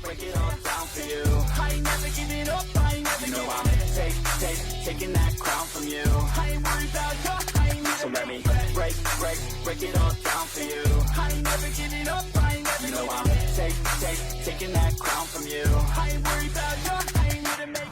break it all down for you. I ain't never giving up, I ain't never giving up. Taking that crown from you. I ain't worried about you, I ain't never. So let me break it all down for you. I ain't never giving up, I ain't never giving up. I'm taking that crown from you. I ain't worried about you, I ain't never make.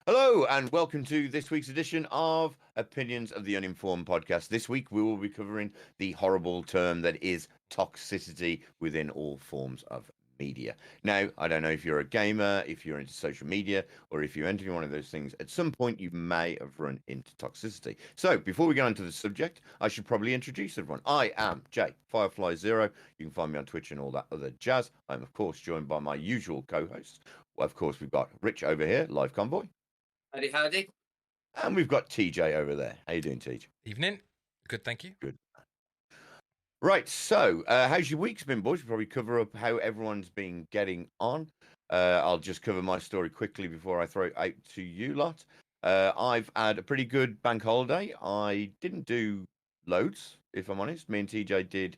Hello and welcome to this week's edition of Opinions of the Uninformed podcast. This week we will be covering the horrible term that is toxicity within all forms of media. Now, I don't know if you're a gamer, if you're into social media, or if you're into one of those things. At some point, you may have run into toxicity. So, before we get on to the subject, I should probably introduce everyone. I am Jay, Firefly0. You can find me on Twitch and all that other jazz. I'm, of course, joined by my usual co-hosts. Well, of course, we've got Rich over here, live convoy. Howdy, howdy. And we've got TJ over there. How you doing, TJ? Evening. Good, thank you. Good. Right, so how's your week's been, boys? We'll probably cover up how everyone's been getting on. I'll just cover my story quickly before I throw it out to you lot. I've had a pretty good bank holiday. I didn't do loads, if I'm honest. Me and TJ did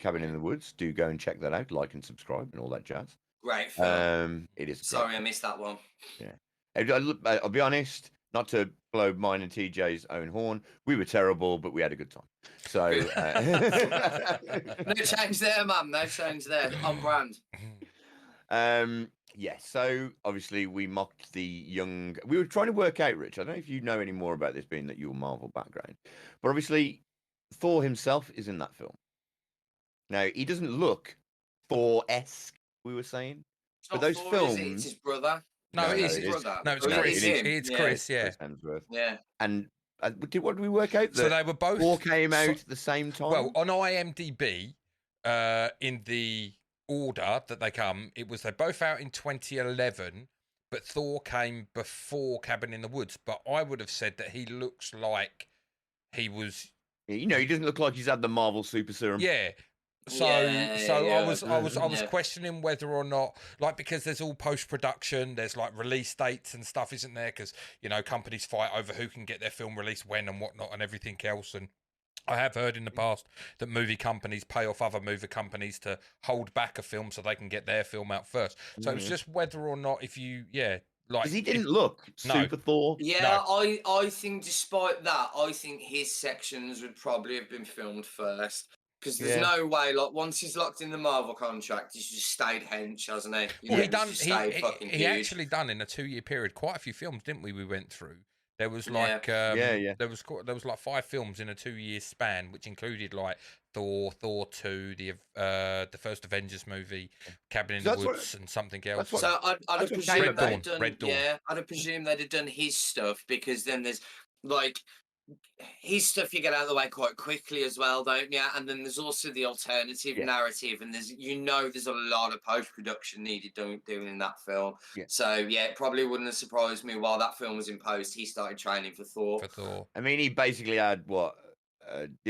Cabin in the Woods. Do go and check that out, like and subscribe and all that jazz. Great film. It is. Sorry, great. I missed that one. Yeah. I'll be honest, not to blow mine and TJ's own horn, we were terrible, but we had a good time. So No change there, man. No change there. On brand. Yeah, so obviously we mocked the young. We were trying to work out, Rich. I don't know if you know any more about this, being that you're Marvel background, but obviously Thor himself is in that film. Now he doesn't look Thor-esque, we were saying, but those Thor, films. It's his brother. No, it is. His brother. No, it's Oh, Chris. him. It's Chris, yeah. Chris Hemsworth. Yeah. And what did we work out? So they were both. Thor came out at the same time. Well, on IMDb, in the order that they come, it was they both out in 2011, but Thor came before Cabin in the Woods. But I would have said that he looks like he was. You know, he doesn't look like he's had the Marvel super serum. Yeah. So I was questioning whether or not, like, because there's all post-production, there's like release dates and stuff, isn't there? Because, you know, companies fight over who can get their film released when and whatnot and everything else. And I have heard in the past that movie companies pay off other movie companies to hold back a film so they can get their film out first. So it was just whether or not like, because he didn't look super Thor. Yeah, no. I think despite that, I think his sections would probably have been filmed first. Because there's no way, like, once he's locked in the Marvel contract, he's just stayed hench, hasn't he? Well, he actually done in a 2-year period quite a few films, didn't we? We went through. There was like there was like 5 films in a 2-year span, which included like Thor 2, the first Avengers movie, Cabin in the Woods, and something else. So I'd presume they'd done Red Dawn. Yeah, I'd presume they'd have done his stuff, because then there's like his stuff you get out of the way quite quickly as well, don't you? And then there's also the alternative narrative, and there's a lot of post-production needed doing in that film. So yeah, it probably wouldn't have surprised me while that film was in post he started training for Thor. I mean, he basically had the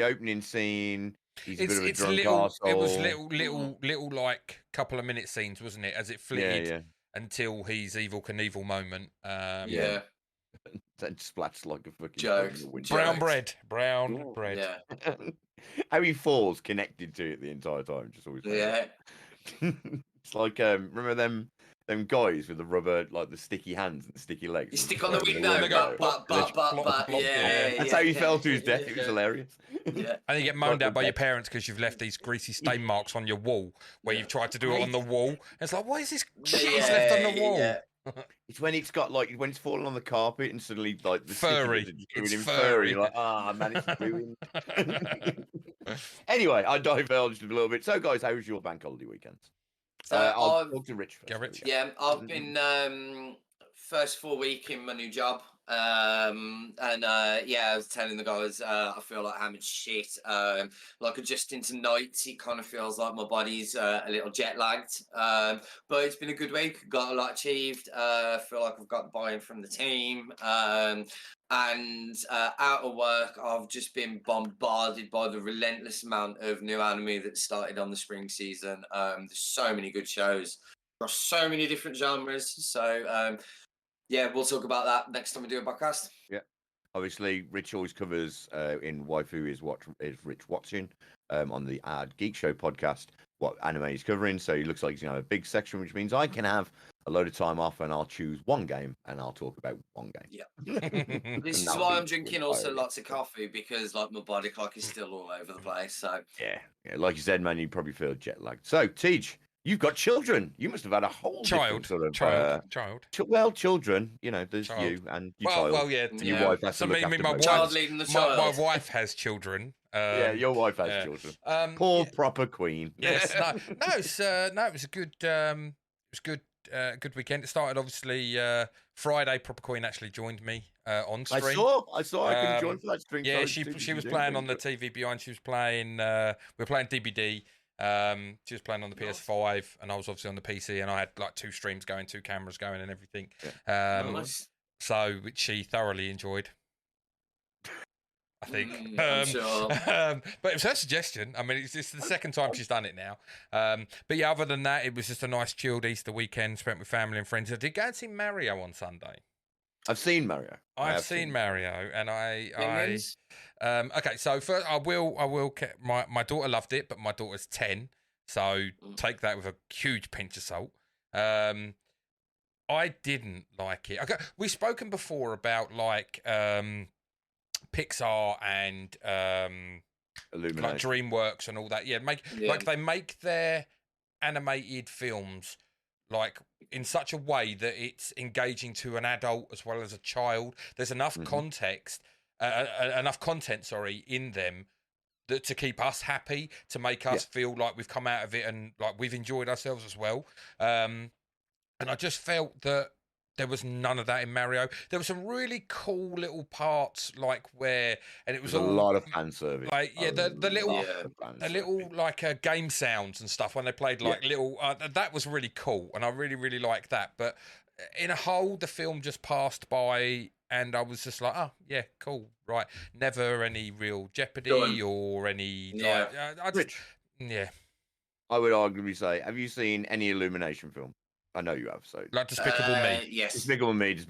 opening scene. He's a bit of a drunk arsehole. It was little like couple of minute scenes, wasn't it? As it flitted until his Evel Knievel moment. That splats like a fucking jokes. Brown bread. Yeah. How he falls connected to it the entire time. Just always. Yeah. It's like remember them guys with the rubber, like the sticky hands and the sticky legs. You stick on the window, but yeah. That's how he fell to his death. It was hilarious. Yeah. And you get moaned at by your parents because you've left these greasy stain marks on your wall where you've tried to do it on the wall. And it's like, what is this shit left on the wall? Yeah. It's when it's got like when it's falling on the carpet and suddenly like the furry. It's furry. Like, man, it's ruined. Anyway, I divulged a little bit. So, guys, how was your bank holiday weekend? I'll talk to Rich first. Go, Rich. Yeah, I've been first full week in my new job. I was telling the guys I feel like having shit. Like adjusting to nights, it kind of feels like my body's a little jet lagged. But it's been a good week. Got a lot achieved. Feel like I've got buy-in from the team. And out of work, I've just been bombarded by the relentless amount of new anime that started on the spring season. There's so many good shows across so many different genres. So we'll talk about that next time we do a podcast. Yeah. Obviously, Rich always covers in Waifu is Rich watching on the Ad Geek Show podcast what anime he's covering. So he looks like he's gonna have a big section, which means I can have a load of time off and I'll choose one game and I'll talk about one game. Yeah. This is that'll why be I'm drinking good. also lots of coffee, because like my body clock is still all over the place. So Yeah, like you said, man, you probably feel jet lagged. So, Tej, you've got children. You must have had a whole different sort of well, children. You know, there's you and your child. Well, yeah. And your wife has to look after my both. child leading the child. My wife has children. Yeah, your wife has children. Poor proper queen. Yes, it was a good, good weekend. It started obviously Friday. Proper Queen actually joined me on stream. I saw. I couldn't join for that stream. Yeah, she was playing on the TV behind. She was playing. We were playing DBD. She was playing on the PS5, and I was obviously on the PC, and I had like 2 streams going, 2 cameras going, and everything. Nice. So which she thoroughly enjoyed. I think. I'm sure. But it was her suggestion. I mean, it's the second time she's done it now. But yeah, other than that, it was just a nice chilled Easter weekend spent with family and friends. I did go and see Mario on Sunday. I've seen Mario. I've seen Mario, and okay. So first, I will. My daughter loved it, but my daughter's 10, so take that with a huge pinch of salt. I didn't like it. Okay, we've spoken before about like Pixar and like DreamWorks and all that. Yeah, like they make their animated films like in such a way that it's engaging to an adult as well as a child. There's enough context, enough content, in them that to keep us happy, to make us feel like we've come out of it and like we've enjoyed ourselves as well. And I just felt that there was none of that in Mario. There were some really cool little parts, like where, and it was a lot of fan service. Like the little like game sounds and stuff when they played like little. That was really cool, and I really liked that. But in a whole, the film just passed by, and I was just like, oh yeah, cool, right. Never any real jeopardy or any. I would arguably say, have you seen any Illumination film? I know you have. So like Despicable Me, yes, Despicable Me 2,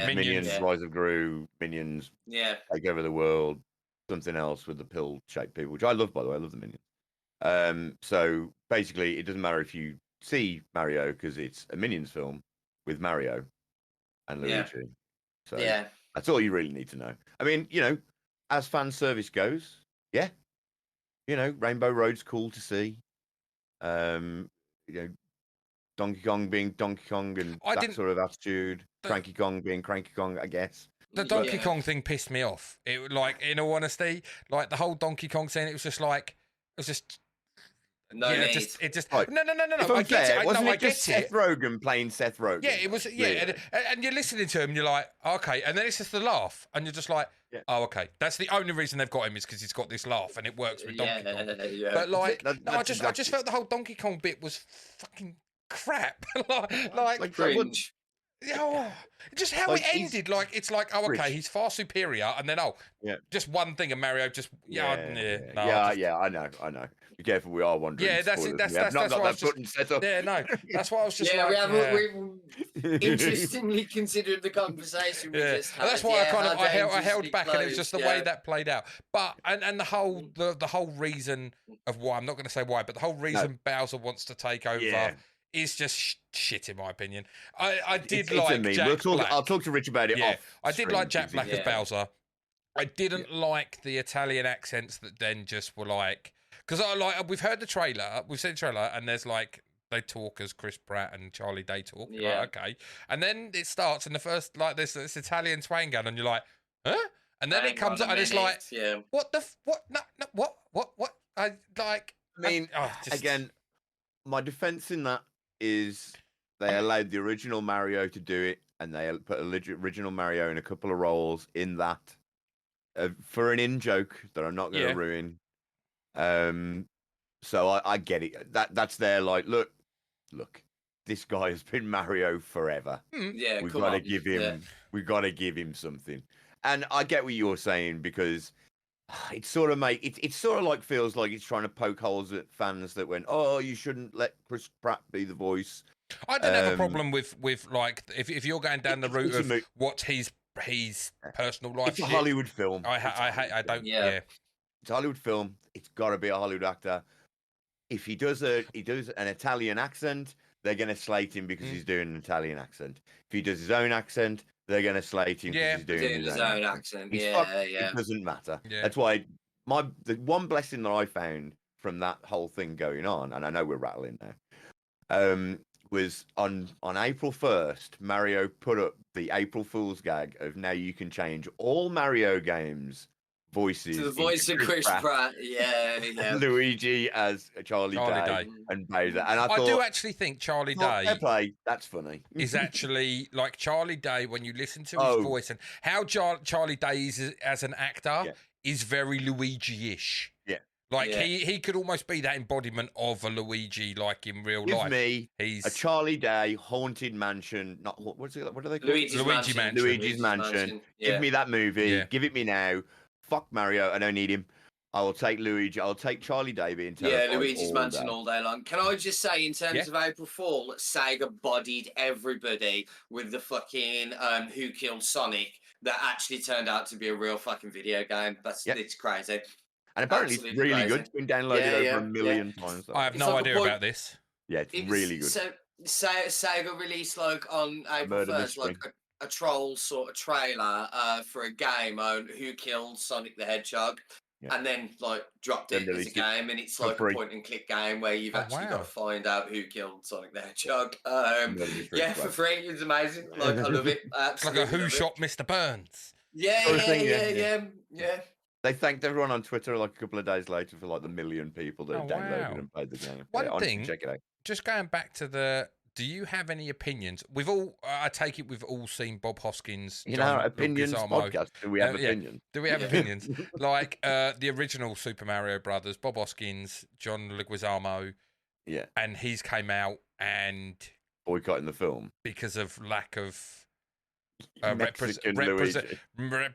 Minions, Rise of Gru, Minions, Take Over the World, something else with the pill-shaped people, which I love, by the way. I love the Minions. So basically, it doesn't matter if you see Mario because it's a Minions film with Mario and Luigi. So that's all you really need to know. I mean, as fan service goes, Rainbow Road's cool to see. Donkey Kong being Donkey Kong and that sort of attitude. Cranky Kong being Cranky Kong, I guess. The Donkey Kong thing pissed me off. It like, in all honesty, like the whole Donkey Kong scene, it was just no. I get it. Wasn't it just Seth Rogen playing Seth Rogen? Yeah, it was. Yeah, really? and you're listening to him, and you're like, okay, and then it's just the laugh, and you're just like, oh, okay. That's the only reson they've got him is because he's got this laugh, and it works with Donkey Kong. Yeah. But like, I just felt the whole Donkey Kong bit was fucking crap. like cringe. Just how it ended. Like it's like, oh, okay, he's far superior, and then just one thing, and Mario just I know. Be careful, we are wondering. Yeah, that's what I was just. Yeah, no, that's what I was just. We interestingly considered the conversation. Yeah, and that's why I held back, and it was just the way that played out. But and the whole reason of why, I'm not going to say why, but the whole reason Bowser wants to take over. Is just shit in my opinion. I did like Jack Black. I'll talk to Rich about it. Yeah, I did like Jack Black as Bowser. I didn't like the Italian accents that then just were like, because we've heard the trailer, we've seen the trailer, and there's like they talk as Chris Pratt and Charlie Day talk. Yeah, like, okay, and then it starts in the first like this Italian twang gun, and you're like, huh? And then it comes up, and it's like, what the what? No, what? I like. I mean, again, my defense in that is they allowed the original Mario to do it, and they put original Mario in a couple of roles in that for an in-joke that I'm not going to ruin. So I get it. That's their like, look, this guy has been Mario forever. Yeah, we've got to give him. We've got to give him something. And I get what you're saying because it sort of like feels like it's trying to poke holes at fans that went, oh, you shouldn't let Chris Pratt be the voice. I don't have a problem with like if you're going down the route of what he's his personal life It's a shit. Hollywood film. I don't. Yeah. It's a Hollywood film. It's got to be a Hollywood actor. If he does an Italian accent, they're going to slate him because he's doing an Italian accent. If he does his own accent, they're going to slate him because he's doing his own accent. He's It doesn't matter. Yeah. That's why the one blessing that I found from that whole thing going on, and I know we're rattling now, was on April 1st, Mario put up the April Fool's gag of now you can change all Mario games voices to the voice of Chris Pratt. Yeah. Luigi as Charlie Day and Bowser. And I thought, do actually think Charlie Day that's funny. is actually like Charlie Day when you listen to his voice and how Charlie Day is as an actor is very Luigi-ish. Yeah. Like he could almost be that embodiment of a Luigi, like in real life. Give me a Charlie Day haunted mansion. What do they call it? Luigi's Mansion. Yeah. Give me that movie. Yeah. Give it me now. Fuck Mario. I don't need him. I will take Luigi. I'll take Charlie Day being terrified. Yeah, Luigi's Mansion all day long. Can I just say, in terms of April Fool, Sega bodied everybody with the fucking Who Killed Sonic that actually turned out to be a real fucking video game. It's crazy. And apparently it's really good. It's been downloaded over 1 million times. I have no idea about this. Yeah, it's really good. So Sega released like on April 1st, like a troll sort of trailer for a game on Who Killed Sonic the Hedgehog. Yeah. And then like dropped it as a game, and it's like a point and click game where you've actually got to find out who killed Sonic the Hedgehog. For free, it's amazing. Like I love it. It's like a Who Shot Mr. Burns. Yeah. They thanked everyone on Twitter like a couple of days later for like the 1 million people that downloaded and played the game. One thing, check it out. Just going back to do you have any opinions? We've all, I take it, we've all seen Bob Hoskins. Opinions podcast. Do we have opinions? Do we have opinions? Like the original Super Mario Brothers, Bob Hoskins, John Leguizamo. Yeah. And he's came out and boycotting the film because of lack of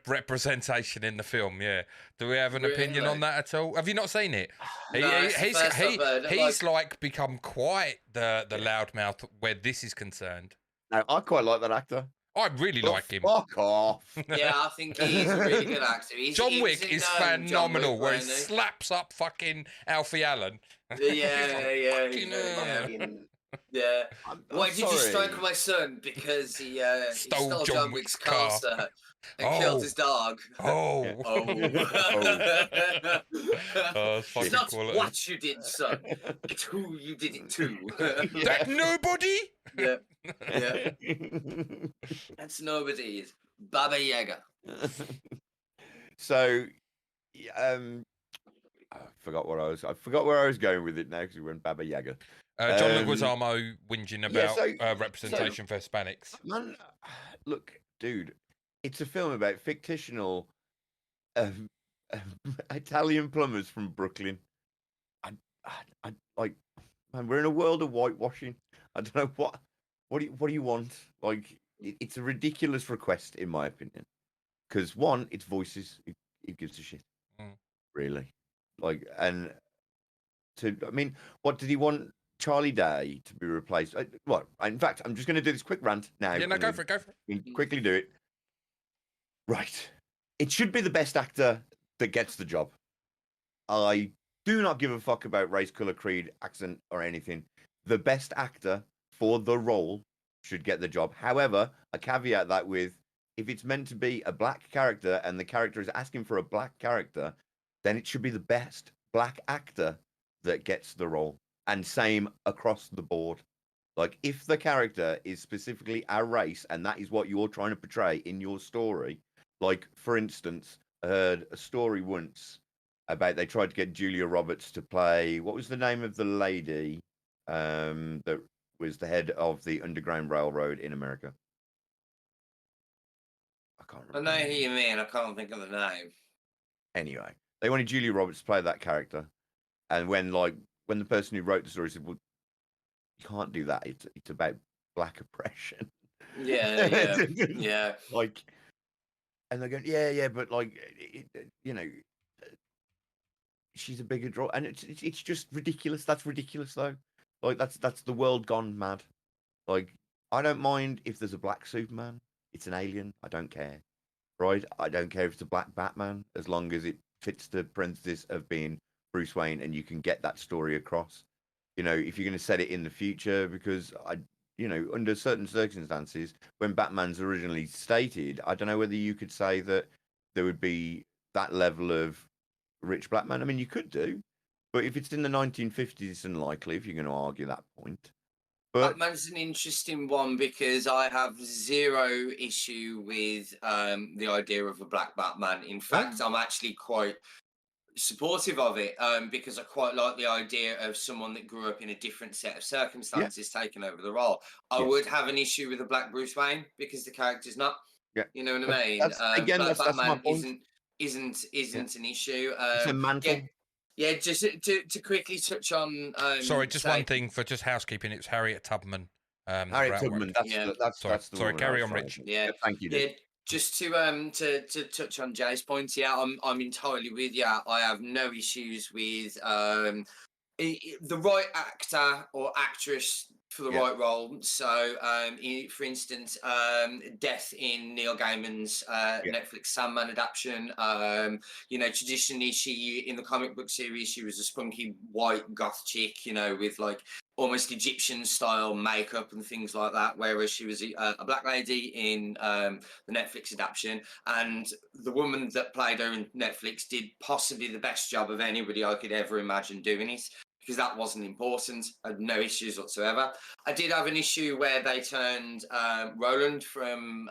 representation in the film. Yeah. Do we have an opinion on that at all? Have you not seen it? He's like become quite the loudmouth where this is concerned. No, I quite like that actor. I really like him. Fuck off. Yeah, I think he's a really good actor. John Wick is phenomenal, where he slaps up fucking Alfie Allen. Yeah. Why did you strike my son? Because he stole John Wick's car and killed his dog. It's not quality. What you did, son. It's who you did it to. That nobody? Yeah. That's nobody. Is Baba Yaga. So, I forgot where I was going with it now because we went Baba Yaga. John Leguizamo whinging about representation for Hispanics. Man, look, dude, it's a film about fictional Italian plumbers from Brooklyn. I like, man, we're in a world of whitewashing. I don't know what do you want? Like, it's a ridiculous request, in my opinion. Because one, it's voices. It gives a shit, really. Like, and what did he want? Charlie Day to be replaced. What? In fact, I'm just going to do this quick rant now. Yeah, no, go for it. Quickly do it. Right. It should be the best actor that gets the job. I do not give a fuck about race, color, creed, accent, or anything. The best actor for the role should get the job. However, I caveat that with, if it's meant to be a black character and the character is asking for a black character, then it should be the best black actor that gets the role. And same across the board. Like, if the character is specifically a race and that is what you're trying to portray in your story, like, for instance, I heard a story once about they tried to get Julia Roberts to play, what was the name of the lady that was the head of the Underground Railroad in America? I can't remember. I know who you mean. I can't think of the name. Anyway, they wanted Julia Roberts to play that character. And when the person who wrote the story said, well, you can't do that. It's about black oppression. Yeah. Like, and they're going, yeah, but like, she's a bigger draw, and it's just ridiculous. That's ridiculous, though. Like, that's the world gone mad. Like, I don't mind if there's a black Superman. It's an alien. I don't care. right? I don't care if it's a black Batman, as long as it fits the parenthesis of being Bruce Wayne, and you can get that story across. You know, if you're going to set it in the future, because under certain circumstances, when Batman's originally stated, I don't know whether you could say that there would be that level of rich black man. I mean, you could do, but if it's in the 1950s, it's unlikely if you're going to argue that point. But Batman's an interesting one because I have zero issue with the idea of a black Batman. In fact, I'm actually quite supportive of it because I quite like the idea of someone that grew up in a different set of circumstances taking over the role. I would have an issue with a black Bruce Wayne because the character's not. Yeah, You know what I mean? Black that's my Batman point. isn't an issue. It's a mantle. Yeah, just to quickly touch on. Sorry, just one thing for just housekeeping. It's Harriet Tubman. Harriet Tubman. That's the sorry. woman Carry I was on, trying Rich. to- Yeah, thank you. yeah. Just to touch on Jay's point, yeah, I'm entirely with you. I have no issues with the right actor or actress for the right role. So, for instance, death in Neil Gaiman's Netflix Sandman adaptation. Traditionally, she in the comic book series, she was a spunky white goth chick, with like almost Egyptian style makeup and things like that. Whereas she was a black lady in the Netflix adaptation, and the woman that played her in Netflix did possibly the best job of anybody I could ever imagine doing it. Because that wasn't important. I had no issues whatsoever. I did have an issue where they turned Roland from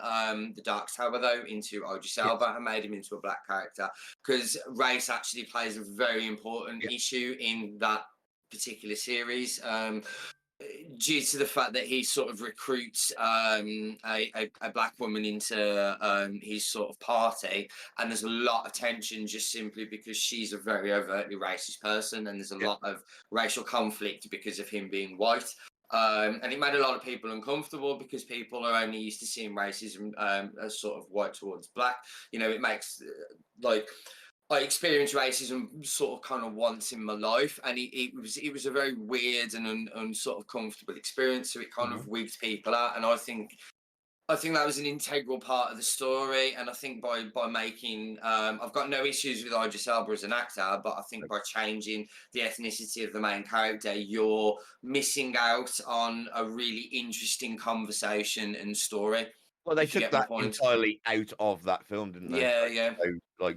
the Dark Tower, though, into Idris Elba and made him into a black character. Because race actually plays a very important issue in that particular series. Due to the fact that he sort of recruits a black woman into his sort of party, and there's a lot of tension just simply because she's a very overtly racist person, and there's a lot of racial conflict because of him being white. And it made a lot of people uncomfortable because people are only used to seeing racism as sort of white towards black. It makes I experienced racism sort of kind of once in my life, and it was a very weird and sort of comfortable experience. So it kind of wigged people out, and I think that was an integral part of the story. And I think by making, I've got no issues with Idris Elba as an actor, but I think by changing the ethnicity of the main character, you're missing out on a really interesting conversation and story. Well, they took that entirely out of that film, didn't they? Yeah. So,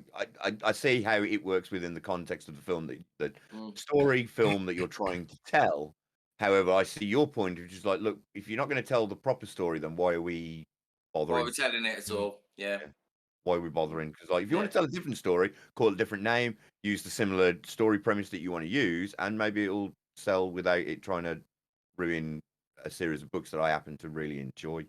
I see how it works within the context of the film, the story film that you're trying to tell. However, I see your point, which is like, look, if you're not going to tell the proper story, then why are we bothering? Why are we telling it at all? Yeah. Why are we bothering? Because if you want to tell a different story, call it a different name, use the similar story premise that you want to use, and maybe it'll sell without it trying to ruin a series of books that I happen to really enjoy.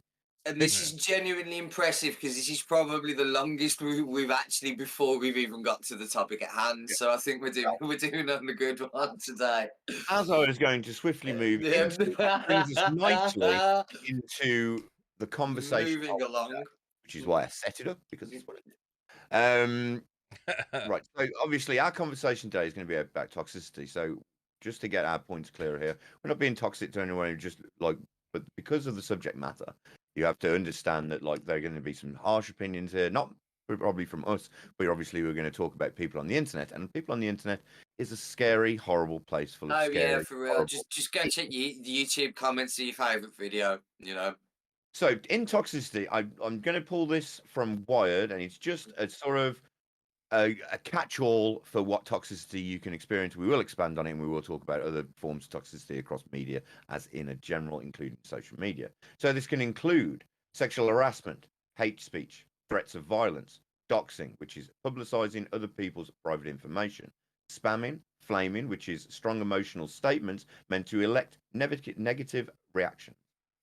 And this is genuinely impressive because this is probably the longest we've actually before we've even got to the topic at hand. So I think we're doing on a good one today. As I was going to swiftly move into, that brings us nicely into the conversation. Moving along, which is why I set it up, because it's what it is. Right. So obviously our conversation today is going to be about toxicity. So just to get our points clear here, we're not being toxic to anyone, but because of the subject matter, you have to understand that there are going to be some harsh opinions here, not probably from us, but obviously we're going to talk about people on the internet, and people on the internet is a scary, horrible place full of scary. Oh yeah, for real. Just go check the YouTube comments of your favorite video. So in Toxicity, I'm going to pull this from Wired, and it's just a sort of a catch-all for what toxicity you can experience. We will expand on it, and we will talk about other forms of toxicity across media, as in a general, including social media. So this can include sexual harassment, hate speech, threats of violence, doxing, which is publicizing other people's private information, spamming, flaming, which is strong emotional statements meant to elect negative reactions,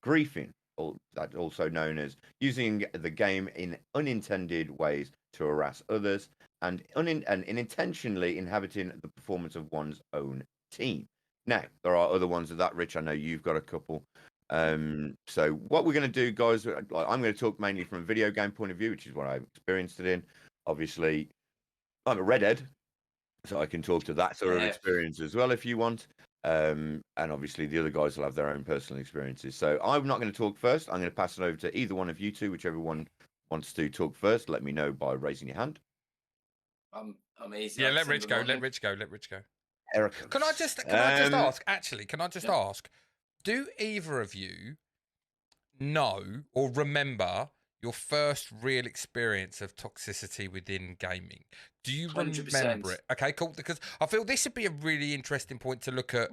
griefing, also known as using the game in unintended ways to harass others, and unintentionally inhabiting the performance of one's own team. Now, there are other ones of that, Rich. I know you've got a couple. So what we're going to do, guys, I'm going to talk mainly from a video game point of view, which is what I've experienced it in. Obviously, I'm a redhead, so I can talk to that sort of experience as well if you want. And obviously the other guys will have their own personal experiences. So I'm not going to talk first. I'm going to pass it over to either one of you two, whichever one wants to talk first, let me know by raising your hand. I'm easy. Yeah, let Rich go. Let Rich go. Let Rich go. Eric. Can I just ask? Actually, can I just ask? Do either of you know or remember your first real experience of toxicity within gaming? Do you 100%. remember it? Okay, cool. Because I feel this would be a really interesting point to look at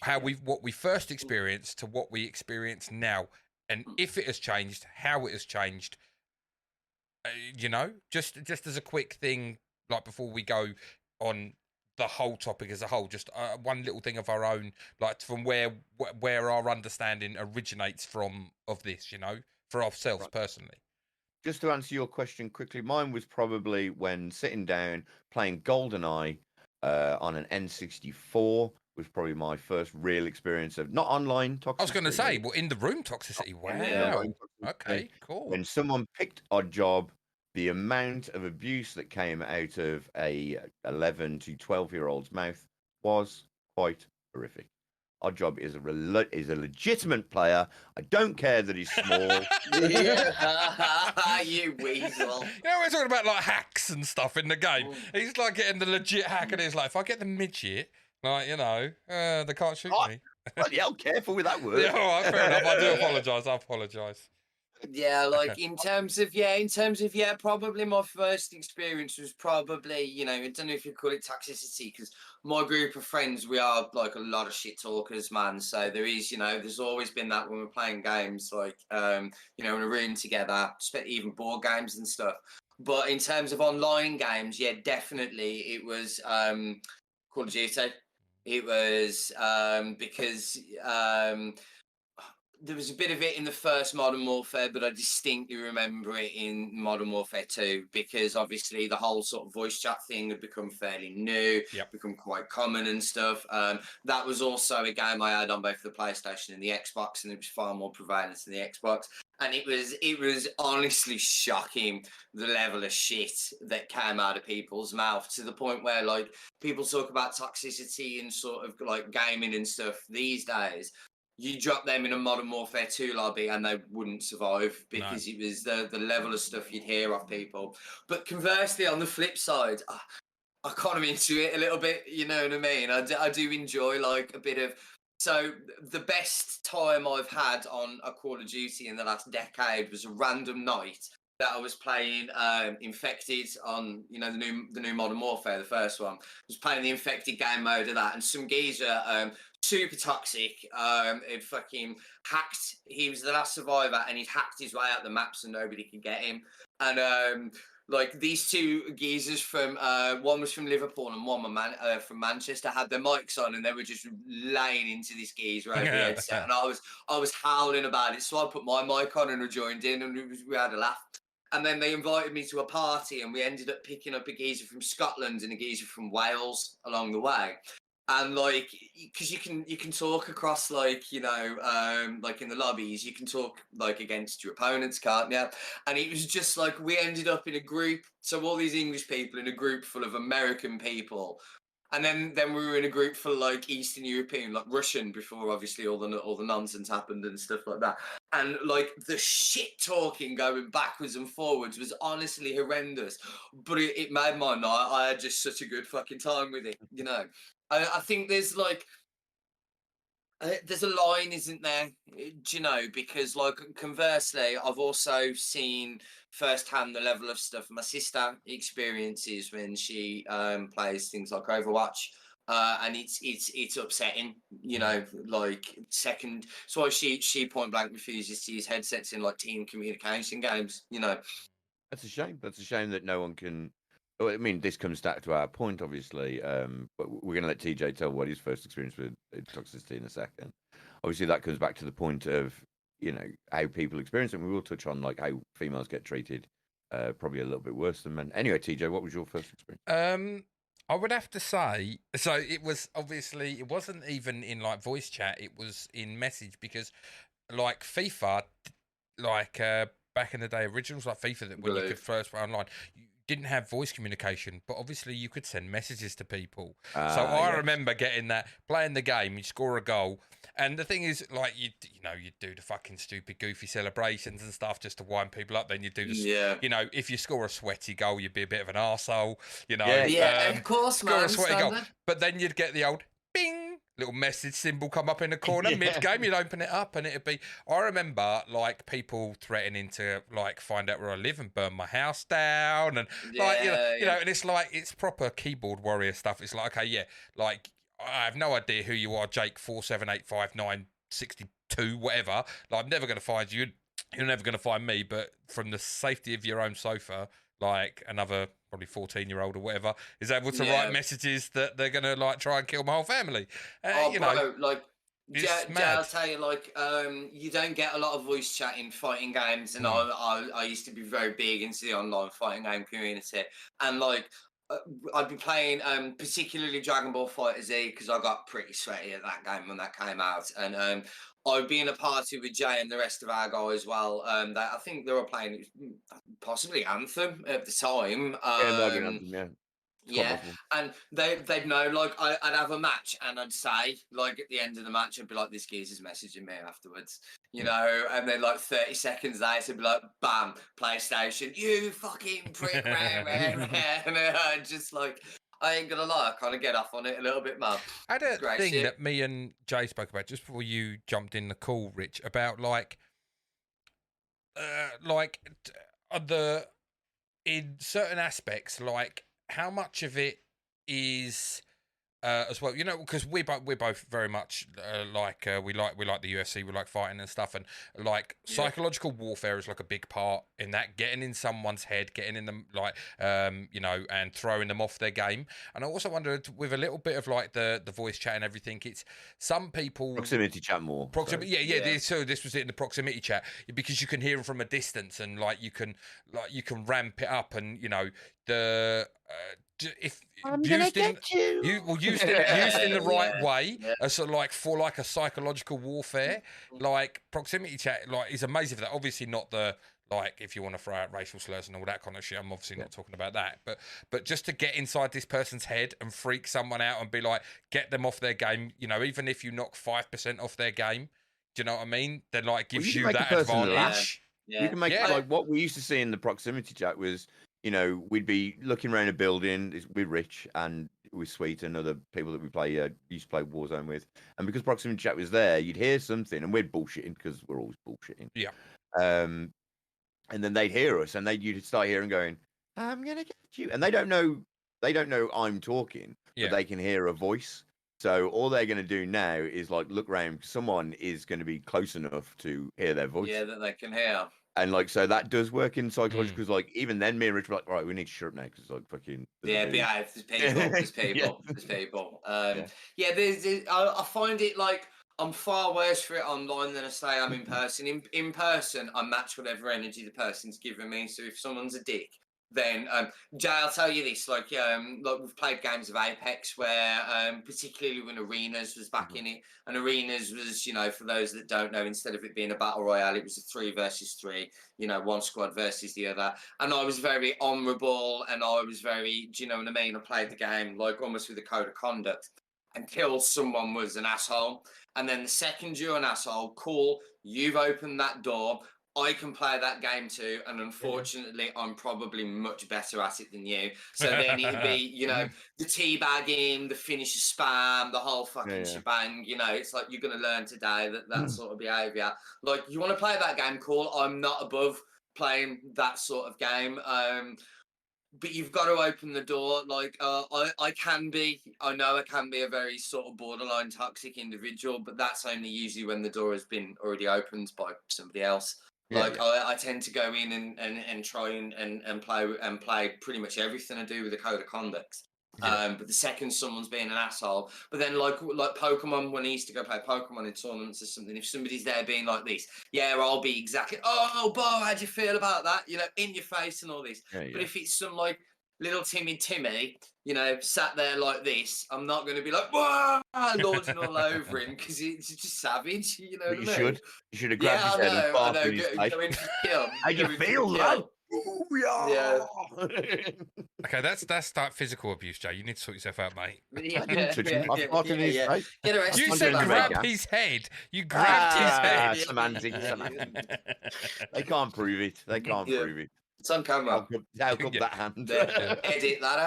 how what we first experienced to what we experience now, and if it has changed, how it has changed. Just as a quick thing, like before we go on the whole topic as a whole, just one little thing of our own, like from where our understanding originates from of this, for ourselves personally. Just to answer your question quickly, mine was probably when sitting down playing GoldenEye on an N64 was probably my first real experience of not online toxicity. I was going to say, well, in the room toxicity. Wow. Toxicity. Okay, cool. When someone picked Odd Job, the amount of abuse that came out of a 11 to 12-year-old's mouth was quite horrific. Odd Job is a legitimate player. I don't care that he's small. You weasel. We're talking about like hacks and stuff in the game. He's like getting the legit hack, and he's like, if I get the midget, like they can't shoot me. Well, yeah, careful with that word. Yeah, all right, fair enough. I do apologise. I apologise. Yeah, like in terms of probably my first experience was probably, I don't know if you call it toxicity, because my group of friends, we are like a lot of shit talkers, man. So there is, there's always been that when we're playing games, like, in a room together, even board games and stuff. But in terms of online games, yeah, definitely it was Call of Duty. It was because there was a bit of it in the first Modern Warfare, but I distinctly remember it in Modern Warfare 2 because obviously the whole sort of voice chat thing had become fairly new, become quite common and stuff. That was also a game I had on both the PlayStation and the Xbox, and it was far more prevalent than the Xbox. And it was honestly shocking the level of shit that came out of people's mouth, to the point where like people talk about toxicity and sort of like gaming and stuff these days. You drop them in a Modern Warfare 2 lobby and they wouldn't survive because it was the level of stuff you'd hear off people. But conversely, on the flip side, I kind of into it a little bit, you know what I mean? I do enjoy like a bit of... So the best time I've had on a Call of Duty in the last decade was a random night that I was playing Infected on, the new Modern Warfare, the first one. I was playing the Infected game mode of that, and some geezer, super toxic, had fucking hacked. He was the last survivor, and he'd hacked his way out the map so nobody could get him. And like these two geezers from one was from Liverpool and one from Manchester had their mics on, and they were just laying into this geezer over the headset, and I was howling about it. So I put my mic on and I joined in, and we had a laugh. And then they invited me to a party, and we ended up picking up a geezer from Scotland and a geezer from Wales along the way. And like, because you can talk across, like, like in the lobbies, you can talk like against your opponents, can't you? And it was just like we ended up in a group. So all these English people in a group full of American people. And then we were in a group for like Eastern European, like Russian, before obviously all the nonsense happened and stuff like that. And like the shit talking going backwards and forwards was honestly horrendous. But it made my night. I had just such a good fucking time with it, I think there's like... there's a line, isn't there? Because like conversely, I've also seen firsthand the level of stuff my sister experiences when she plays things like Overwatch, and it's upsetting. Like second, so she point blank refuses to use headsets in like team communication games. That's a shame. That's a shame that no one can. I mean, this comes back to our point, obviously, but we're going to let TJ tell what his first experience with toxicity in a second. Obviously, that comes back to the point of, how people experience it. We will touch on, like, how females get treated probably a little bit worse than men. Anyway, TJ, what was your first experience? I would have to say, so it was obviously, it wasn't even in, like, voice chat. It was in message because, like, FIFA, like, back in the day, originals like FIFA, that when you could first play online, didn't have voice communication, but obviously you could send messages to people. So Ah, I yes. remember getting that, playing the game, you score a goal, and the thing is, like, you do the fucking stupid, goofy celebrations and stuff just to wind people up. Then you do the, if you score a sweaty goal, you'd be a bit of an arsehole, of course, score man, a sweaty goal. standard. But then you'd get the old bing little message symbol come up in the corner mid-game. You'd open it up and it'd be, I remember like people threatening to like find out where I live and burn my house down, and like you know, and it's like, it's proper keyboard warrior stuff. It's like, okay, like I have no idea who you are, Jake 4785962, whatever. Like, I'm never going to find you. You're never going to find me. But from the safety of your own sofa, like another probably 14-year-old or whatever is able to write messages that they're going to like try and kill my whole family. Bro, like, I'll tell you, like, you don't get a lot of voice chat in fighting games, and I used to be very big into the online fighting game community, and like I'd be playing particularly Dragon Ball Fighter Z because I got pretty sweaty at that game when that came out, and I'd be in a party with Jay and the rest of our guys as well. That I think they were playing possibly Anthem at the time. And they'd know, like, I'd have a match and I'd say, like, at the end of the match, I'd be like, this geezer's messaging me afterwards, and then like 30 seconds later, it'd be like, bam, PlayStation, you fucking prick, and just like, I ain't gonna lie, I kind of get off on it a little bit, man. I had a thing that me and Jay spoke about just before you jumped in the call, Rich, about like in certain aspects, like how much of it is as well, because we're both very much we like the UFC, we like fighting and stuff, and like psychological warfare is like a big part in that, getting in someone's head, getting in them, like and throwing them off their game. And I also wondered, with a little bit of like the voice chat and everything, it's some people proximity chat more. So this was it in the proximity chat, because you can hear them from a distance, and like you can ramp it up, and if I'm gonna get you. Used in the right way, so like for like a psychological warfare, like proximity chat, like is amazing for that. Obviously not the, like, if you want to throw out racial slurs and all that kind of shit, I'm obviously not talking about that. But just to get inside this person's head and freak someone out and be like, get them off their game, even if you knock 5% off their game, do you know what I mean? Then like gives you that advantage. You can make like what we used to see in the proximity chat was, we'd be looking around a building with Rich and with Sweet and other people that we used to play Warzone with, and because proximity chat was there, you'd hear something, and we're bullshitting because we're always bullshitting. Yeah. And then they'd hear us, and you'd start hearing going, "I'm gonna get you," and they don't know I'm talking, but they can hear a voice. So all they're going to do now is like look around. Someone is going to be close enough to hear their voice. Yeah, that they can hear. And like, so that does work in psychology, because like even then, me and Rich were like, right, we need to shut up now because like fucking behave. There's people. I find it like I'm far worse for it online than I say I'm in person. In person, I match whatever energy the person's giving me. So if someone's a dick, then Jay, I'll tell you this, like we've played games of Apex where particularly when Arenas was back in it, and Arenas was, for those that don't know, instead of it being a battle royale, it was a 3 versus 3, one squad versus the other, and I was very honourable, and I was very, do you know what I mean, I played the game like almost with a code of conduct until someone was an asshole, and then the second you're an asshole, cool, you've opened that door, I can play that game too, and unfortunately, I'm probably much better at it than you. So then it'd be, the teabagging, the finisher spam, the whole fucking shebang. It's like you're going to learn today that sort of behaviour. Like, you want to play that game, cool. I'm not above playing that sort of game. But you've got to open the door. Like, I know I can be a very sort of borderline toxic individual, but that's only usually when the door has been already opened by somebody else. I tend to go in and try and play pretty much everything I do with a code of conduct. But the second someone's being an asshole, but then like Pokemon, when I used to go play Pokemon in tournaments or something, if somebody's there being like this, I'll be exactly, oh, Bo, how'd you feel about that? In your face and all this. But if it's some like little timid Timmy, sat there like this, I'm not going to be like, whoa, lording all over him, because it's just savage, You should have grabbed his head and farted in his face. Go in for kill. How you feel, lad? Yeah. Okay, that's like physical abuse, Jay. You need to sort yourself out, mate. Yeah, didn't touch him. I farted in his face. Get arrested. You I'm said trying to grab make his head. You grabbed his head. Semantics. They can't prove it. They can't Yeah. prove it. It's on camera. How come Yeah. that hand? Yeah. Edit that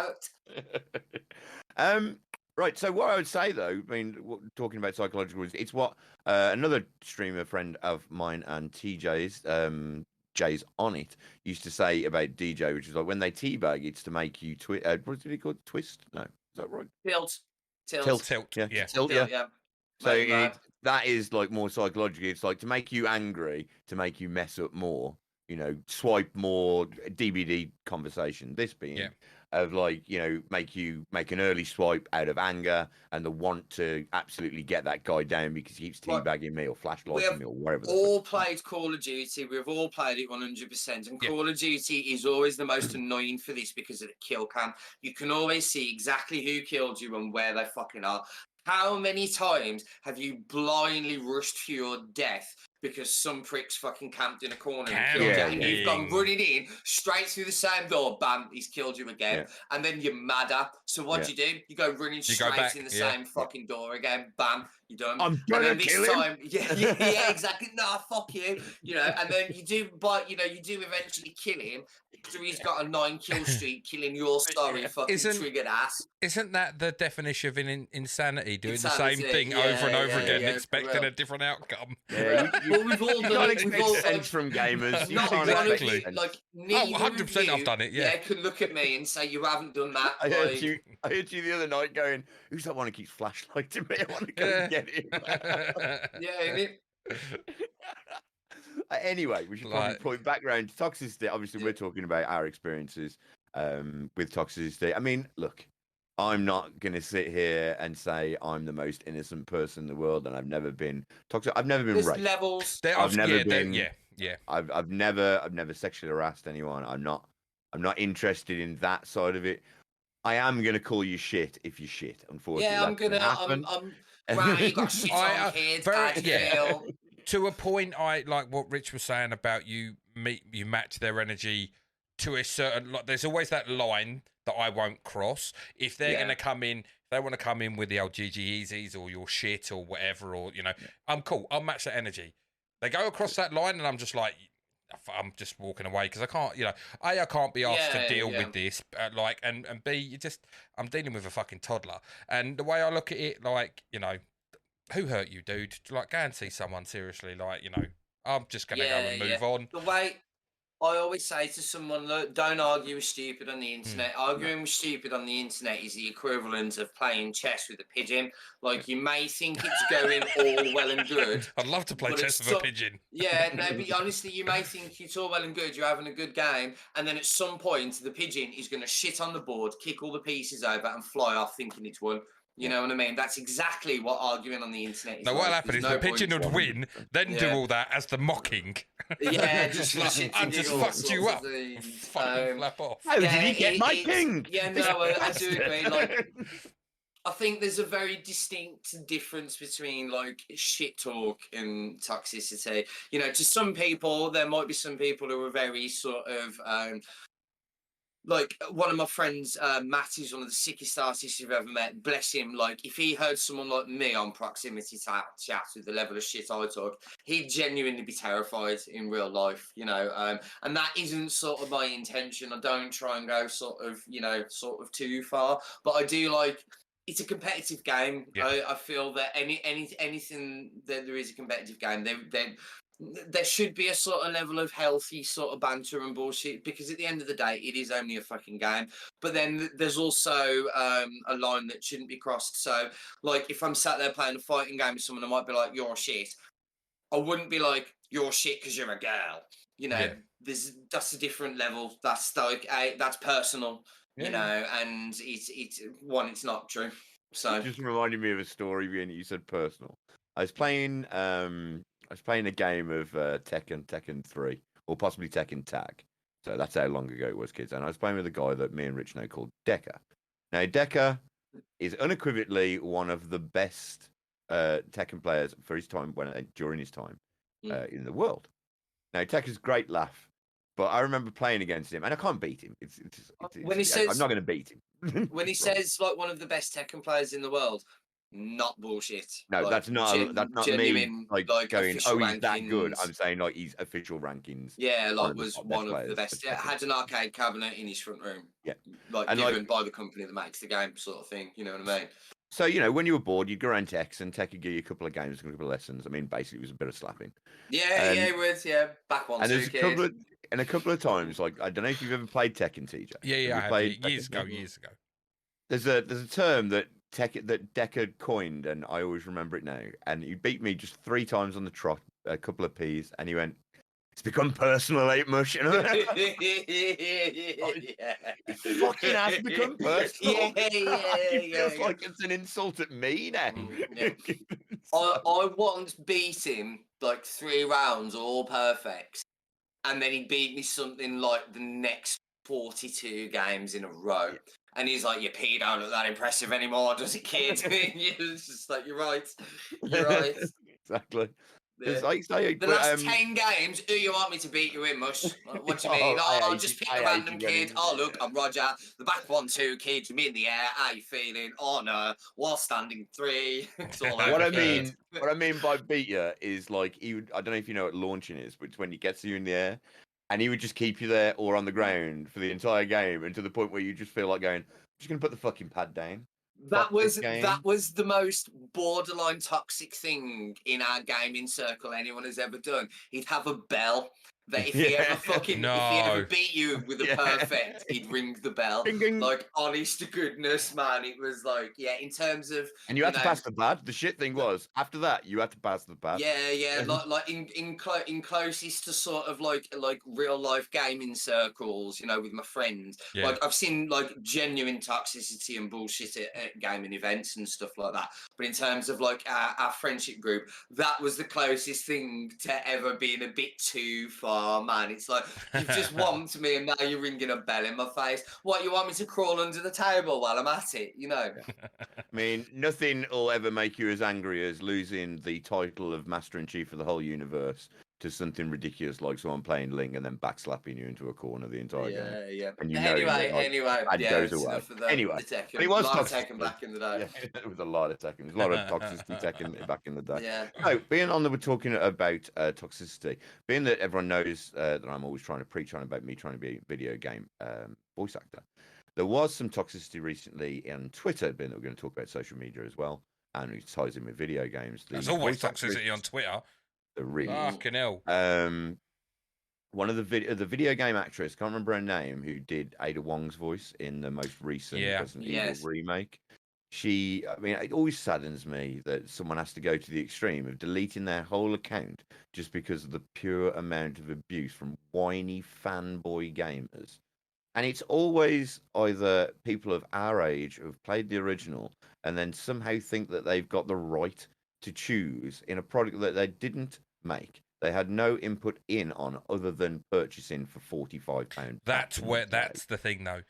out. Right. So what I would say, though, I mean, talking about psychological, it's what another streamer friend of mine and TJ's, Jay's on it, used to say about DJ, which is like when they teabag, it's to make you twist. What did he call it? Twist? No, is that right? Tilt. Tilt. Yeah. Yeah. Tilt. Tilt, Yeah. yeah. So Mate, mad. that is like more psychological. It's like to make you angry, to make you mess up more. You know, swipe more DBD conversation. This being Yeah. of like, you know, make an early swipe out of anger and the want to absolutely get that guy down because he keeps teabagging me or flashlighting me or whatever. All played Call of Duty. We've all played it 100%. And Call of Duty is always the most annoying for this because of the kill cam. You can always see exactly who killed you and where they fucking are. How many times have you blindly rushed to your death because some pricks fucking camped in a corner and killed you, and you've gone running in straight through the same door, bam, he's killed you again, and then you're madder. So what do you do? You go running straight in the same fucking door again, bam, you're done. I'm gonna kill him. Yeah, exactly. Nah, fuck you. You know, and then you do, but you do eventually kill him. So he's got a 9-kill streak, killing your sorry fucking triggered ass. Isn't that the definition of insanity? Doing the same thing over and over again, expecting a different outcome. Yeah, well, we've all done it. We've all sense from gamers. Not exactly. Like, 100% I've done it. Yeah, can look at me and say you haven't done that. I heard you the other night going, "Who's that one who keeps flashlighting me? I want to go and get him." Anyway, we should probably point back around to Toxicity. Obviously, we're talking about our experiences with Toxicity. I mean, look, I'm not going to sit here and say I'm the most innocent person in the world, and I've never been toxic. I've never been raped. Levels. I've never been. Yeah. I've never sexually harassed anyone. I'm not interested in that side of it. I am going to call you shit if you shit. Unfortunately, yeah, I'm gonna. Right, you got shit on kids. To a point, I like what Rich was saying about you match their energy to a certain. Like, there's always that line that I won't cross. If they're going to come in, if they want to come in with the old GG Easies or your shit or whatever, or I'm cool. I'll match that energy. They go across that line, and I'm just like, I'm just walking away because I can't. I can't be asked to deal with this. And B, I'm dealing with a fucking toddler. And the way I look at it, who hurt you, dude? Like, go and see someone seriously. I'm just gonna go and move on. The way I always say to someone, look, don't argue with stupid on the internet. Arguing with stupid on the internet is the equivalent of playing chess with a pigeon. Like, you may think it's going all well and good. I'd love to play chess with a pigeon. Yeah, no, but honestly, you may think it's all well and good, you're having a good game, and then at some point, the pigeon is going to shit on the board, kick all the pieces over, and fly off thinking it's won. You know what I mean? That's exactly what arguing on the internet is. Now, what'll happen is the pigeon would win, then do all that as the mocking. Yeah, just I just fucked you up. Fucking flap off. How did he get my king? Yeah, no, I do agree. Like, I think there's a very distinct difference between shit talk and toxicity. To some people, there might be some people who are very sort of like one of my friends, Matt, is one of the sickest artists you've ever met. Bless him. Like, if he heard someone like me on proximity chat with the level of shit I talk, he'd genuinely be terrified in real life, and that isn't sort of my intention. I don't try and go sort of too far, but I do it's a competitive game. Yeah. I feel that anything that there is a competitive game, there should be a sort of level of healthy sort of banter and bullshit, because at the end of the day, it is only a fucking game. But then there's also a line that shouldn't be crossed. So, if I'm sat there playing a fighting game with someone, I might be like, you're shit. I wouldn't be like, you're shit because you're a girl. That's a different level. That's that's personal. And it's not true. So it just reminded me of a story when you said personal. I was playing a game of Tekken 3, or possibly Tekken Tag. So that's how long ago it was, kids. And I was playing with a guy that me and Rich know called Decker. Now, Decker is unequivocally one of the best Tekken players for his time during his time in the world. Now, Decker's great laugh. But I remember playing against him, and I can't beat him. When he says, I'm not going to beat him. when he says like one of the best Tekken players in the world, not bullshit. No, like, that's not me. Genuine, Like going, official oh, he's that good. rankings. I'm saying like he's official rankings. Yeah, one like of the was top one of the players best. of Yeah, Tekken. had an arcade cabinet in his front room. Yeah, like and given by the company that makes the game, sort of thing. You know what I mean? So, when you were bored, you'd go around to X, and Tech would give you a couple of games and a couple of lessons. I mean, basically, it was a bit of slapping. Yeah, it was. Yeah, back one, And two, there's a couple of times, like, I don't know if you've ever played Tekken, TJ. Yeah, I have. Played Years Tekken? ago. There's a term that Deckard coined, and I always remember it now. And he beat me just 3 times on the trot, a couple of P's, and he went, "It's become personal, ain't mush." You know? It fucking has become personal. It feels like it's an insult at me now. I once beat him like 3 rounds, all perfect, and then he beat me something like the next 42 games in a row. Yeah. And he's like, "Your P don't look that impressive anymore, does it, kid?" It's just like, you're right. Exactly. Yeah. Like say, the last 10 games, who you want me to beat you in, Mush? What do you mean? I'll just pick the random kid. Oh, look, I'm Roger. The back 1-2 kid, you in the air. How you feeling? Oh, no. While standing 3. It's all over. What I mean by beat you is like, I don't know if you know what launching is, but it's when he gets you in the air, and he would just keep you there or on the ground for the entire game, and to the point where you just feel like going, "I'm just going to put the fucking pad down." That was the most borderline toxic thing in our gaming circle anyone has ever done. He'd have a bell that if he ever beat you with a perfect, he'd ring the bell. Ding, ding. Like, honest to goodness, man, it was like, in terms of, and you had to pass the pad. The shit thing was, after that, you had to pass the pad. Yeah, like in closest to sort of like real life gaming circles, with my friends. Yeah. Like, I've seen like genuine toxicity and bullshit at gaming events and stuff like that. But in terms of like our friendship group, that was the closest thing to ever being a bit too far. Man, it's like, you've just whomped me and now you're ringing a bell in my face. What, you want me to crawl under the table while I'm at it? I mean, nothing will ever make you as angry as losing the title of Master in Chief of the whole universe to something ridiculous like someone playing Ling and then backslapping you into a corner the entire game. Yeah. And anyway, it goes away. But it was Tekken back in the day. Yeah, it was a lot of Tekken. There's a lot of toxicity Tekken back in the day. Yeah. No, being on we're talking about toxicity. Being that everyone knows that I'm always trying to preach on about me trying to be a video game voice actor. There was some toxicity recently on Twitter, being that we're going to talk about social media as well, and it ties in with video games. There's always toxicity on Twitter. The really fucking hell. One of the video game actress, can't remember her name, who did Ada Wong's voice in the most recent Resident Evil remake. It always saddens me that someone has to go to the extreme of deleting their whole account just because of the pure amount of abuse from whiny fanboy gamers. And it's always either people of our age who've played the original and then somehow think that they've got the right to choose in a product that they didn't make. They had no input on other than purchasing for £45. That's the thing, though.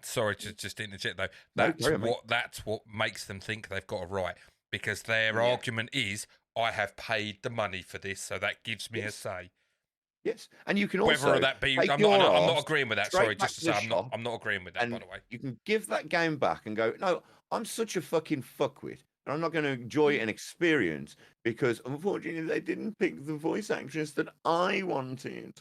Sorry to just interject, though. That's what makes them think they've got a right, because their argument is, I have paid the money for this, so that gives me a say. Yes, and you can also whether that be. I'm not agreeing with that. Sorry, just to say, I'm not agreeing with that. By the way, you can give that game back and go, no, I'm such a fucking fuckwit. I'm not going to enjoy an experience because, unfortunately, they didn't pick the voice actress that I wanted.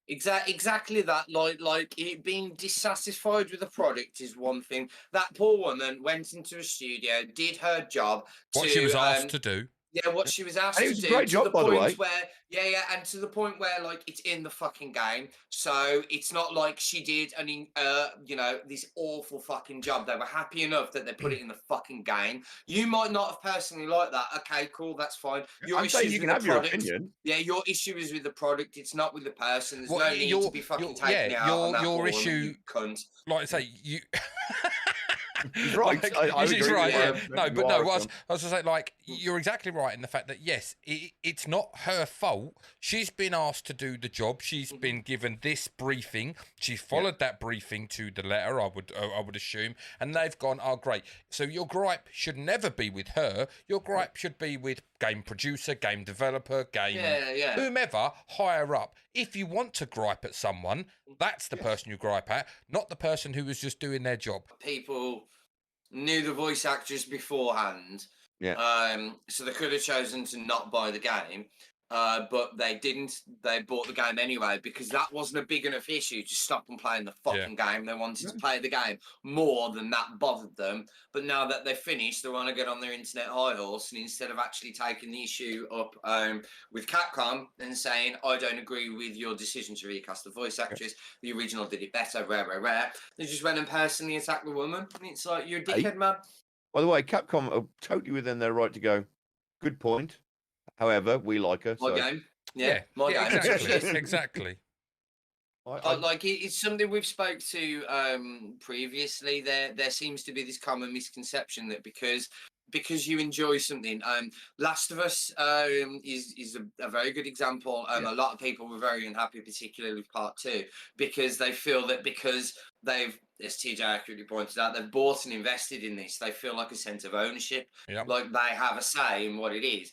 Exactly that. Like it being dissatisfied with the product is one thing. That poor woman went into a studio, did her job. What she was asked to do. Yeah, what she was asked to do. It was a great job, by the way. And to the point where, like, it's in the fucking game. So it's not like she did this awful fucking job. They were happy enough that they put it in the fucking game. You might not have personally liked that. Okay, cool, that's fine. Your issue is with the product. Yeah, your issue is with the product. It's not with the person. There's no need to be fucking taking out on that your issue, you cunt. Like I say, you. He's right. He's right. Yeah. No, but no. I was going to say, like, you're exactly right in the fact that yes, it's not her fault. She's been asked to do the job. She's been given this briefing. She followed that briefing to the letter. I would assume, and they've gone, "Oh, great." So your gripe should never be with her. Your gripe should be with game producer, game developer, whomever higher up. if you want to gripe at someone, that's the person you gripe at, not the person who was just doing their job. People knew the voice actress beforehand, so they could have chosen to not buy the game, but they didn't. They bought the game anyway because that wasn't a big enough issue to stop them playing the fucking game. They wanted to play the game more than that bothered them. But now that they're finished, they want to get on their internet high horse, and instead of actually taking the issue up with Capcom and saying, I don't agree with your decision to recast the voice actress, the original did it better, rare, they just went and personally attacked the woman. And it's like, you're a dickhead, man. By the way, Capcom are totally within their right to go, good point. However, we like her. My game. Yeah, my game. Exactly. Like it's something we've spoke to previously. There seems to be this common misconception that because you enjoy something, Last of Us is a very good example. A lot of people were very unhappy, particularly with part 2, because they feel that because they've, as TJ accurately pointed out, they've bought and invested in this, they feel like a sense of ownership, like they have a say in what it is.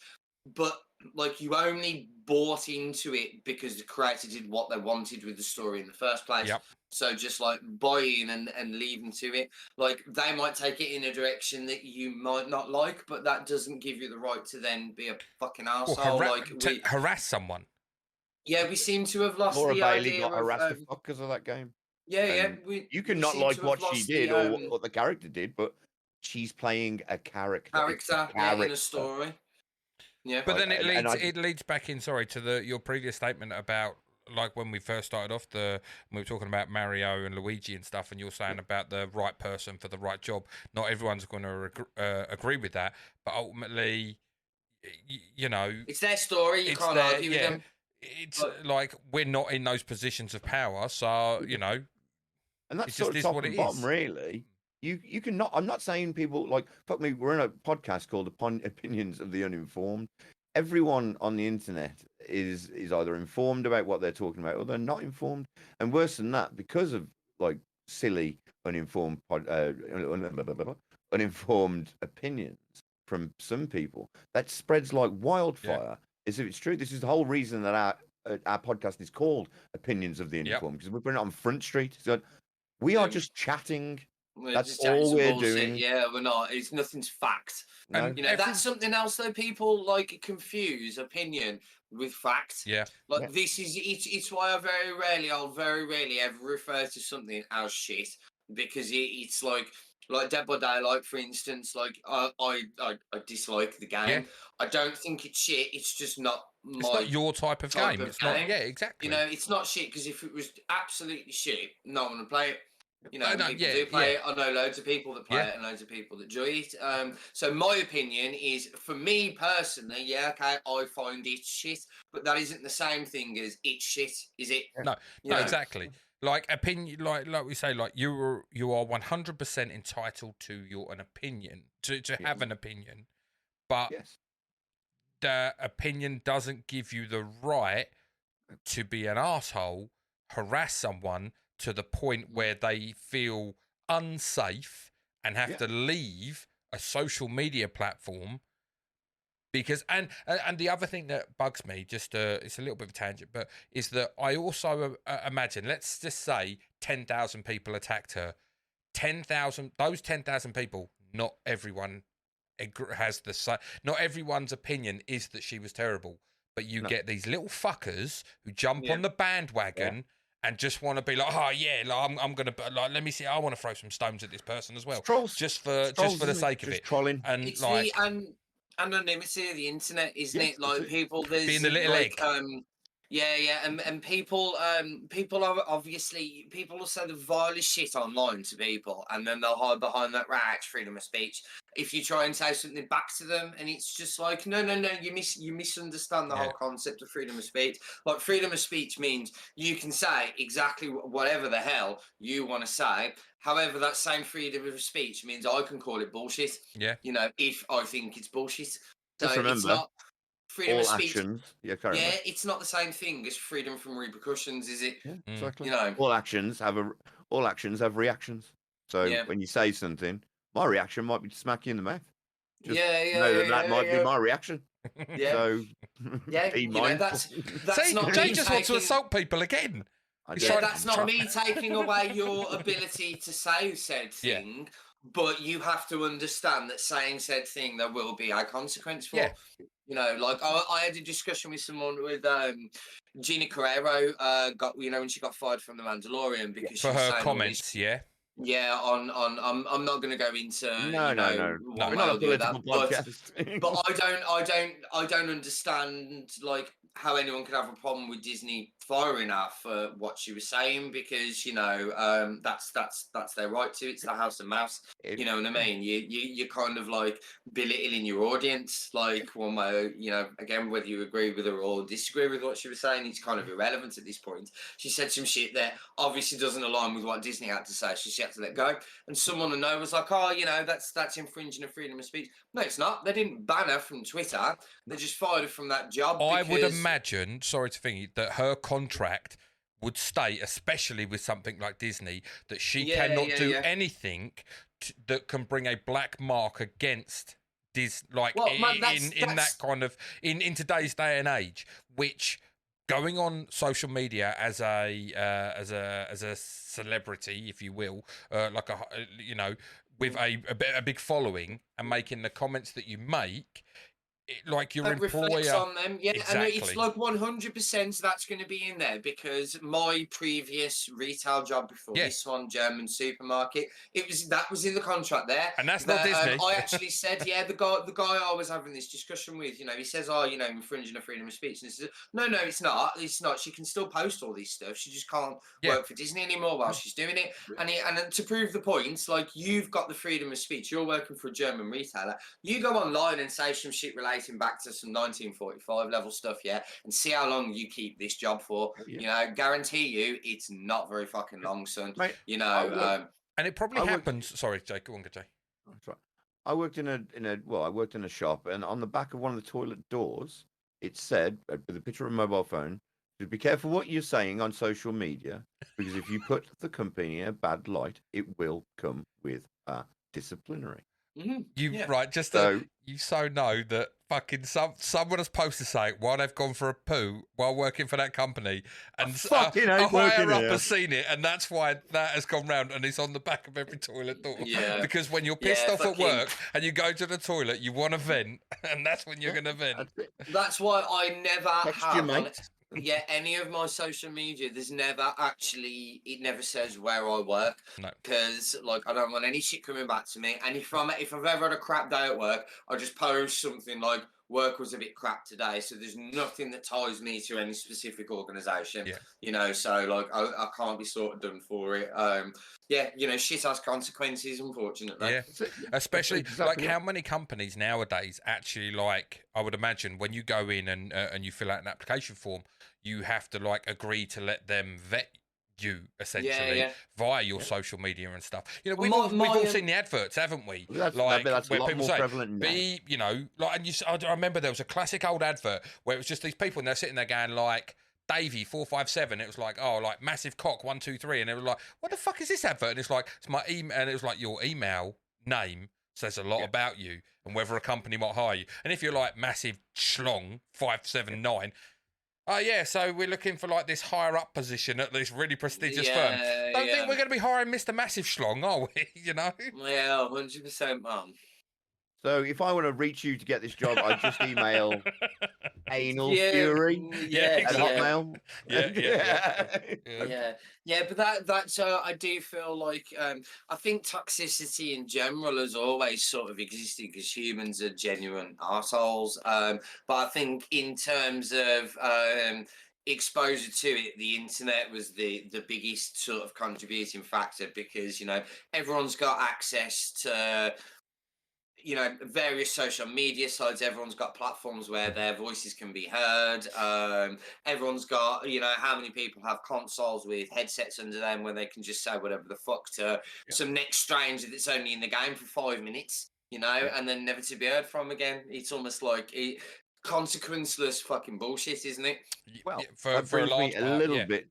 But like, you only bought into it because the creator did what they wanted with the story in the first place. So just like buying and leaving to it, like they might take it in a direction that you might not like, but that doesn't give you the right to then be a fucking arsehole. Harass someone. Yeah, we seem to have lost Laura the Bailey idea got harassed of, because of that game. You can not like what she did or what the character did, but she's playing a character in a story. Yeah, but then it leads back in. Sorry, to your previous statement about like when we first started off, we were talking about Mario and Luigi and stuff, and you're saying about the right person for the right job. Not everyone's going to agree with that, but ultimately, you know, it's their story. You can't argue with them. It's like we're not in those positions of power, so you know, and that's sort of top and bottom, really. You can not. I'm not saying people like fuck me. We're in a podcast called Opinions of the Uninformed. Everyone on the internet is either informed about what they're talking about or they're not informed. And worse than that, because of like silly uninformed opinions from some people, that spreads like wildfire. As if it's true. This is the whole reason that our podcast is called Opinions of the Uninformed, because we're putting it on Front Street. So we are just chatting. That's all we're doing. Yeah, we're not. It's nothing's fact. No. You know, that's something else though. People like confuse opinion with fact. This is it's why I'll very rarely ever refer to something as shit, because it's like Dead by Daylight, for instance. Like I dislike the game. I don't think it's shit. It's just not it's not your type of game. It's not. Yeah, exactly. You know, it's not shit, because if it was absolutely shit, no one would play it. You know, people do play it. I know loads of people that play it and loads of people that enjoy it. So my opinion is, for me personally, I find it shit, but that isn't the same thing as it's shit, is it? No, exactly. Like opinion, like we say, like you are 100% entitled to an opinion, to have an opinion, but the opinion doesn't give you the right to be an asshole, harass someone to the point where they feel unsafe and have to leave a social media platform. Because and the other thing that bugs me, just it's a little bit of a tangent, but is that I also imagine, let's just say 10,000 people attacked her. 10,000, those 10,000 people, not everyone has the same. Not everyone's opinion is that she was terrible, but you get these little fuckers who jump on the bandwagon. And just want to be like, I'm gonna like, let me see. I want to throw some stones at this person as well, just for the sake of it. Trolling, and it's like the anonymity of the internet, isn't it? Like people, there's being the little egg. And people are obviously, people will say the vilest shit online to people, and then they'll hide behind that freedom of speech. If you try and say something back to them, and it's just like, no, you misunderstand the whole concept of freedom of speech. Like, freedom of speech means you can say exactly whatever the hell you want to say. However, that same freedom of speech means I can call it bullshit. Yeah. You know, if I think it's bullshit. So just remember, it's not freedom of speech. Actions. It's not the same thing as freedom from repercussions, is it? Yeah, exactly. You know, all actions have reactions. So when you say something, my reaction might be to smack you in the mouth. Just know that might be my reaction. Yeah. So Yeah, Be you know, mindful. that's See, not Jay me just wants to taking- assault people again. Yeah, that's not me taking away your ability to say said Yeah. thing, but you have to understand that saying said thing there will be a consequence for. Yeah. You know, like I had a discussion with someone with Gina Carrero, got when she got fired from The Mandalorian because she For was her saying all comments, this, yeah. yeah, I'm not going to go into No. one We're way not or a the other, political podcast. but I don't understand like how anyone could have a problem with Disney firing her for what she was saying, because that's their right to. It's the house of mouse. You know what I mean? You kind of like belittling your audience, like one way. Again, whether you agree with her or disagree with what she was saying, it's kind of irrelevant at this point. She said some shit that obviously doesn't align with what Disney had to say. She had to let go, and someone I know was like, "Oh, that's infringing of freedom of speech." No, it's not. They didn't ban her from Twitter. They just fired her from that job. I would because- imagine, sorry to think, that her contract would state, especially with something like Disney, that she cannot do anything that can bring a black mark against Disney, like in that kind of in today's day and age, which going on social media as a celebrity, if you will, like with a big following and making the comments that you make. Like your employer reflects on them, yeah, exactly. And it's like 100% that's going to be in there, because my previous retail job before this one, German supermarket, that was in the contract there, and that's not Disney. I actually said, the guy I was having this discussion with, he says, infringing of freedom of speech, and he says, no, it's not. She can still post all these stuff. She just can't work for Disney anymore while she's doing it. And to prove the point, like, you've got the freedom of speech. You're working for a German retailer. You go online and say some shit relating back to some 1945 level stuff, and see how long you keep this job for. Guarantee you it's not very fucking long, son. Mate, and it probably happens. Sorry, Jake, go on, Jay. That's right. I worked in a shop, and on the back of one of the toilet doors, it said, with a picture of a mobile phone, to be careful what you're saying on social media, because if you put the company in a bad light, it will come with a disciplinary. Right, just you know that fucking someone has posted something while they've gone for a poo while working for that company, and a higher up has seen it, and that's why that has gone round, and it's on the back of every toilet door. Because when you're pissed off at work and you go to the toilet, you want to vent, and that's when you're going to vent. That's why I never have any of my social media. It never says where I work, because like I don't want any shit coming back to me. And if I've ever had a crap day at work, I just post something like, work was a bit crap today, so there's nothing that ties me to any specific organization. So like I can't be sort of done for it. Shit has consequences, unfortunately. Especially like how many companies nowadays actually, like, I would imagine when you go in and you fill out an application form, you have to like agree to let them vet you essentially via your social media and stuff. We've all seen the adverts, haven't we? That's where people people say, prevalent I remember there was a classic old advert where it was just these people and they're sitting there going like, Davey 457. It was like, like massive cock 123, and it was like, what the fuck is this advert? And it's like, it's my email, and it was like, your email name says a lot about you and whether a company might hire you. And if you're like massive schlong 579. So we're looking for like this higher up position at this really prestigious firm. Don't think we're going to be hiring Mr. Massive Schlong, are we? Yeah, 100%, mum. So if I want to reach you to get this job, I just email anal fury at Hotmail. But that's I do feel like I think toxicity in general has always sort of existed because humans are genuine arseholes. But I think in terms of exposure to it, the internet was the biggest sort of contributing factor, because everyone's got access to various social media sites. Everyone's got platforms where their voices can be heard. Everyone's got, how many people have consoles with headsets under them where they can just say whatever the fuck to some next stranger that's only in the game for 5 minutes, and then never to be heard from again. It's almost like consequenceless fucking bullshit, isn't it? Well, for a large part, a little bit.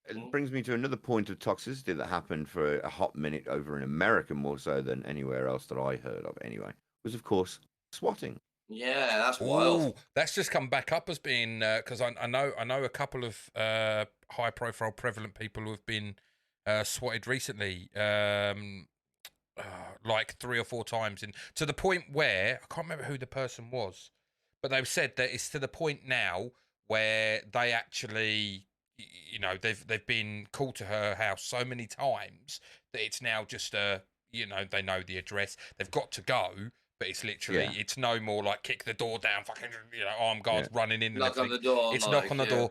It brings me to another point of toxicity that happened for a hot minute over in America, more so than anywhere else that I heard of anyway, was, of course, swatting. Yeah, that's wild. Oh, that's just come back up as being because I know a couple of high profile prevalent people who have been swatted recently, like 3 or 4 times, and to the point where I can't remember who the person was, but they've said that it's to the point now where they actually, you know, they've been called to her house so many times that it's now just you know, they know the address, they've got to go. But it's literally, it's no more like kick the door down, fucking, you know, armed guards running in. Knock on the door. It's knock on the door.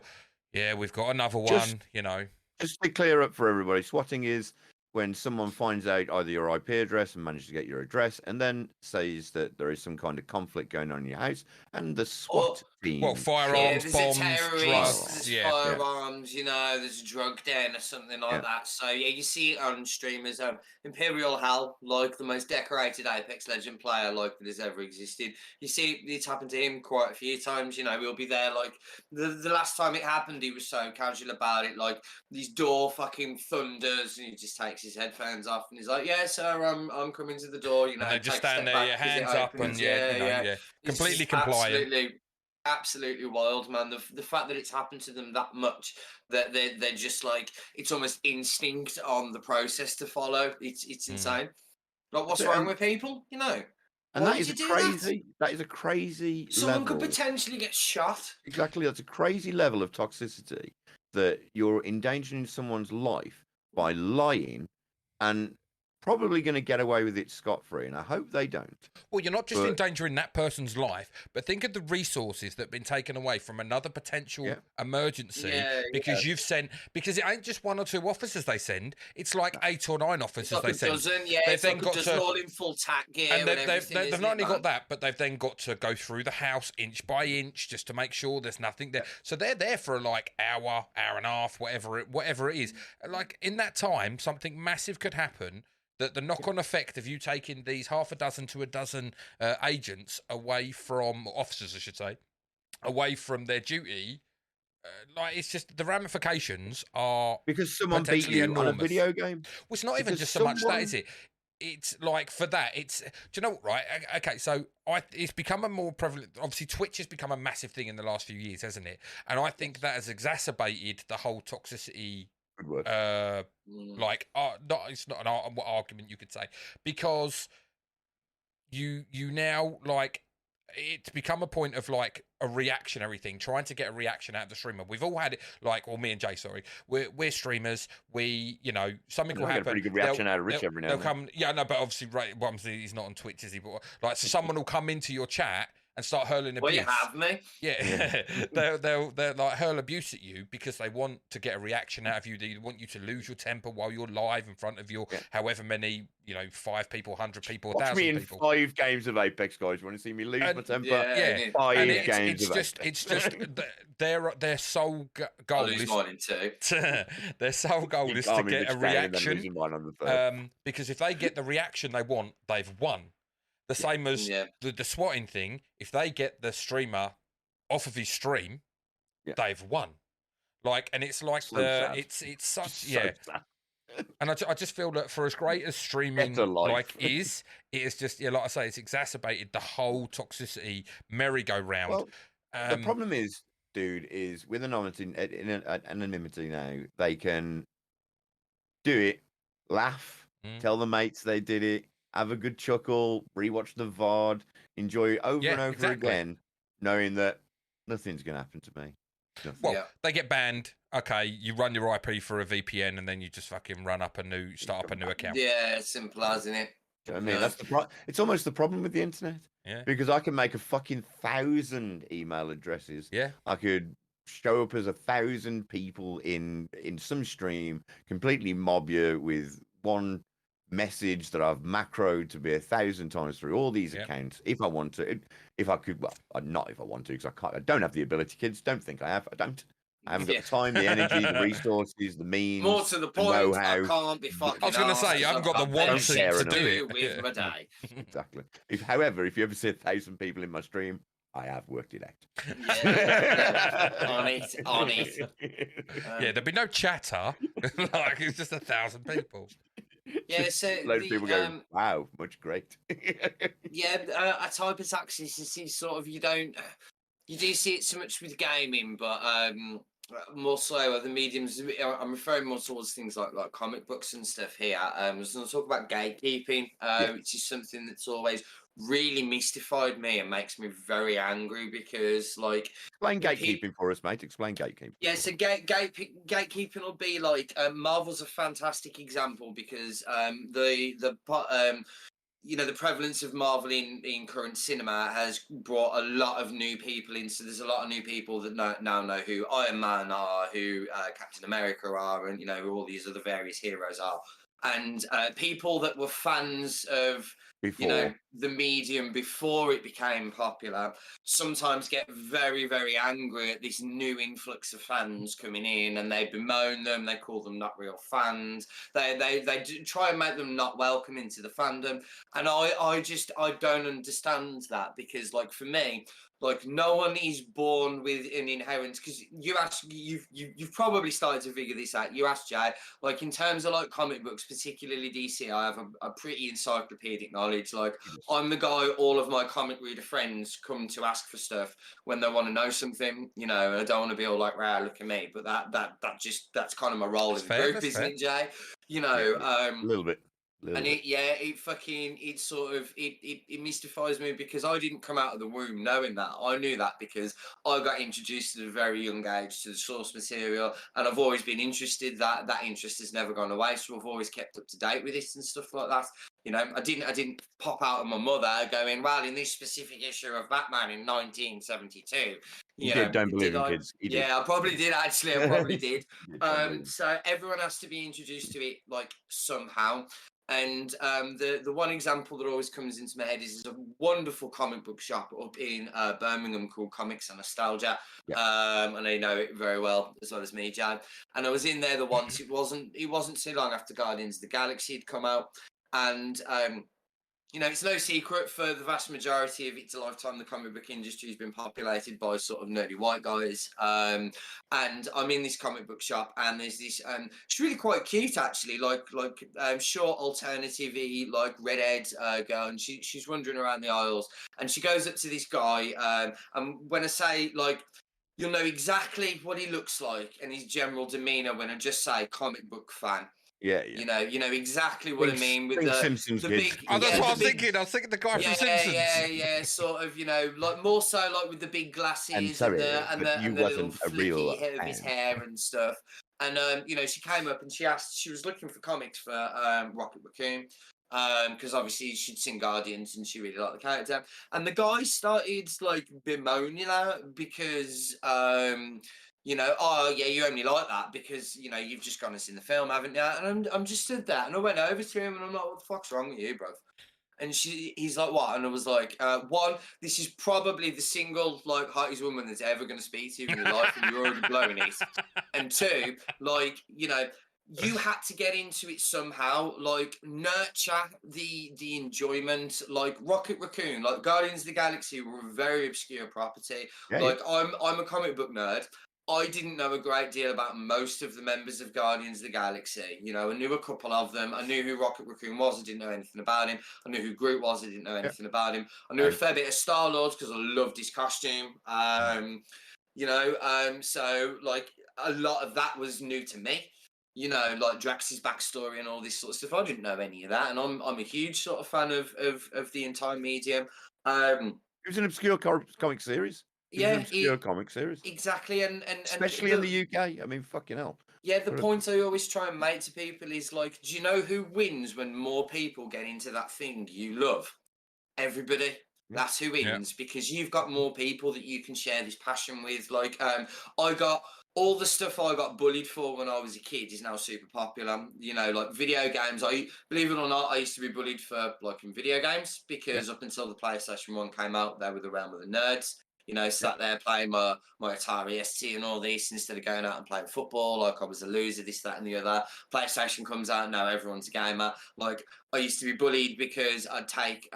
Yeah, we've got another one, you know. Just to clear up for everybody, swatting is when someone finds out either your IP address and manages to get your address, and then says that there is some kind of conflict going on in your house, and the SWAT team. Well, firearms, bombs, drugs, firearms. You know, there's a drug den or something like that. So yeah, you see it on streamers. Imperial Hal, like the most decorated Apex Legend player like that has ever existed. You see it's happened to him quite a few times. You know, we'll be there. Like the last time it happened, he was so casual about it. Like his door fucking thunders, and he just takes his headphones off, and he's like, "Yeah, sir, I'm coming to the door." You know, and they just stand there, your hands up, and completely compliant. Absolutely wild, man. The fact that it's happened to them that much, that they're just like, it's almost instinct on the process to follow. It's insane. Like, what's wrong with people? You know. And that is crazy. That is a crazy. Someone could potentially get shot. Exactly, that's a crazy level of toxicity that you're endangering someone's life by lying, and probably going to get away with it scot-free, and I hope they don't. Well, you're not just endangering that person's life, but think of the resources that have been taken away from another potential emergency because you've sent, because it ain't just 1 or 2 officers they send, it's like 8 or 9 officers they send. They've then got to all in full tack gear, and they've not only got that, but they've then got to go through the house inch by inch just to make sure there's nothing there. So they're there for like hour and a half, whatever it is. Like in that time, something massive could happen. The knock-on effect of you taking these half a dozen to a dozen agents away from officers, I should say, away from their duty, like it's just the ramifications are because someone beat you enormous. On a video game. Well, it's not even just so much that, is it? It's like for that. It's, do you know what? Right? Okay, so it's become a more prevalent. Obviously, Twitch has become a massive thing in the last few years, hasn't it? And I think that has exacerbated the whole toxicity. Like it's not an argument you could say, because you now, like, it's become a point of like a reactionary thing, trying to get a reaction out of the streamer. We've all had it, like, well, me and Jay, sorry, we're streamers. We, you know, something will happen. A pretty good reaction out of Rich every now and then. Yeah, no, but obviously, right, well, he's not on Twitch, is he? But like, so someone will come into your chat and start hurling abuse. Well, you have me. Yeah, they'll like hurl abuse at you because they want to get a reaction out of you. They want you to lose your temper while you're live in front of your however many, you know, 5 people, 100 people, 1,000 people. Watch me in 5 games of Apex, guys. You want to see me lose my temper? Yeah. 5 and games of Apex. It's just their sole goal is their sole goal is to get a reaction. Because if they get the reaction they want, they've won. The same as the swatting thing. If they get the streamer off of his stream, they've won. Like, and it's like it's such sad. And I just feel that for as great as streaming like it is just like I say, it's exacerbated the whole toxicity merry-go-round. Well, the problem is, dude, is with anonymity now, they can do it, laugh, tell the mates they did it, have a good chuckle, rewatch the VOD, enjoy it over and over again, knowing that nothing's going to happen to me. Nothing. Well, they get banned. Okay, you run your IP for a VPN, and then you just fucking start up a new account. Yeah, simple as, isn't it? You know what I mean, that's it's almost the problem with the internet. Yeah. Because I can make a fucking 1,000 email addresses. Yeah. I could show up as 1,000 people in some stream, completely mob you with one message that I've macroed to be 1,000 times through all these accounts. If I want to, if I could, well, not if I want to, because I can't. I don't have the ability. Kids, don't think I have. I don't. I haven't got the time, the energy, the resources, the means. More to the point, I can't be fucking. I was going to say, you haven't got the want to do it with my day. Exactly. However, if you ever see 1,000 people in my stream, I have worked it out. On it. Yeah, there'd be no chatter. Like, it's just 1,000 people. Yeah, Just so loads of the people go, wow, much great. yeah, a type of toxicity is sort of you do see it so much with gaming, but more so other mediums. I'm referring more towards things like comic books and stuff here. I was going to talk about gatekeeping, Yeah. which is something that's always really mystified me and makes me very angry because like Explain the people. gatekeeping for us, mate. Explain gatekeeping. Yeah, so gatekeeping will be like Marvel's a fantastic example because the prevalence of Marvel in current cinema has brought a lot of new people in. So there's a lot of new people that now know who Iron Man are, who Captain America are, and who all these other various heroes are. And people that were fans of Before. the medium before it became popular sometimes get very, very angry at this new influx of fans coming in, and they bemoan them. They call them not real fans. They do try and make them not welcome into the fandom. And I don't understand that because, like, for me, like, no one is born with an inherent. Because you've probably started to figure this out. You asked Jay, like, in terms of like comic books, particularly DC, I have a pretty encyclopedic knowledge. Like, I'm the guy all of my comic reader friends come to ask for stuff when they want to know something. And I don't want to be all like, "Wow, look at me," but that's kind of my role in the group, isn't it, Jay? A little bit. And it mystifies me because I didn't come out of the womb knowing that. I knew that because I got introduced at a very young age to the source material, and I've always been interested. That interest has never gone away, so I've always kept up to date with this and stuff like that. I didn't pop out of my mother going, well, in this specific issue of Batman in 1972. Don't believe in kids. Yeah, I probably did actually. I probably did. Did. So everyone has to be introduced to it like somehow. And the one example that always comes into my head is a wonderful comic book shop up in Birmingham called Comics and Nostalgia. And I know it very well as me, Jan. And I was in there once. It wasn't too long after Guardians of the Galaxy had come out, and it's no secret for the vast majority of its lifetime, the comic book industry has been populated by sort of nerdy white guys. And I'm in this comic book shop, and there's this, it's really quite cute actually, like short alternative-y, like redhead girl, and she's wandering around the aisles, and she goes up to this guy, and when I say like, you'll know exactly what he looks like and his general demeanor when I just say comic book fan. Yeah. You know exactly what I mean with the Simpsons big. Oh, that's what I was thinking. I was thinking the guy from Simpsons. Yeah. Sort of, like more so like with the big glasses and the little flicky head of his hair and stuff. And she came up and she was looking for comics for Rocket Raccoon. Because obviously she'd seen Guardians and she really liked the character. And the guy started like bemoaning her because oh yeah, you only like that because you've just gone and seen the film, haven't you? And I'm just stood there, and I went over to him, and I'm like, "What the fuck's wrong with you, bro?" And he's like, "What?" And I was like, "One, this is probably the single like hottest woman that's ever going to speak to you in your life, and you're already blowing it. And two, like you had to get into it somehow, like nurture the enjoyment, like Rocket Raccoon, like Guardians of the Galaxy were a very obscure property. I'm a comic book nerd. I didn't know a great deal about most of the members of Guardians of the Galaxy. I knew a couple of them. I knew who Rocket Raccoon was. I didn't know anything about him. I knew who Groot was. I didn't know anything about him. I knew a fair bit of Star-Lord because I loved his costume. So like a lot of that was new to me. Like Drax's backstory and all this sort of stuff. I didn't know any of that, and I'm a huge sort of fan of the entire medium. It was an obscure comic series. Comic series. Exactly, and especially in the UK. I mean, fucking hell. Yeah, the point I always try and make to people is like, do you know who wins when more people get into that thing you love? Everybody. Yeah. That's who wins because you've got more people that you can share this passion with. Like, I got all the stuff I got bullied for when I was a kid is now super popular. Like video games. Believe it or not, I used to be bullied for liking video games because up until the PlayStation 1 came out, they were the realm of the nerds. Sat there playing my Atari ST and all this instead of going out and playing football. Like I was a loser, this, that, and the other. PlayStation comes out, now everyone's a gamer. Like I used to be bullied because I'd take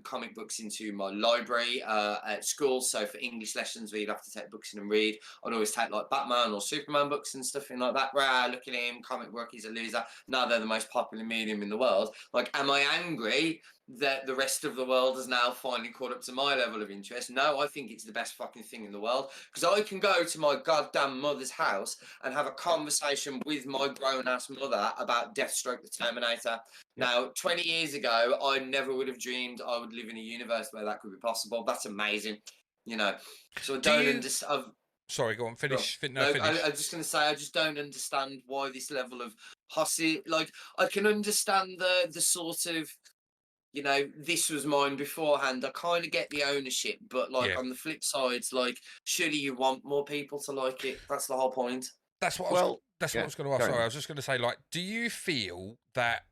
comic books into my library at school. So for English lessons, we'd have to take books in and read. I'd always take like Batman or Superman books and stuff like that. Rah, look at him, comic book, he's a loser. Now they're the most popular medium in the world. Like, am I angry that the rest of the world has now finally caught up to my level of interest? No, I think it's the best fucking thing in the world, because I can go to my goddamn mother's house and have a conversation with my grown-ass mother about Deathstroke the Terminator. Now, 20 years ago, I never would have dreamed I would live in a universe where that could be possible. That's amazing, you know. So I don't understand. Sorry, go on. Finish. No, finish. I'm just going to say, I just don't understand why this level of hostility. Like, I can understand the sort of, you know, this was mine beforehand. I kind of get the ownership, but like on the flip side, it's like, surely you want more people to like it. That's the whole point. That's what I was going to ask. Sorry, I was just going to say, like, do you feel that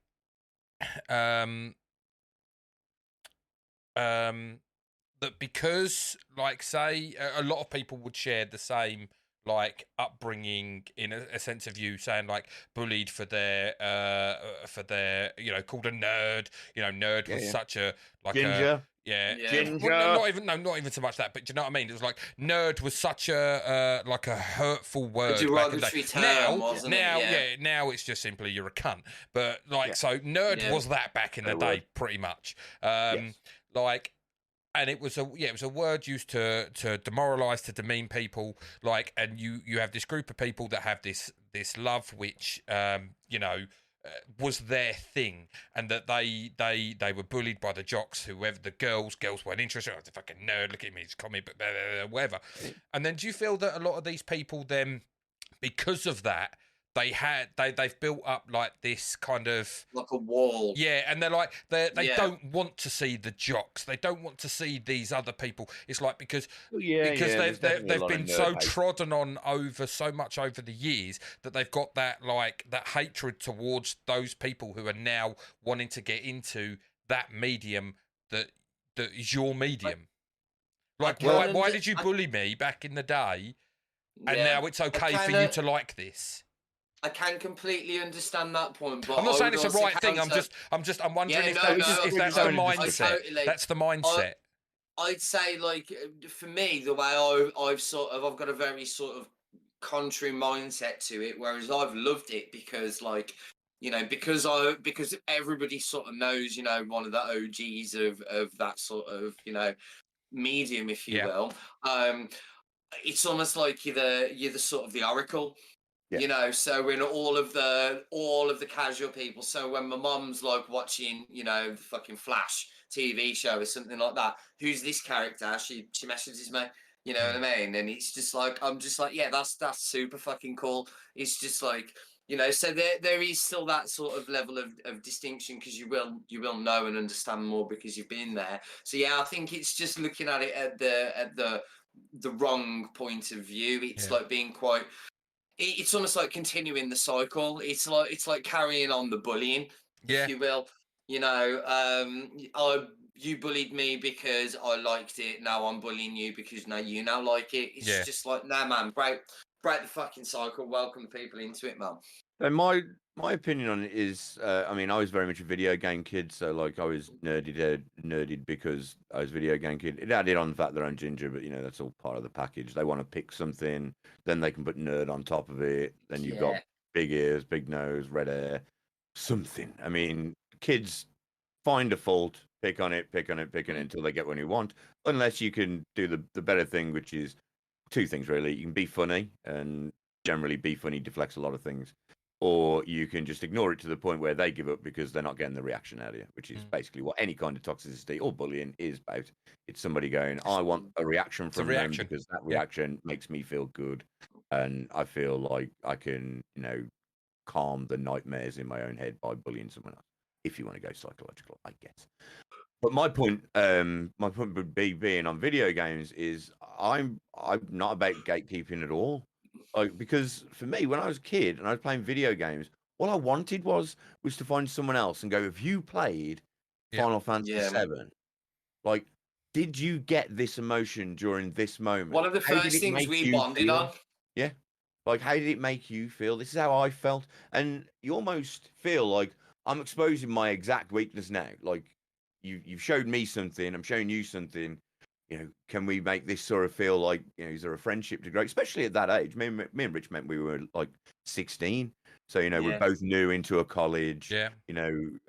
that because, like, say, a lot of people would share the same like upbringing in a sense of you saying like bullied for their you know, called a nerd, you know, nerd was such a like ginger. Ginger. Well, not even so much that, but do you know what I mean? It was like nerd was such a like a hurtful word back in the day. Now it's just simply you're a cunt. But like so nerd was that back in the day pretty much. Like, and it was a word used to demoralize, to demean people, like, and you have this group of people that have this love which you know was their thing, and that they were bullied by the jocks, whoever, the girls weren't interested. Oh, the fucking nerd, look at me, he's comic, but whatever. And then do you feel that a lot of these people then, because of that, they've built up like this kind of like a wall, and they're like they don't want to see the jocks, they don't want to see these other people. It's like because they've been so trodden on so much over the years that they've got that like that hatred towards those people who are now wanting to get into that medium that is your medium. Like why did you bully me back in the day, and now it's okay for you to like this? I can completely understand that point, but I'm not saying it's the right thing. I'm wondering if that's the mindset. That's the mindset. I'd say, like, for me, the way I've got a very sort of contrary mindset to it, whereas I've loved it because, like, you know, because everybody sort of knows, you know, one of the OGs of that sort of, you know, medium, if you will. It's almost like you're the sort of the oracle. You know, so when all of the casual people, so when my mom's like watching, you know, the fucking Flash TV show or something like that, who's this character? She messages me, you know what I mean? And it's just like, I'm just like, yeah, that's super fucking cool. It's just like, you know, so there is still that sort of level of distinction, because you will know and understand more because you've been there. So yeah, I think it's just looking at it at the wrong point of view. It's like being quite. It's almost like continuing the cycle. It's like carrying on the bullying, if you will. You know, you bullied me because I liked it. Now I'm bullying you because now you like it. It's just like, nah, man, break the fucking cycle. Welcome people into it, man. And my opinion on it is, I mean, I was very much a video game kid, so like I was nerded because I was a video game kid. It added on the fact that I'm ginger, but you know that's all part of the package. They want to pick something, then they can put nerd on top of it. Then you've got big ears, big nose, red hair, something. I mean, kids find a fault, pick on it until they get what you want. Unless you can do the better thing, which is two things really. You can be funny, and generally be funny deflects a lot of things. Or you can just ignore it to the point where they give up because they're not getting the reaction out of you, which is basically what any kind of toxicity or bullying is about. It's somebody going, I want a reaction from them because that reaction makes me feel good. And I feel like I can, you know, calm the nightmares in my own head by bullying someone else. If you want to go psychological, I guess. But my point would be being on video games is I'm not about gatekeeping at all. Like, because for me, when I was a kid and I was playing video games, all I wanted was to find someone else and go, have you played Final Fantasy VII? Like, did you get this emotion during this moment? One of the first things we bonded on. Yeah. Like, how did it make you feel? This is how I felt. And you almost feel like, I'm exposing my exact weakness now. Like you've showed me something, I'm showing you something. Can we make this sort of feel like, is there a friendship to grow? Especially at that age. Me and Rich met we were like 16. So, we're both new into a college. Yeah.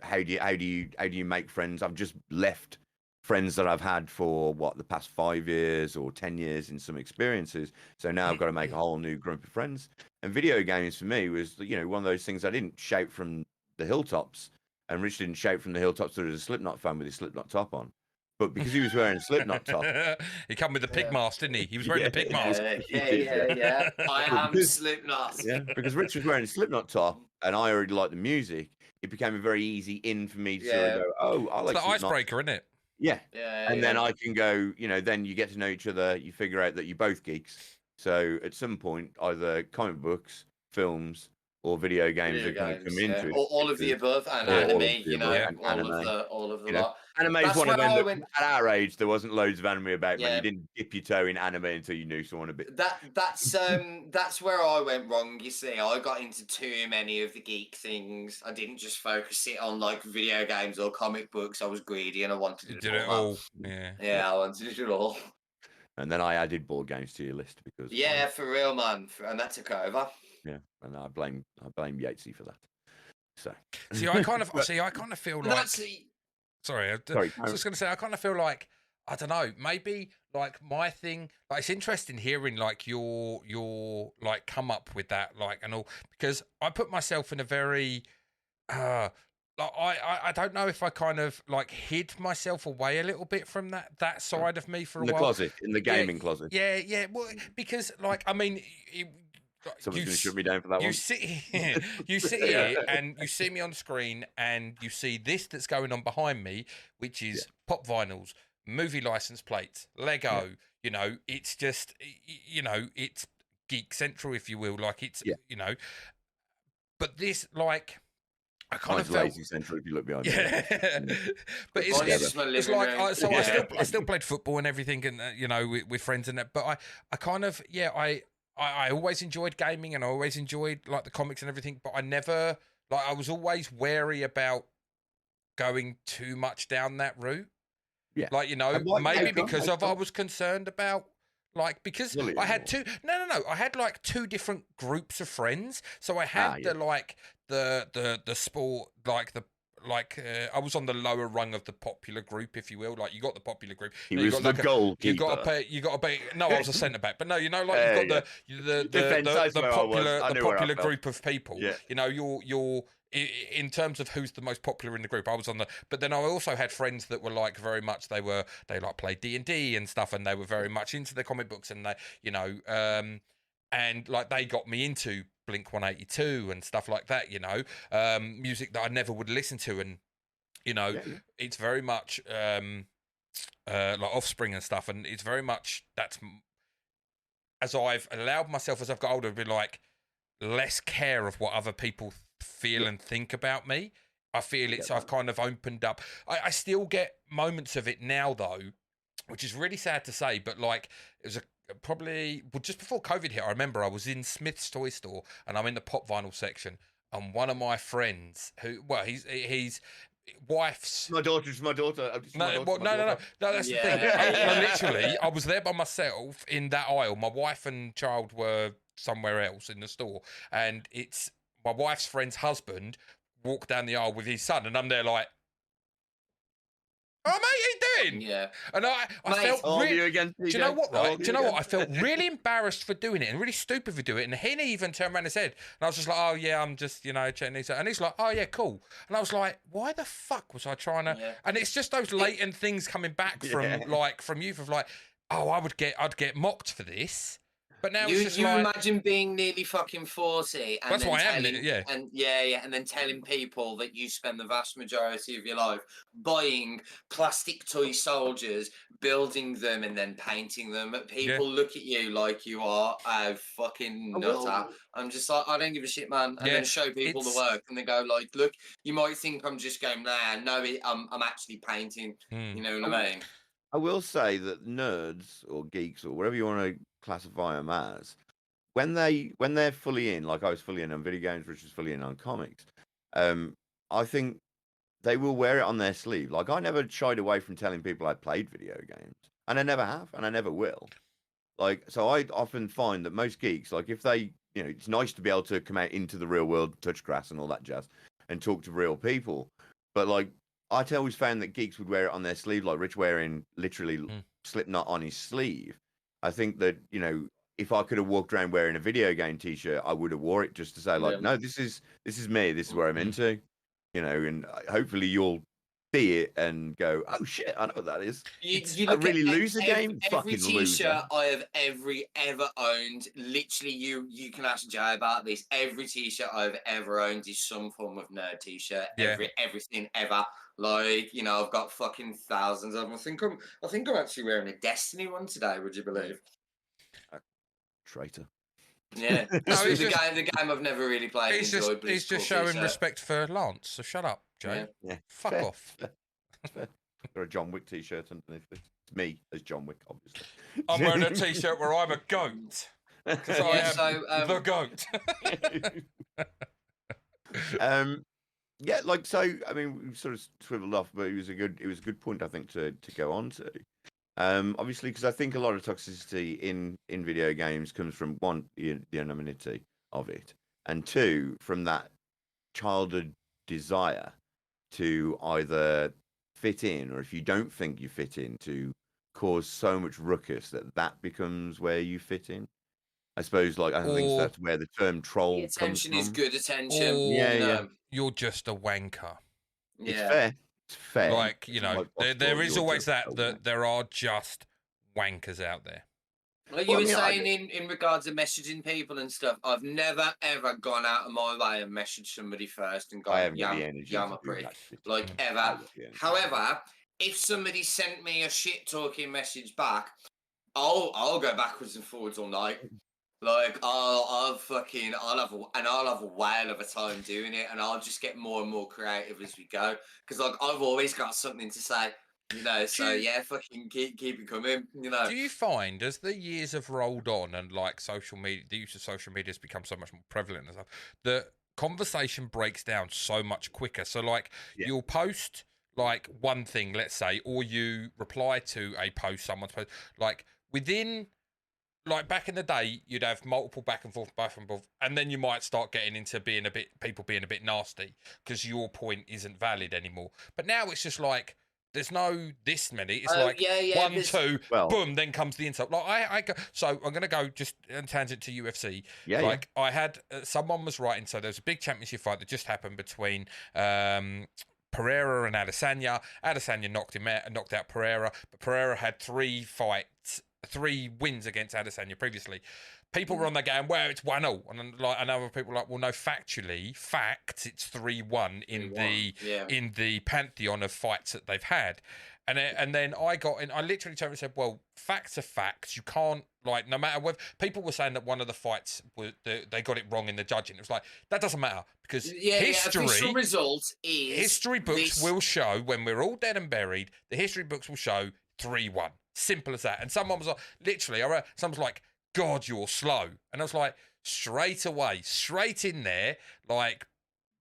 How do you make friends? I've just left friends that I've had for the past 5 years or 10 years in some experiences. So now I've got to make a whole new group of friends. And video games for me was, one of those things I didn't shout from the hilltops. And Rich didn't shout from the hilltops that he was a Slipknot fan with his Slipknot top on. But because he was wearing a Slipknot top. He come with the pig mask, didn't he? He was wearing the pig mask. Yeah. I am Slipknot. Yeah, because Rich was wearing a Slipknot top and I already liked the music. It became a very easy in for me to sort of go, oh, I like it's the Slipknot. icebreaker, isn't it? Yeah. And then I can go, then you get to know each other. You figure out that you're both geeks. So at some point, either comic books, films, or video games are going to come into it. All of the above, and anime, all of the lot. Anime is one of them. At our age, there wasn't loads of anime about, man. You didn't dip your toe in anime until you knew someone a bit. That's where I went wrong. You see, I got into too many of the geek things. I didn't just focus it on like video games or comic books. I was greedy and I wanted to do it all. Yeah, I wanted to do it all. And then I added board games to your list because for real, man, and that took over. Yeah, and I blame Yatesy for that. So I kind of feel like. Sorry, I was just going to say I kind of feel like, I don't know, maybe like my thing. Like it's interesting hearing like your like come up with that like and all, because I put myself in a very like I don't know if I kind of like hid myself away a little bit from that side of me for a while. Closet, in the gaming closet. Yeah. Well, because like I mean. Someone's going to shoot me down for that one. You sit here and you see me on screen and you see this that's going on behind me, which is pop vinyls, movie license plates, Lego. It's just, it's Geek Central, if you will. Like it's, but this like. I kind of felt Lazy Central if you look behind me. But it's like so I still played football and everything, and with friends and that. But I kind of I always enjoyed gaming and I always enjoyed like the comics and everything, but I never I was always wary about going too much down that route. Yeah, like maybe because I was concerned about. Like because I had two I had like two different groups of friends. So I had the sport I was on the lower rung of the popular group, if you will. Like you got the popular group. He was the goalkeeper. You got to pay. No, I was a centre back. But no, you've got the popular group of people. Yeah. You're in terms of who's the most popular in the group. I was on the, but then I also had friends that were like very much they played D&D and stuff, and they were very much into the comic books, and they and like they got me into Blink 182 and stuff like that, music that I never would listen to, and it's very much like Offspring and stuff, and it's very much that's as I've allowed myself as I've got older to be like less care of what other people feel and think about me. I feel I've kind of opened up. I still get moments of it now though, which is really sad to say, but like it was probably just before COVID hit. I remember I was in Smith's toy store and I'm in the pop vinyl section, and one of my friends he's wife's my daughter. No, that's the thing. Literally, I was there by myself in that aisle. My wife and child were somewhere else in the store, and it's my wife's friend's husband walked down the aisle with his son, and I'm there like, "Oh, mate, how you doing?" Yeah. And I felt really. Do you know what? Right? Do you know what? I felt really embarrassed for doing it and really stupid for doing it. And he even turned around and said, and I was just like, "Oh yeah, I'm just checking these out." And he's like, "Oh yeah, cool." And I was like, "Why the fuck was I trying to?" Yeah. And it's just those latent things coming back from youth of like, "Oh, I'd get mocked for this." But now it's just like, imagine being nearly fucking 40, and that's why I am, and then telling people that you spend the vast majority of your life buying plastic toy soldiers, building them, and then painting them. People look at you like you are a fucking nutter. I'm just like, I don't give a shit, man. And then show people the work, and they go like, "Look, you might think I'm just going nah, no, I'm actually painting." You know what I mean? I will say that nerds or geeks or whatever you want to classify them as, when they're fully in, like I was fully in on video games, Rich was fully in on comics, I think they will wear it on their sleeve. Like, I never shied away from telling people I played video games, and I never have, and I never will. Like, so I often find that most geeks, like, if they, it's nice to be able to come out into the real world, touch grass and all that jazz, and talk to real people. But like, I always found that geeks would wear it on their sleeve, like Rich wearing literally Slipknot on his sleeve. I think that, if I could have walked around wearing a video game T-shirt, I would have wore it just to say, like, no, this is me. This is where I'm into, and hopefully you'll see it and go, oh shit, I know what that is. You I really lose a game. Every Fucking T-shirt loser. I have ever owned, literally, you can ask Jay about this. Every T-shirt I've ever owned is some form of nerd T-shirt. Yeah. Everything ever. Like, I've got fucking thousands of them. I think I'm actually wearing a Destiny one today. Would you believe? Traitor. Yeah, No, it's the game I've never really played. He's just showing respect for Lance. So shut up, Jay. Yeah. Fuck Fair, off. Fair. Got a John Wick T-shirt underneath it. It's me as John Wick, obviously. I'm wearing a T-shirt where I'm a goat because I am the goat. Yeah, like, so. I mean, we sort of swiveled off, but it was a good point, I think, to go on to. Obviously, because I think a lot of toxicity in video games comes from, one, the anonymity of it, and two, from that childhood desire to either fit in, or if you don't think you fit in, to cause so much ruckus that becomes where you fit in. I suppose, like, I think that's where the term troll comes from. Attention is good attention. Yeah. You're just a wanker. Yeah. It's fair. It's fair. Like, there is always that there are just wankers out there. Like you were saying in regards to messaging people and stuff, I've never ever gone out of my way and messaged somebody first and gone, "Yam a prick," like ever. However, if somebody sent me a shit talking message back, I'll go backwards and forwards all night. Like I'll have a whale of a time doing it, and I'll just get more and more creative as we go. Because like I've always got something to say. Fucking keep it coming. Do you find as the years have rolled on and like social media, the use of social media has become so much more prevalent and stuff, the conversation breaks down so much quicker. So like you'll post like one thing, let's say, or you reply to a post, someone's post, like within, like back in the day, you'd have multiple back and forth, and then you might start getting into people being a bit nasty because your point isn't valid anymore. But now it's just like, there's no this many. It's like 1, 2, boom, then comes the insult. Like I go. So I'm gonna go just in tangent to UFC. I had someone was writing. So there's a big championship fight that just happened between Pereira and Adesanya. Adesanya knocked out Pereira, but Pereira had 3 wins against Adesanya previously. People were on there going, well, it's 1-0. And other people were like, well, no, factually, it's 3-1 in the pantheon of fights that they've had. And then I got in, I literally turned and said, well, facts are facts. You can't, like, no matter what. People were saying that one of the fights, they got it wrong in the judging. It was like, that doesn't matter because official result is history books will show, when we're all dead and buried, the history books will show 3-1. Simple as that. And someone was like, literally, someone was like, God, you're slow. And I was like, straight away, straight in there, like,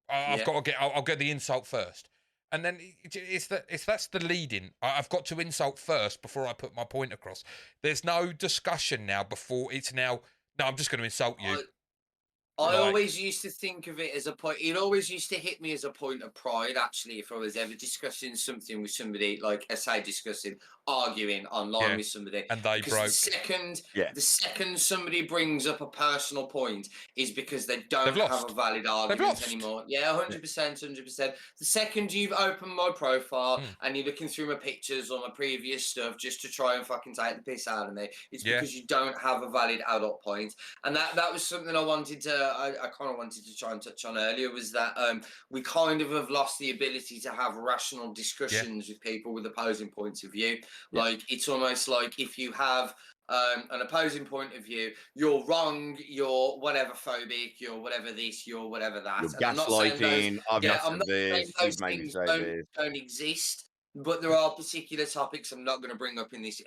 I'll get the insult first. And then that's the lead-in. I've got to insult first before I put my point across. There's no discussion now before it's now, no, I'm just going to insult you. I always used to think of it as a point. It always used to hit me as a point of pride, actually, if I was ever discussing something with somebody, like, arguing online with somebody. And they broke. The second somebody brings up a personal point is because they don't have a valid argument anymore. Yeah, 100%, 100%. The second you've opened my profile and you're looking through my pictures or my previous stuff just to try and fucking take the piss out of me, it's because you don't have a valid adult point. And that was something I wanted to, I kind of wanted to try and touch on earlier, was that we kind of have lost the ability to have rational discussions with people with opposing points of view. Like, it's almost like if you have an opposing point of view, you're wrong, you're whatever phobic, you're whatever this, you're whatever that. You're gaslighting, I'm not saying this, those things don't exist. but there are particular topics I'm not going to bring up in this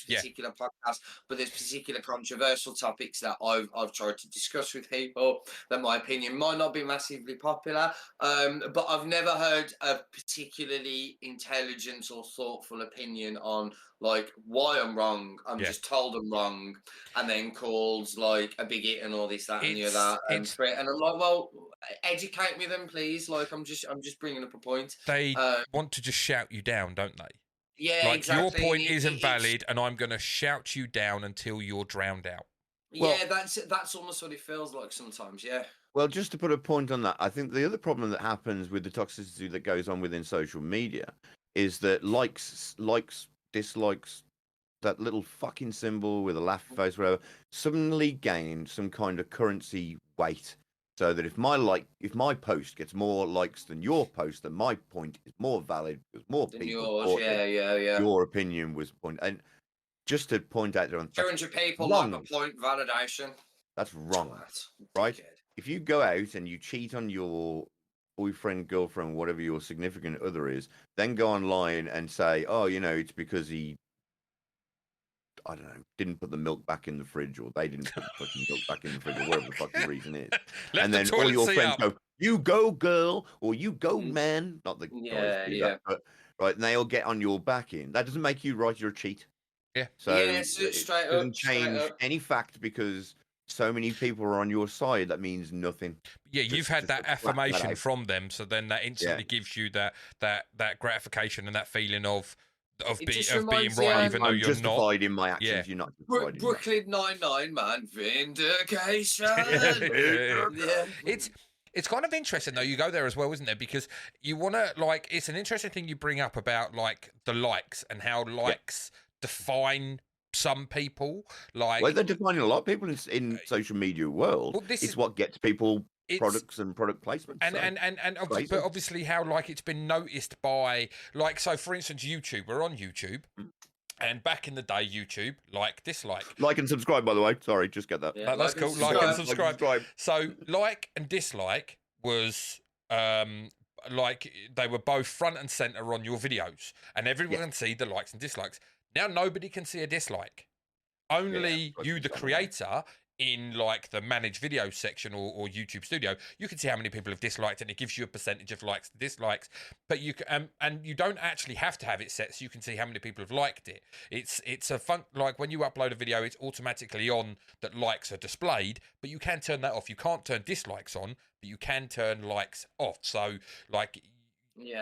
particular podcast. But there's particular controversial topics that I've tried to discuss with people that my opinion might not be massively popular. But I've never heard a particularly intelligent or thoughtful opinion on like why I'm wrong. I'm just told I'm wrong, and then called like a bigot and all this, that, and the other. And I'm like, well, educate me then, please. Like, I'm just bringing up a point. They want to just shout you down, don't they? Yeah, like exactly. Your point isn't valid, and I'm going to shout you down until you're drowned out. Well, yeah, that's almost what it feels like sometimes. Yeah. Well, just to put a point on that, I think the other problem that happens with the toxicity that goes on within social media is that likes, dislikes, that little fucking symbol with a laugh face, whatever, suddenly gain some kind of currency weight. So that if my post gets more likes than your post, then my point is more valid because more people. Yours, your opinion was point. And just to point out, 200 people like a point validation. That's wrong, right? If you go out and you cheat on your boyfriend, girlfriend, whatever your significant other is, then go online and say, oh, it's because he, I don't know, didn't put the milk back in the fridge, or they didn't put the fucking milk back in the fridge, or whatever the fucking reason is. And then all your friends go, you go, girl, or you go, man. Not the guys do that, but right, and they all get on your back in. That doesn't make you right, you're a cheat. Yeah. So it doesn't change any fact because so many people are on your side. That means nothing. Yeah, you've had that affirmation from them, so then that instantly gives you that gratification and that feeling of being right, even though you're justified not. In my actions, you're not justified. Brooklyn Nine-Nine, man, vindication. It's kind of interesting though. You go there as well, isn't there? Because you want to it's an interesting thing you bring up about like the likes and how likes define some people. Well, they're defining a lot of people in social media world. Well, it's what gets people products and product placements, and obviously how it's been noticed by so for instance YouTube. We're on YouTube, and back in the day YouTube dislike and subscribe, by the way. Sorry, just get that. That's cool. Like and subscribe. So like and dislike was they were both front and center on your videos, and everyone can see the likes and dislikes. Now nobody can see a dislike, only you the creator. In the managed video section or YouTube Studio, you can see how many people have disliked it, and it gives you a percentage of likes and dislikes. But you can, and you don't actually have to have it set, so you can see how many people have liked it. It's a fun when you upload a video, it's automatically on that likes are displayed, but you can turn that off. You can't turn dislikes on, but you can turn likes off. So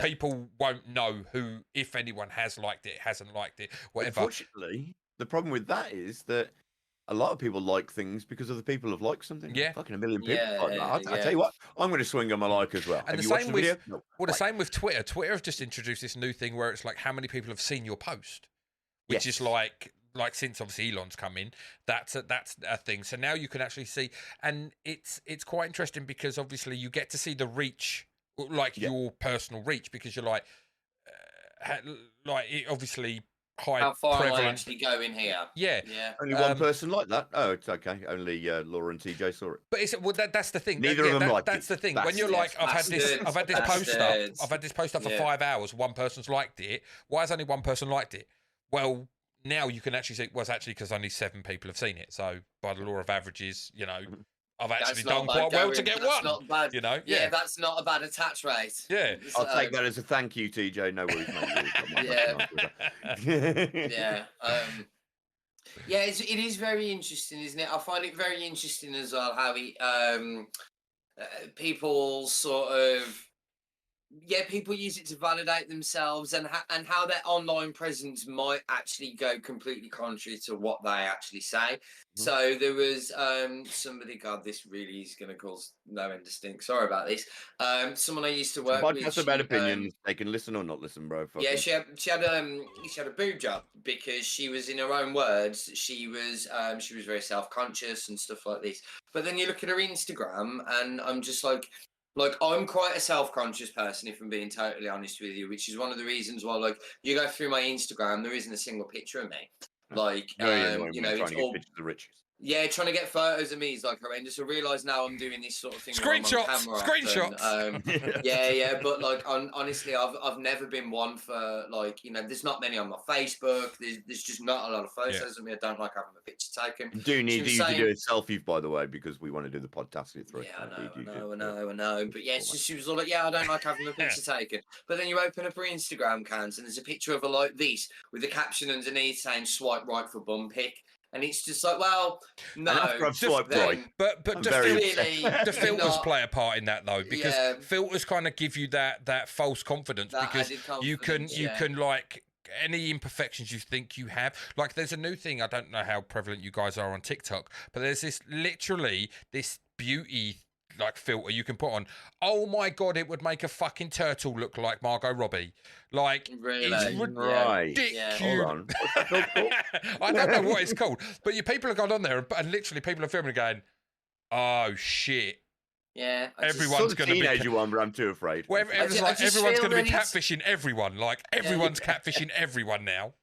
people won't know if anyone has liked it, hasn't liked it, whatever. Unfortunately, the problem with that is that a lot of people like things because other people have liked something. Yeah. Fucking a million people. I tell you what, I'm going to swing on my like as well. And have you watched the video? No. The same with Twitter. Twitter have just introduced this new thing where it's how many people have seen your post, which is since obviously Elon's come in, that's a thing. So now you can actually see, and it's quite interesting because obviously you get to see the reach, your personal reach, because you're obviously. How far am I actually going here? Yeah. Only one person like that. Oh, it's okay. Only Laura and TJ saw it. But that's the thing. Neither of them liked it. That's the thing. When you're I've had this post up for 5 hours. One person's liked it. Why has only one person liked it? Well, now you can actually see. Well, it's actually because only 7 people have seen it. So by the law of averages, I've actually done quite well to get one. Not bad. Yeah, that's not a bad attach rate. Yeah, I'll take that as a thank you, TJ. No worries, mate. It is very interesting, isn't it? I find it very interesting as well how people sort of people use it to validate themselves, and how their online presence might actually go completely contrary to what they actually say. So there was somebody, God, this really is going to cause no end of stink. Sorry about this. Someone I used to work with. Podcast about opinions. They can listen or not listen, bro. Yeah, she had a boob job because she was, in her own words, she was very self-conscious and stuff like this. But then you look at her Instagram, and I'm just I'm quite a self-conscious person, if I'm being totally honest with you, which is one of the reasons why, you go through my Instagram, there isn't a single picture of me. It's all pictures of the riches. Yeah, trying to get photos of me is like horrendous. I realise now I'm doing this sort of thing. Screenshots, screenshots. Yeah, but like, honestly, I've never been one for like, there's not many on my Facebook. There's just not a lot of photos of me. I don't like having a picture taken. You do need you to do a selfie, by the way, because we want to do the podcast through. Yeah, I know. But yeah, she was all like, yeah, I don't like having a picture taken. But then you open up her Instagram account and there's a picture of her like this with the caption underneath saying "swipe right for bum pic." And it's just like, well, no. And after I've swiped right, but the filters play a part in that though, because filters kind of give you that false confidence, because you can like any imperfections you think you have. Like there's a new thing, I don't know how prevalent you guys are on TikTok, but there's this beauty like filter you can put on. Oh my god, it would make a fucking turtle look like Margot Robbie. Like, really? It's ridiculous. Yeah. Hold on. I don't know what it's called, but people have gone on there and literally people are filming going, oh shit. Yeah, everyone's going to be teenager one, but I'm too afraid. Well, everyone's going to be catfishing everyone. Like everyone's catfishing everyone now.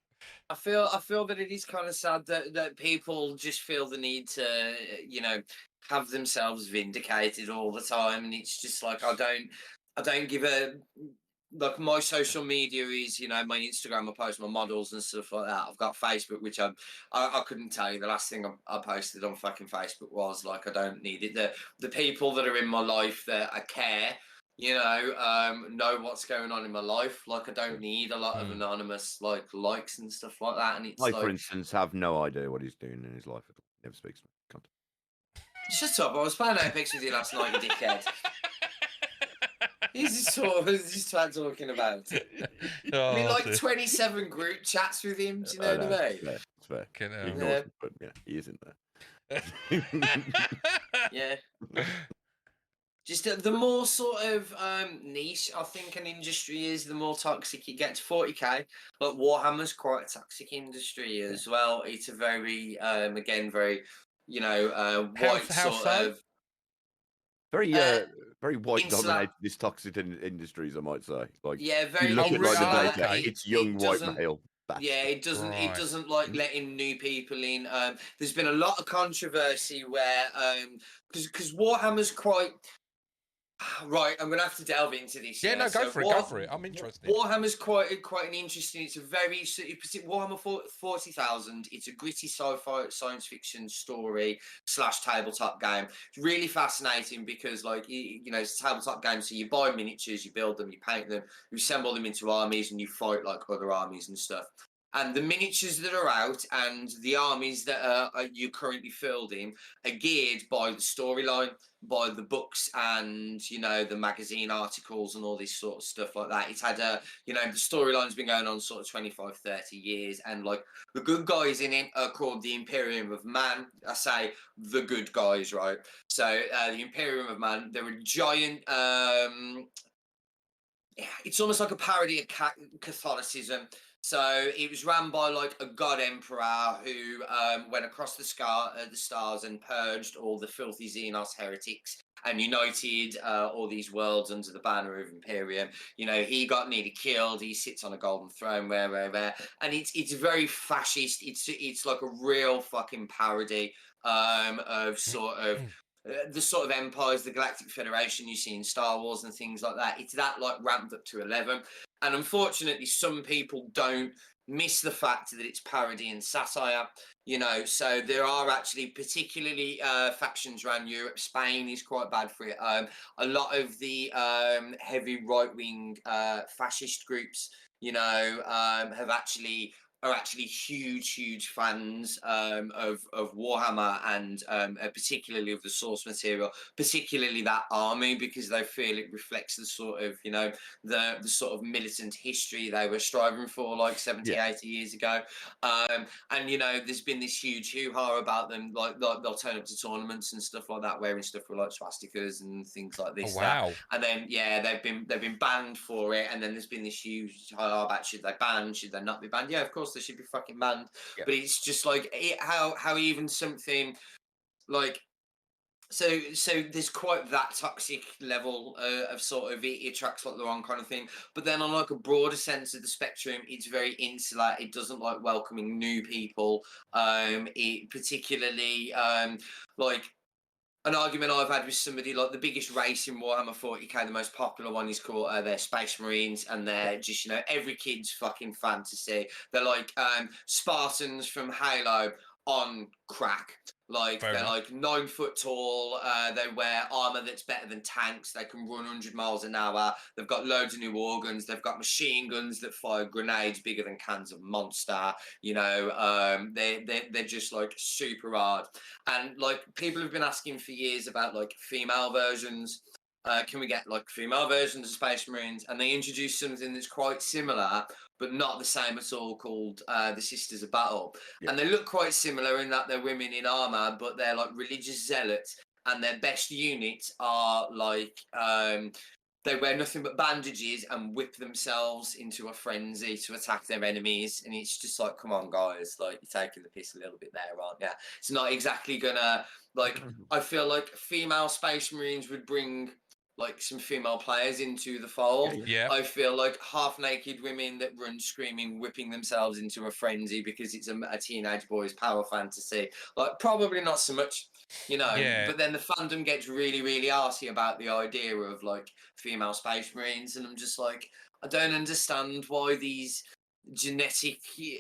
I feel that it is kind of sad that people just feel the need to, have themselves vindicated all the time, and it's just like I don't give a. Like my social media is, my Instagram, I post my models and stuff like that. I've got Facebook, which I couldn't tell you the last thing I posted on fucking Facebook was. Like, I don't need it. The people that are in my life that I care, know what's going on in my life. Like, I don't need a lot of anonymous likes and stuff like that. And it's I, for instance, have no idea what he's doing in his life at all. Never speaks to me. Shut up! I was playing Apex with you last night, you dickhead. He's just talking about. I mean, like 27 group chats with him. Do you know what I mean? It's fair. Him, but yeah, he isn't there. Yeah. Just the more sort of niche I think an industry is, the more toxic it gets. 40k, like Warhammer's quite a toxic industry as well. It's a very, again, very, white sort of. Very white dominated, this toxic industries, I might say. Like, very. You look at the data, it's young white male. Yeah, it doesn't like letting new people in. There's been a lot of controversy where because Warhammer's quite. Right, I'm gonna have to delve into this. Yeah, no, go for it. I'm interested. Warhammer's quite an interesting. It's a very Warhammer 40,000. It's a gritty sci-fi science fiction story / tabletop game. It's really fascinating because, like, it's a tabletop game. So you buy miniatures, you build them, you paint them, you assemble them into armies, and you fight like other armies and stuff. And the miniatures that are out and the armies that are you currently fielding are geared by the storyline, by the books and, the magazine articles and all this sort of stuff like that. It's had the storyline's been going on sort of 25, 30 years. And like the good guys in it are called the Imperium of Man. I say the good guys, right? So the Imperium of Man, they're a giant... it's almost like a parody of Catholicism. So it was ran by like a god emperor who went across the stars and purged all the filthy Xenos heretics and united all these worlds under the banner of Imperium. He got nearly killed. He sits on a golden throne, and it's very fascist. It's like a real fucking parody of sort of. The sort of empires, the Galactic Federation you see in Star Wars and things like that. It's that like ramped up to 11. And unfortunately, some people don't miss the fact that it's parody and satire, so there are actually particularly factions around Europe. Spain is quite bad for it. A lot of the heavy right-wing fascist groups, are actually huge fans of Warhammer and particularly of the source material, particularly that army, because they feel it reflects the sort of, the sort of militant history they were striving for like 70, 80 years ago. And, there's been this huge hoo-ha about them, like they'll turn up to tournaments and stuff like that, wearing stuff with like swastikas and things like this. Oh, wow. And then, they've been banned for it. And then there's been this huge hoo-ha about should they ban, should they not be banned? Yeah, of course they should be fucking banned. But it's just like how even something like So there's quite that toxic level of sort of it attracts like the wrong kind of thing. But then on like a broader sense of the spectrum, it's very insular. It doesn't like welcoming new people. It particularly like an argument I've had with somebody, like the biggest race in Warhammer 40k, the most popular one is called they're Space Marines, and they're just, every kid's fucking fantasy. They're like Spartans from Halo on crack. Like Fair they're enough. like 9 foot tall. They wear armor that's better than tanks. They can run 100 miles an hour. They've got loads of new organs. They've got machine guns that fire grenades bigger than cans of Monster. They're just like super hard. And like people have been asking for years about like female versions. Can we get like female versions of Space Marines? And they introduced something that's quite similar, but not the same at all, called the Sisters of Battle. Yeah. And they look quite similar in that they're women in armor, but they're like religious zealots, and their best units are like they wear nothing but bandages and whip themselves into a frenzy to attack their enemies. And it's just like, come on, guys, like you're taking the piss a little bit there, aren't you? It's not exactly gonna like. I feel like female Space Marines would bring like some female players into the fold. Yeah. I feel like half naked women that run screaming, whipping themselves into a frenzy because it's a teenage boy's power fantasy. Like probably not so much, Yeah. But then the fandom gets really, really arsy about the idea of like female Space Marines, and I'm just like, I don't understand why these genetically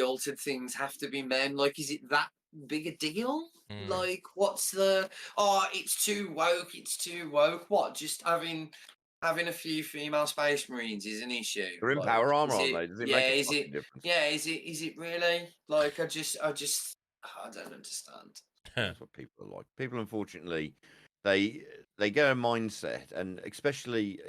altered things have to be men. Like, is it that big a deal? Like, what's the it's too woke. What, just having a few female Space Marines is an issue? They're in Like, power armor, is aren't it- they? Does it yeah, make a is fucking it difference? yeah, is it really? Like, I don't understand. That's what people are like. People, unfortunately, they get a mindset, and especially,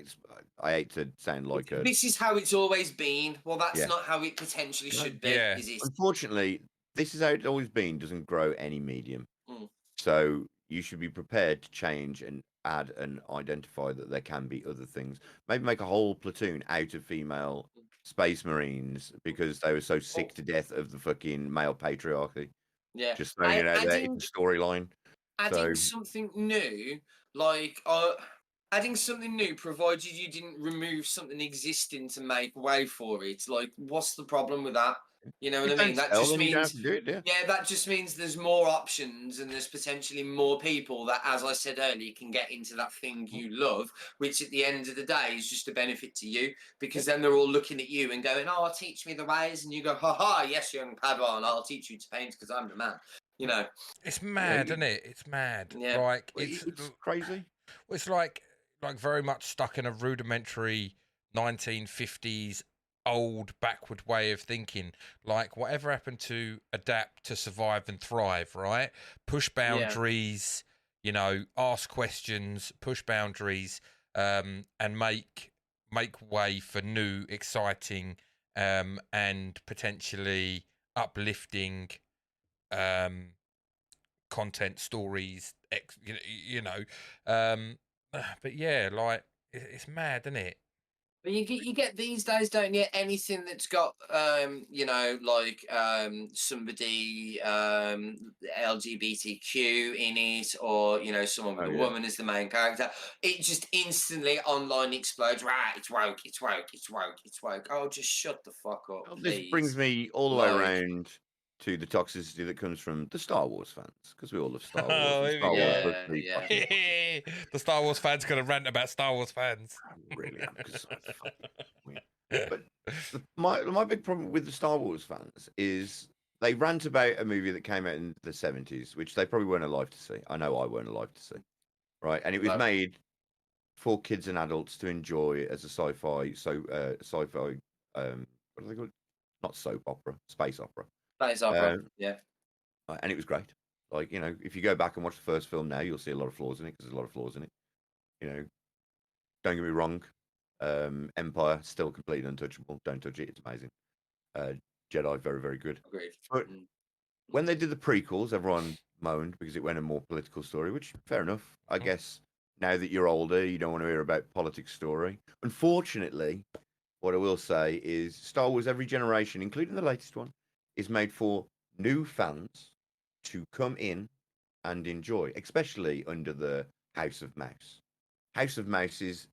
I hate to sound like a. This is how it's always been. Well, that's Yeah. not how it potentially should be, Yeah. is it? Unfortunately, this is how it's always been. Doesn't grow any medium. Mm. So you should be prepared to change and add and identify that there can be other things. Maybe make a whole platoon out of female Space Marines because they were so sick to death of the fucking male patriarchy. Yeah. Just throwing it out there. It's a storyline. Adding So- something new, like adding something new, provided you didn't remove something existing to make way for it. Like, what's the problem with that? You know what I mean? That just means that just means there's more options, and there's potentially more people that, as I said earlier, can get into that thing you love, which at the end of the day is just a benefit to you, because then they're all looking at you and going, "Oh, teach me the ways," and you go, "Ha ha, yes, young Padawan, I'll teach you to paint because I'm the man." It's mad, isn't it? It's mad. Yeah. Like It's crazy. it's like very much stuck in a rudimentary 1950s old backward way of thinking. Like, whatever happened to adapt, to survive and thrive, right? Push boundaries, ask questions, push boundaries, and make way for new, exciting, and potentially uplifting content, stories, but yeah, like it's mad, isn't it? But you get these days, don't you? Anything that's got somebody LGBTQ in it, or someone with a woman as the main character, it just instantly online explodes. Right, it's woke. Oh, just shut the fuck up. Well, please. this brings me all the way around to the toxicity that comes from the Star Wars fans, because we all love Star Wars. And Star Wars must be fucking awesome. The Star Wars fans gonna rant about Star Wars fans. I really am, because it's fucking weird. But my big problem with the Star Wars fans is they rant about a movie that came out in the 70s, which they probably weren't alive to see. I know I weren't alive to see, right? And it was made for kids and adults to enjoy as a sci-fi. What do they call it? Not soap opera, space opera. Space opera, yeah. And it was great. Like, if you go back and watch the first film now, you'll see a lot of flaws in it, because there's a lot of flaws in it. Don't get me wrong. Empire, still completely untouchable. Don't touch it. It's amazing. Jedi, very, very good. Agreed. But when they did the prequels, everyone moaned because it went a more political story, which, fair enough. I guess now that you're older, you don't want to hear about politics story. Unfortunately, what I will say is Star Wars, every generation, including the latest one, is made for new fans to come in and enjoy, especially under the House of Mouse. House of Mouse is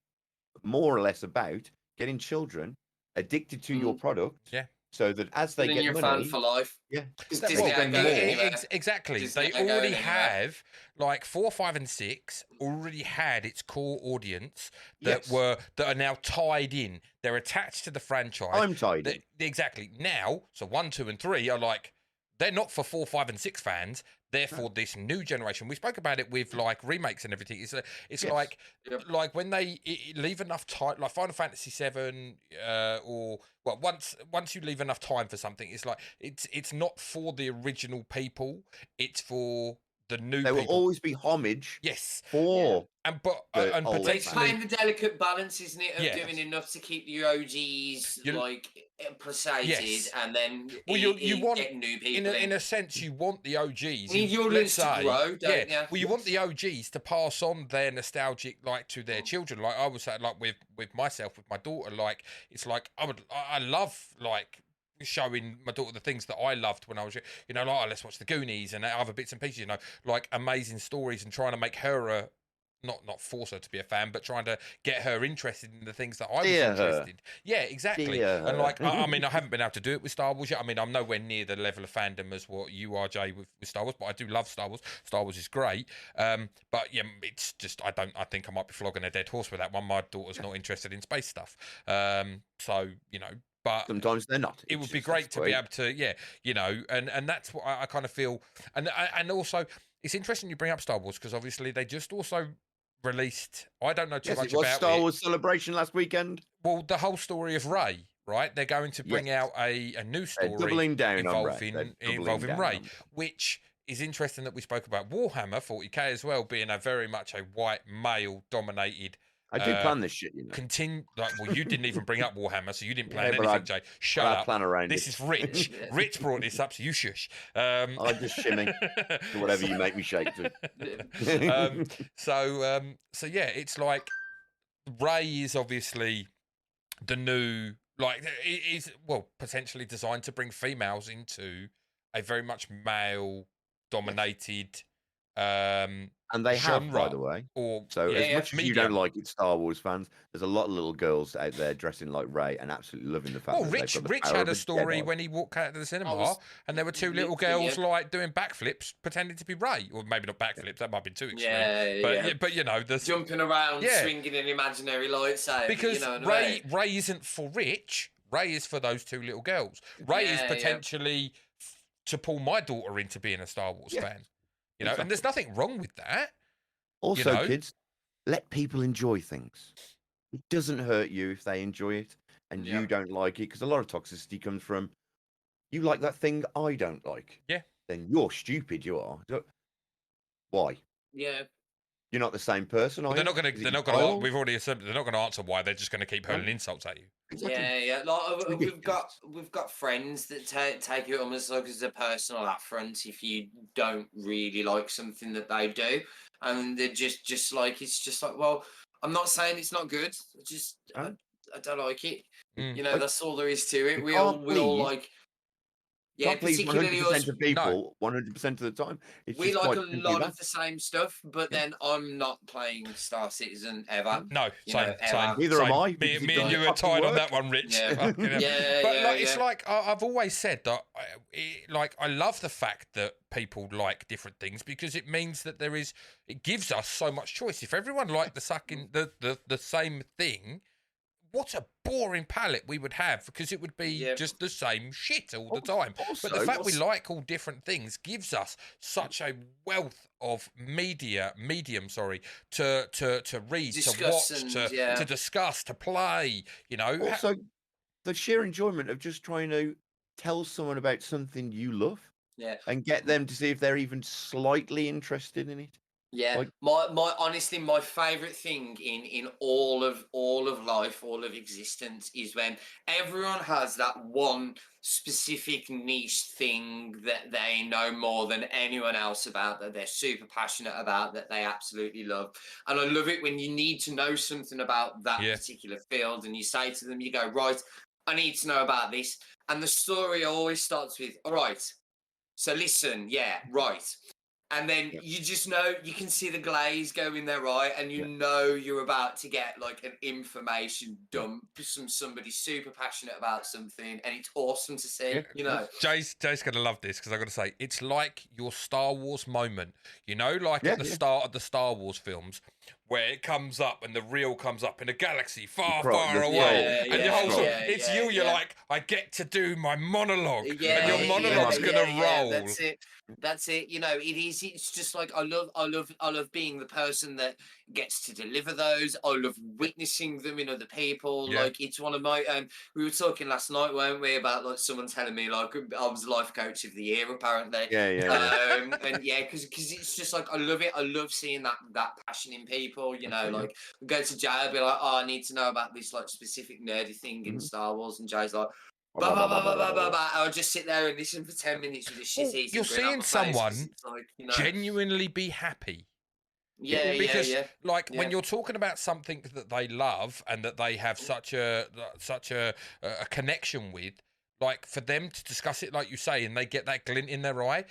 more or less about getting children addicted to your product, Yeah. so that as they Then get you're a money, fan for life. yeah, Because they Disney spend ain't going more. anywhere. Exactly. Disney They ain't going already anywhere. have like 4, 5, and 6 already had its core audience that Yes. are now tied in. They're attached to the franchise. I'm tied in. Exactly. Now, so 1, 2, and 3 are like they're not for 4, 5, and 6 fans. They're for this new generation. We spoke about it with like remakes and everything. It's Yes. like when they leave enough time, like Final Fantasy 7, or well, once you leave enough time for something, it's like it's not for the original people. It's for the new There will people. always be homage Yes. for And the and old But it's potentially playing the delicate balance, isn't it, of Yeah. doing enough to keep the OGs like presated, Yes. and then Well, you want get new people in a sense you want the OGs. You need your let's audience to say, grow, don't yeah. you? Well, you want the OGs to pass on their nostalgic like to their children. Like I was saying, like with myself, with my daughter, like it's like I love like showing my daughter the things that I loved when I was, you know, like let's watch the Goonies and other bits and pieces, you know, like amazing stories, and trying to make her a not force her to be a fan, but trying to get her interested in the things that I was interested. Yeah, exactly. And like, I mean, I haven't been able to do it with Star Wars yet. I mean, I'm nowhere near the level of fandom as what you are, Jay, with Star Wars, but I do love Star Wars. Star Wars is great. But yeah, it's just I think I might be flogging a dead horse with that one. My daughter's not interested in space stuff. So you know. But sometimes they're not. It would be great to be able to, you know, and that's what I kind of feel. And also, it's interesting you bring up Star Wars because obviously they just also released. I don't know too much it was about Star Wars Celebration last weekend. Well, the whole story of Rey, right? They're going to bring out a new story doubling down involving on Rey, which is interesting that we spoke about Warhammer 40k as well being a very much a white male dominated. I do plan this shit, you know. Well, you didn't even bring up Warhammer, so you didn't plan Yeah, but anything, Jay. Shut up. Plan around this is Rich. Rich brought this up, so you shush. I just shimmy to whatever you make me shake to. So yeah, it's like Rey is obviously the new, like, it is potentially designed to bring females into a very much male dominated and they genre, have, by the way. As much as you don't like it, Star Wars fans, there's a lot of little girls out there dressing like Rey and absolutely loving the fact. Well, Rich had a story when he walked out of the cinema, and there were 2 little girls like doing backflips, pretending to be Rey, or maybe not backflips. That might be too extreme. But you know, jumping around, swinging an imaginary lightsaber. Because you know Rey isn't for Rich. Rey is for those 2 little girls. Rey is potentially to pull my daughter into being a Star Wars fan. You know, and there's nothing wrong with that. Also, you know? Kids, let people enjoy things. It doesn't hurt you if they enjoy it and you don't like it, because a lot of toxicity comes from you like that thing I don't like. Yeah. Then you're stupid. You are. Why? Yeah. You're not the same person. They're not going to. We've already assumed they're not going to answer why. They're just going to keep hurling insults at you. Exactly. Yeah. Like, we've got friends that take it almost like as a personal affront if you don't really like something that they do, and they're just like, it's just like, well, I'm not saying it's not good. I don't like it. You know, that's all there is to it. We all like. Yeah, particularly 100% of people, 100% of the time. We like a lot of the same stuff, but then I'm not playing Star Citizen ever. No, same. Neither am I. Me and you are tied on that one, Rich. Yeah, it's like I've always said that. I love the fact that people like different things because it means that it gives us so much choice. If everyone liked the same thing, what a boring palette we would have, because it would be just the same shit all the time. But the fact we like all different things gives us such a wealth of medium, to read, to watch, to discuss, to play, you know. Also, the sheer enjoyment of just trying to tell someone about something you love and get them to see if they're even slightly interested in it. Yeah, honestly, my favourite thing in all of life, all of existence, is when everyone has that one specific niche thing that they know more than anyone else about, that they're super passionate about, that they absolutely love. And I love it when you need to know something about that particular field, and you say to them, you go, right, I need to know about this. And the story always starts with, all right, so listen, right. And then Yeah. you just know, you can see the glaze go in their eye, and you know you're about to get like an information dump from somebody super passionate about something, and it's awesome to see, you know. Jay's going to love this, because I've got to say, it's like your Star Wars moment, you know, like at the start of the Star Wars films, where it comes up and the reel comes up in a galaxy far, far away, and your whole sort, it's you're like, I get to do my monologue, and your monologue's going to roll. That's it. You know, it's just like I love being the person that gets to deliver those. I love witnessing them in other people. Like, it's one of my we were talking last night, weren't we, about like someone telling me like I was life coach of the year apparently. And because it's just like I love it. I love seeing that passion in people, you know. Like, we go to Jay, I'll be like, oh, I need to know about this like specific nerdy thing in Star Wars, and Jay's like, I'll just sit there and listen for 10 minutes with a shit eating. You're seeing someone like, you know, genuinely be happy. Because like when you're talking about something that they love and that they have such a connection with, like for them to discuss it like you say, and they get that glint in their eye,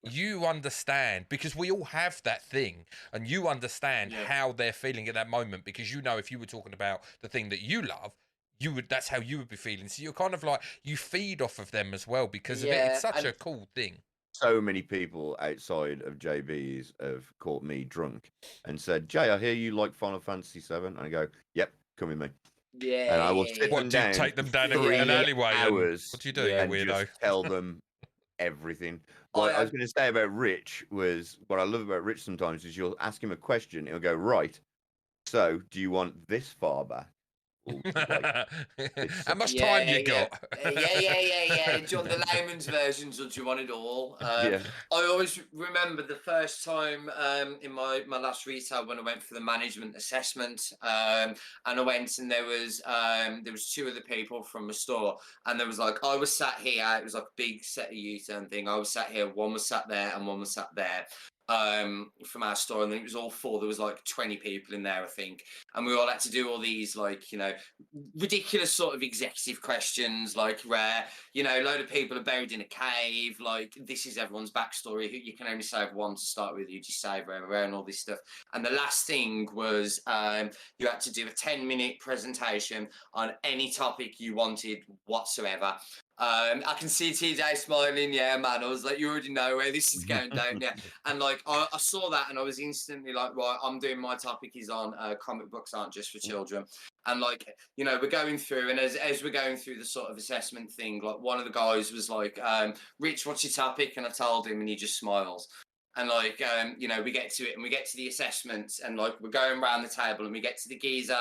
you understand, because we all have that thing, and you understand how they're feeling at that moment, because you know if you were talking about the thing that you love, that's how you would be feeling. So you're kind of like, you feed off of them as well because of it. It's such a cool thing. So many people outside of JB's have caught me drunk and said, Jay, I hear you like Final Fantasy VII. And I go, yep, come with me. Yeah. And I will sit them down. Take them down an alleyway? Hours. What do you do, you weirdo? Just tell them everything. What I was going to say about Rich was, what I love about Rich sometimes is you'll ask him a question, he'll go, right, so do you want this far back? How much time you got? Do you want the layman's versions, or do you want it all? I always remember the first time in my last retail when I went for the management assessment, and I went, and there was two other people from the store, and there was like, I was sat here, it was like a big set of U-turn thing, I was sat here, one was sat there and one was sat there, from our store, and then it was all four. There was like 20 people in there, I think, and we all had to do all these like, you know, ridiculous sort of executive questions, like where, you know, a load of people are buried in a cave, like this is everyone's backstory, you can only save one to start with, you just save wherever, and all this stuff. And the last thing was you had to do a 10-minute presentation on any topic you wanted whatsoever. I can see TJ smiling, yeah, man. I was like, you already know where this is going down, yeah. And like, I saw that, and I was instantly like, right, I'm doing, my topic is on comic books aren't just for children. And like, you know, we're going through, and as we're going through the sort of assessment thing, like one of the guys was like, Rich, what's your topic? And I told him, and he just smiles. And like, you know, we get to it, and we get to the assessments, and like, we're going around the table, and we get to the geezer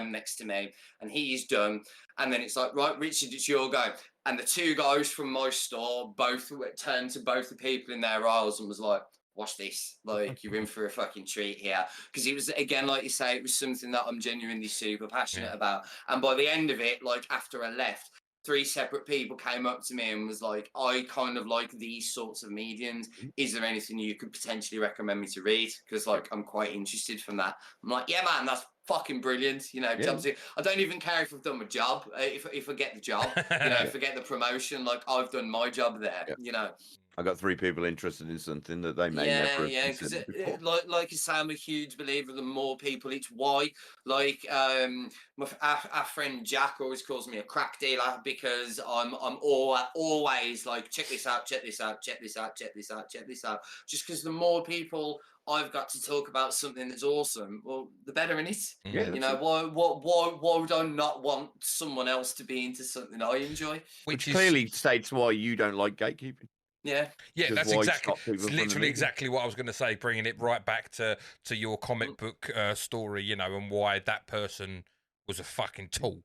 next to me, and he's done. And then it's like, right, Richard, it's your go. And the two guys from my store both turned to both the people in their aisles and was like, watch this, like, you're in for a fucking treat here. Because it was, again, like you say, it was something that I'm genuinely super passionate about. And by the end of it, like, after I left, 3 separate people came up to me and was like, I kind of like these sorts of mediums. Is there anything you could potentially recommend me to read? Because, like, I'm quite interested from that. I'm like, yeah, man, that's fucking brilliant. You know, I don't even care if I've done my job. If I get the job, you know, if I get the promotion, like, I've done my job there, you know. I got 3 people interested in something that they may never have considered before. Like I say, I'm a huge believer. The more people, it's why. Like, our friend Jack always calls me a crack dealer, because I'm always like, check this out, check this out, check this out, check this out, check this out. Just because the more people I've got to talk about something that's awesome, well, the better in it. Yeah, you know, why would I not want someone else to be into something I enjoy? Which clearly states why you don't like gatekeeping. Yeah, that's exactly. It's literally exactly what I was going to say. Bringing it right back to your comic book story, you know, and why that person was a fucking tool.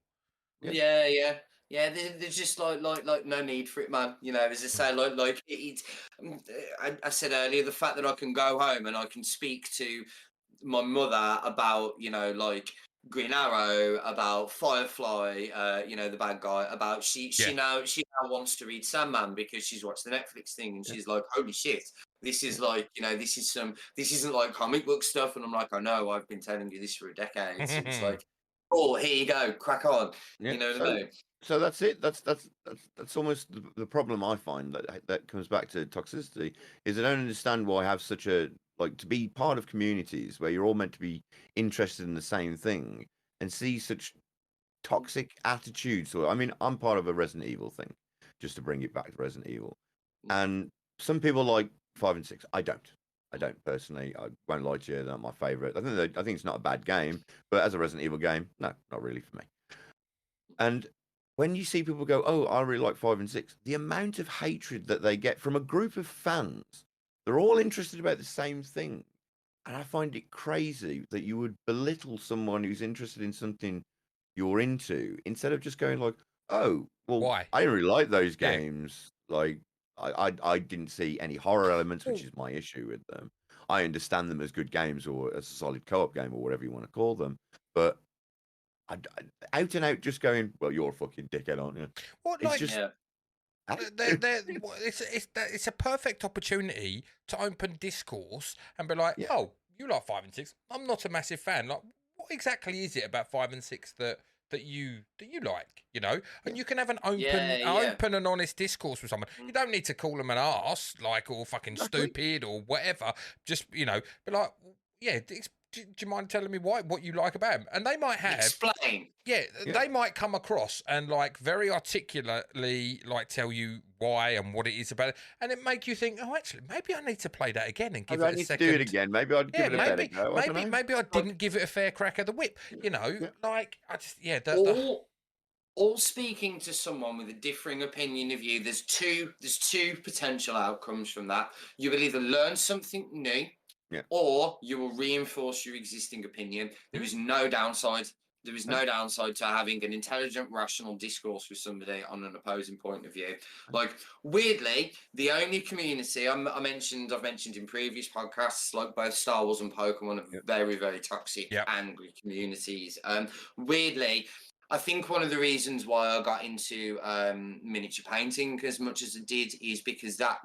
Yeah. There's just like no need for it, man. You know, as I say, like it. I said earlier, the fact that I can go home and I can speak to my mother about, you know, like Green Arrow, about Firefly, you know, the bad guy, about she now wants to read Sandman because she's watched the Netflix thing, and she's like, holy shit, this is like, you know, this isn't like comic book stuff. And I'm like, I know, I've been telling you this for a decade. So it's like, Oh, here you go, crack on. Yeah. You know what I mean? So that's it. That's almost the problem I find that comes back to toxicity is I don't understand why I have such a like to be part of communities where you're all meant to be interested in the same thing and see such toxic attitudes. So I mean, I'm part of a Resident Evil thing, just to bring it back to Resident Evil, and some people like 5 and 6. I don't. I don't personally. I won't lie to you. They're not my favorite. I think it's not a bad game, but as a Resident Evil game, no, not really for me. And when you see people go, "Oh, I really like 5 and 6," the amount of hatred that they get from a group of fans, they're all interested about the same thing. And I find it crazy that you would belittle someone who's interested in something you're into instead of just going like, "Oh, well, Why? I really like those Yeah. games. Like, I didn't see any horror elements, which is my issue with them. I understand them as good games or as a solid co-op game or whatever you want to call them, but out and out just going, well, you're a fucking dickhead, aren't you? What, It's like, just it's a perfect opportunity to open discourse and be like, Yeah. oh, you like 5 and 6. I'm not a massive fan. Like, what exactly is it about 5 and 6 that you like? You know, and you can have an open and honest discourse with someone. You don't need to call them an arse, like, or fucking stupid or whatever. Just, you know, be like, yeah. Do you mind telling me what you like about him? And they might have Explain. Yeah, they might come across and like very articulately like tell you why and what it is about it, and it make you think, oh, actually, maybe I need to play that again and give I it a need second. to do it again. Maybe I'd give it a better go. Maybe I didn't give it a fair crack of the whip. You know, like I just all speaking to someone with a differing opinion of you. There's two potential outcomes from that. You will either learn something new. Yeah. Or you will reinforce your existing opinion. There is no downside. There is no downside to having an intelligent, rational discourse with somebody on an opposing point of view. Like, weirdly, the only community I've mentioned in previous podcasts, like both Star Wars and Pokemon, are very, very toxic, angry communities. Weirdly, I think one of the reasons why I got into miniature painting as much as I did is because that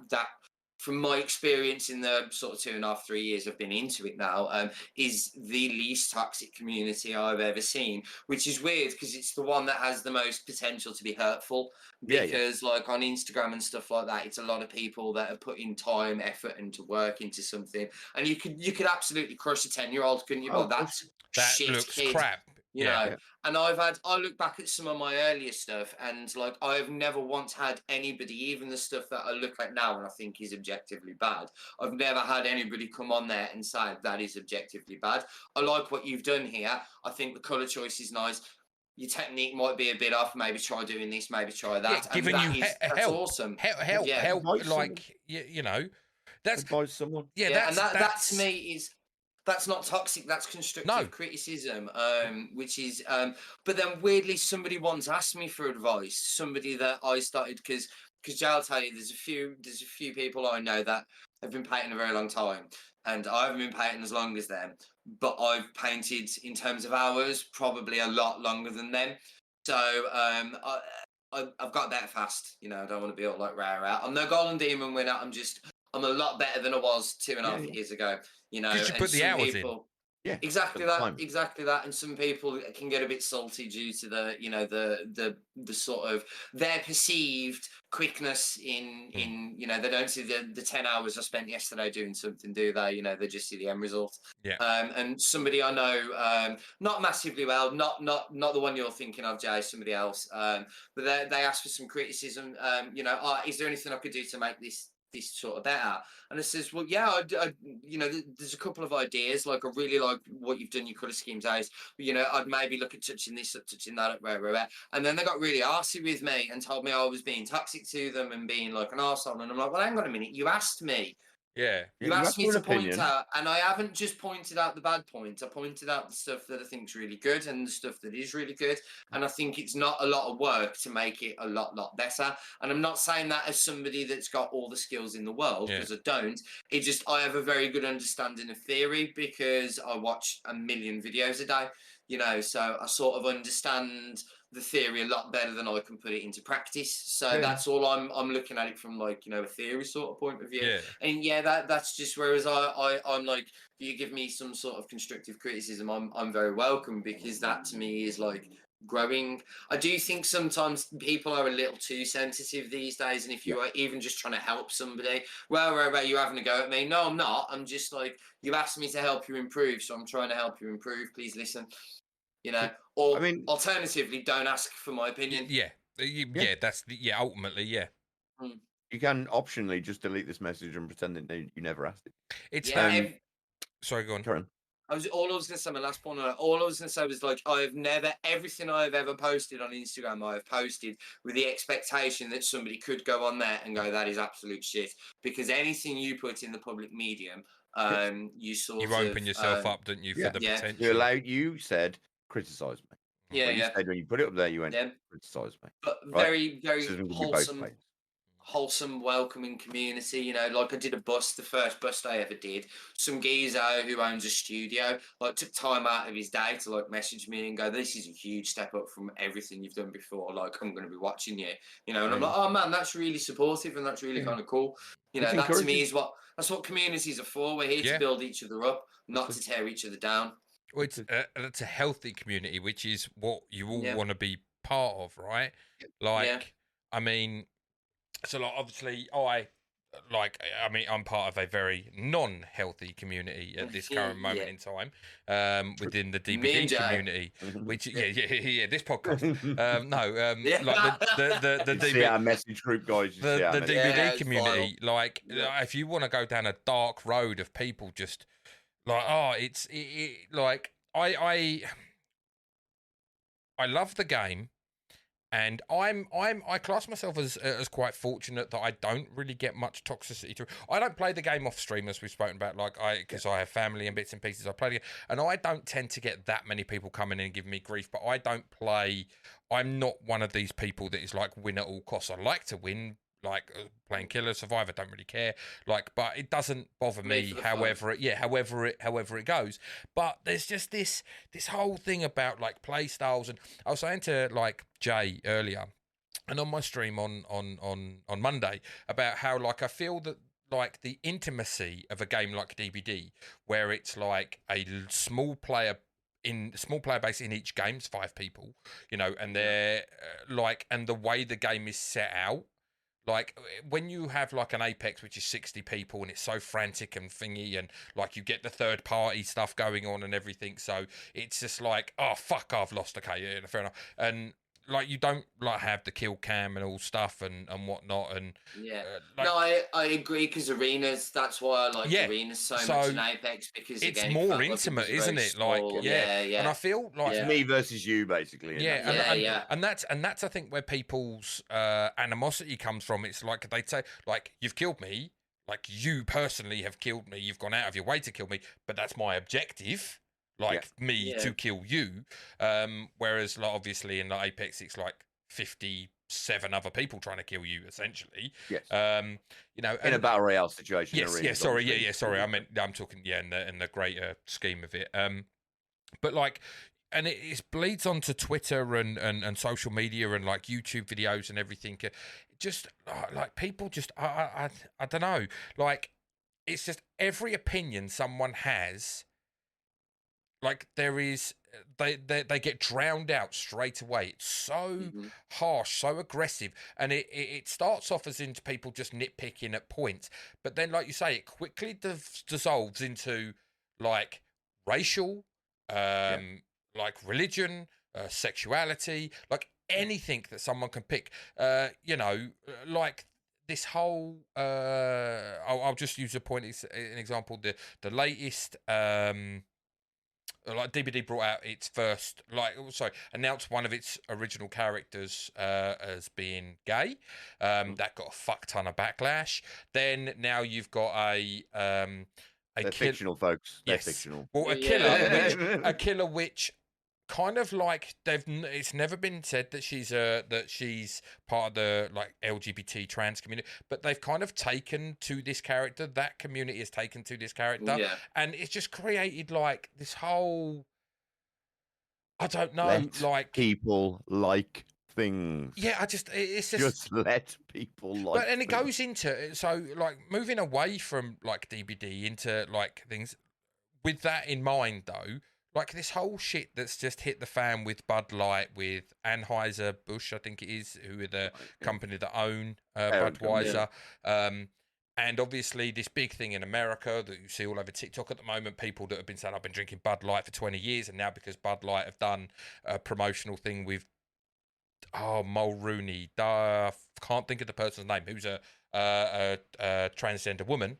from my experience in the sort of 2.5, 3 years I've been into it now, is the least toxic community I've ever seen, which is weird because it's the one that has the most potential to be hurtful. Because like on Instagram and stuff like that, it's a lot of people that are putting time, effort, and to work into something, and you could absolutely crush a 10-year-old, couldn't you? Well, that shit looks kid. crap. You know, and I look back at some of my earlier stuff, and like I've never once had anybody, even the stuff that I look at now and I think is objectively bad, I've never had anybody come on there and say that is objectively bad. I like what you've done here. I think the colour choice is nice. Your technique might be a bit off. Maybe try doing this. Maybe try that. Yeah, giving you that's awesome. Help. Like you know, that's advise someone. Yeah, that to me is. That's not toxic. That's constructive criticism, which is. But then weirdly, somebody once asked me for advice. Somebody that I started because I'll tell you, there's a few people I know that have been painting a very long time, and I haven't been painting as long as them. But I've painted in terms of hours probably a lot longer than them. So I've got better fast. You know, I don't want to be all like rah. I'm no Golden Demon winner. I'm a lot better than I was 2.5 years ago. You know, you put the hours in. Yeah, exactly that. And some people can get a bit salty due to the sort of their perceived quickness in you know, they don't see the 10 hours I spent yesterday doing something, do they? You know, they just see the end result. Yeah. And somebody I know, not massively well, not the one you're thinking of, Jay, somebody else. But they asked for some criticism. You know, is there anything I could do to make this sort of better? And it says, well, yeah, I you know, there's a couple of ideas. Like, I really like what you've done, your colour schemes out. You know, I'd maybe look at touching this, touching that, rare. And then they got really arsey with me and told me I was being toxic to them and being like an arsehole. And I'm like, well, hang on a minute, you asked me. Yeah. You asked me to point out, and I haven't just pointed out the bad points. I pointed out the stuff that I think is really good and the stuff that is really good. And I think it's not a lot of work to make it a lot better. And I'm not saying that as somebody that's got all the skills in the world, because I don't. It just, I have a very good understanding of theory because I watch a million videos a day. you know, so I sort of understand the theory a lot better than I can put it into practice. So that's all I'm looking at it from, like, you know, a theory sort of point of view. Yeah. And yeah, that's just, whereas I'm like, if you give me some sort of constructive criticism, I'm very welcome, because that to me is like growing. I do think sometimes people are a little too sensitive these days, and if you are even just trying to help somebody, well, you're having a go at me. No, I'm not. I'm just like, you asked me to help you improve, so I'm trying to help you improve. Please listen. You know, or I mean, alternatively, don't ask for my opinion. Yeah. That's ultimately, yeah. Mm. you can optionally just delete this message and pretend that you never asked it. It's Yeah, sorry, go on. Karen. all I was gonna say, my last point on it, all I was gonna say was, like, I've never, everything I've ever posted on Instagram, I've posted with the expectation that somebody could go on there and go, that is absolute shit. Because anything you put in the public medium, you sort You of open yourself up, don't you, for the potential. You said criticize me. Yeah, You said when you put it up there, you went criticize me. but Right? very, very Criticism can be both wholesome, ways. welcoming community. You know, like I did a bust, the first bust I ever did. Some geezer who owns a studio, like, took time out of his day to, like, message me and go, this is a huge step up from everything you've done before. Like, I'm going to be watching you, you know. And I'm like, oh man, that's really supportive, and that's really kind of cool. You know, that to me is that's what communities are for. We're here to build each other up, not to tear each other down. Well, it's a healthy community, which is what you all want to be part of, right? Like, I mean, so, like, obviously, I'm part of a very non-healthy community at this current moment in time, within the DVD community, which this podcast, like the DVD, see our message group guys, the DVD community, like, if you want to go down a dark road of people just like, like, I love the game. And I class myself as quite fortunate that I don't really get much toxicity through. I don't play the game off stream, as we've spoken about, like, because I have family and bits and pieces. I play the game, and I don't tend to get that many people coming in and giving me grief. But I don't play. I'm not one of these people that is like win at all costs. I like to win, like, playing Killer Survivor. Don't really care, like, but it doesn't bother me. However it goes. But there's just this whole thing about, like, play styles, and I was saying to, like, Jay earlier, and on my stream on Monday, about how, like, I feel that, like, the intimacy of a game like DBD, where it's like a small player base in each game, it's 5 people, you know, and they're like, and the way the game is set out. Like, when you have, like, an Apex, which is 60 people, and it's so frantic and thingy, and, like, you get the third party stuff going on and everything, so it's just like, oh fuck, I've lost. Okay, yeah, fair enough. And, like, you don't, like, have the kill cam and all stuff and whatnot, and like, no, I agree, because arenas, that's why I like arenas so much in Apex, because it's again, more intimate, isn't it? Like, and I feel like it's me versus you, basically. And that's I think where people's animosity comes from. It's like they say, like, you've killed me, like, you personally have killed me, you've gone out of your way to kill me, but that's my objective. Like, me to kill you, whereas, like, obviously in, like, Apex, it's like 57 other people trying to kill you, essentially. Yes. You know, in a battle royale situation. Yes. Sorry. I'm talking in the greater scheme of it. But, like, and it bleeds onto Twitter and social media and, like, YouTube videos and everything. Just like, people just I don't know. Like, it's just every opinion someone has. Like, there is, they get drowned out straight away. It's so harsh, so aggressive, and it starts off as into people just nitpicking at points, but then, like you say, it quickly dissolves into, like, racial, like, religion, sexuality, like, anything that someone can pick. You know, like, this whole. I'll just use an example. The latest. Like, DBD brought out its first, announced one of its original characters as being gay. That got a fuck ton of backlash. Then now you've got they're fictional, folks. They're fictional. Well, a killer which kind of, like, it's never been said that she's part of the, like, LGBT trans community, but they've kind of taken to this character. That community has taken to this character, and it's just created, like, this whole I don't know. Let Like people like things. yeah, it's just let people like. but and it things. goes into so like moving away from like DBD into like things with that in mind though. Like this whole shit that's just hit the fan with Bud Light, with Anheuser-Busch, I think it is, who are the company that own Budweiser. And obviously this big thing in America that you see all over TikTok at the moment, people that have been saying, I've been drinking Bud Light for 20 years. And now because Bud Light have done a promotional thing with, Mulrooney, can't think of the person's name, who's a transgender woman.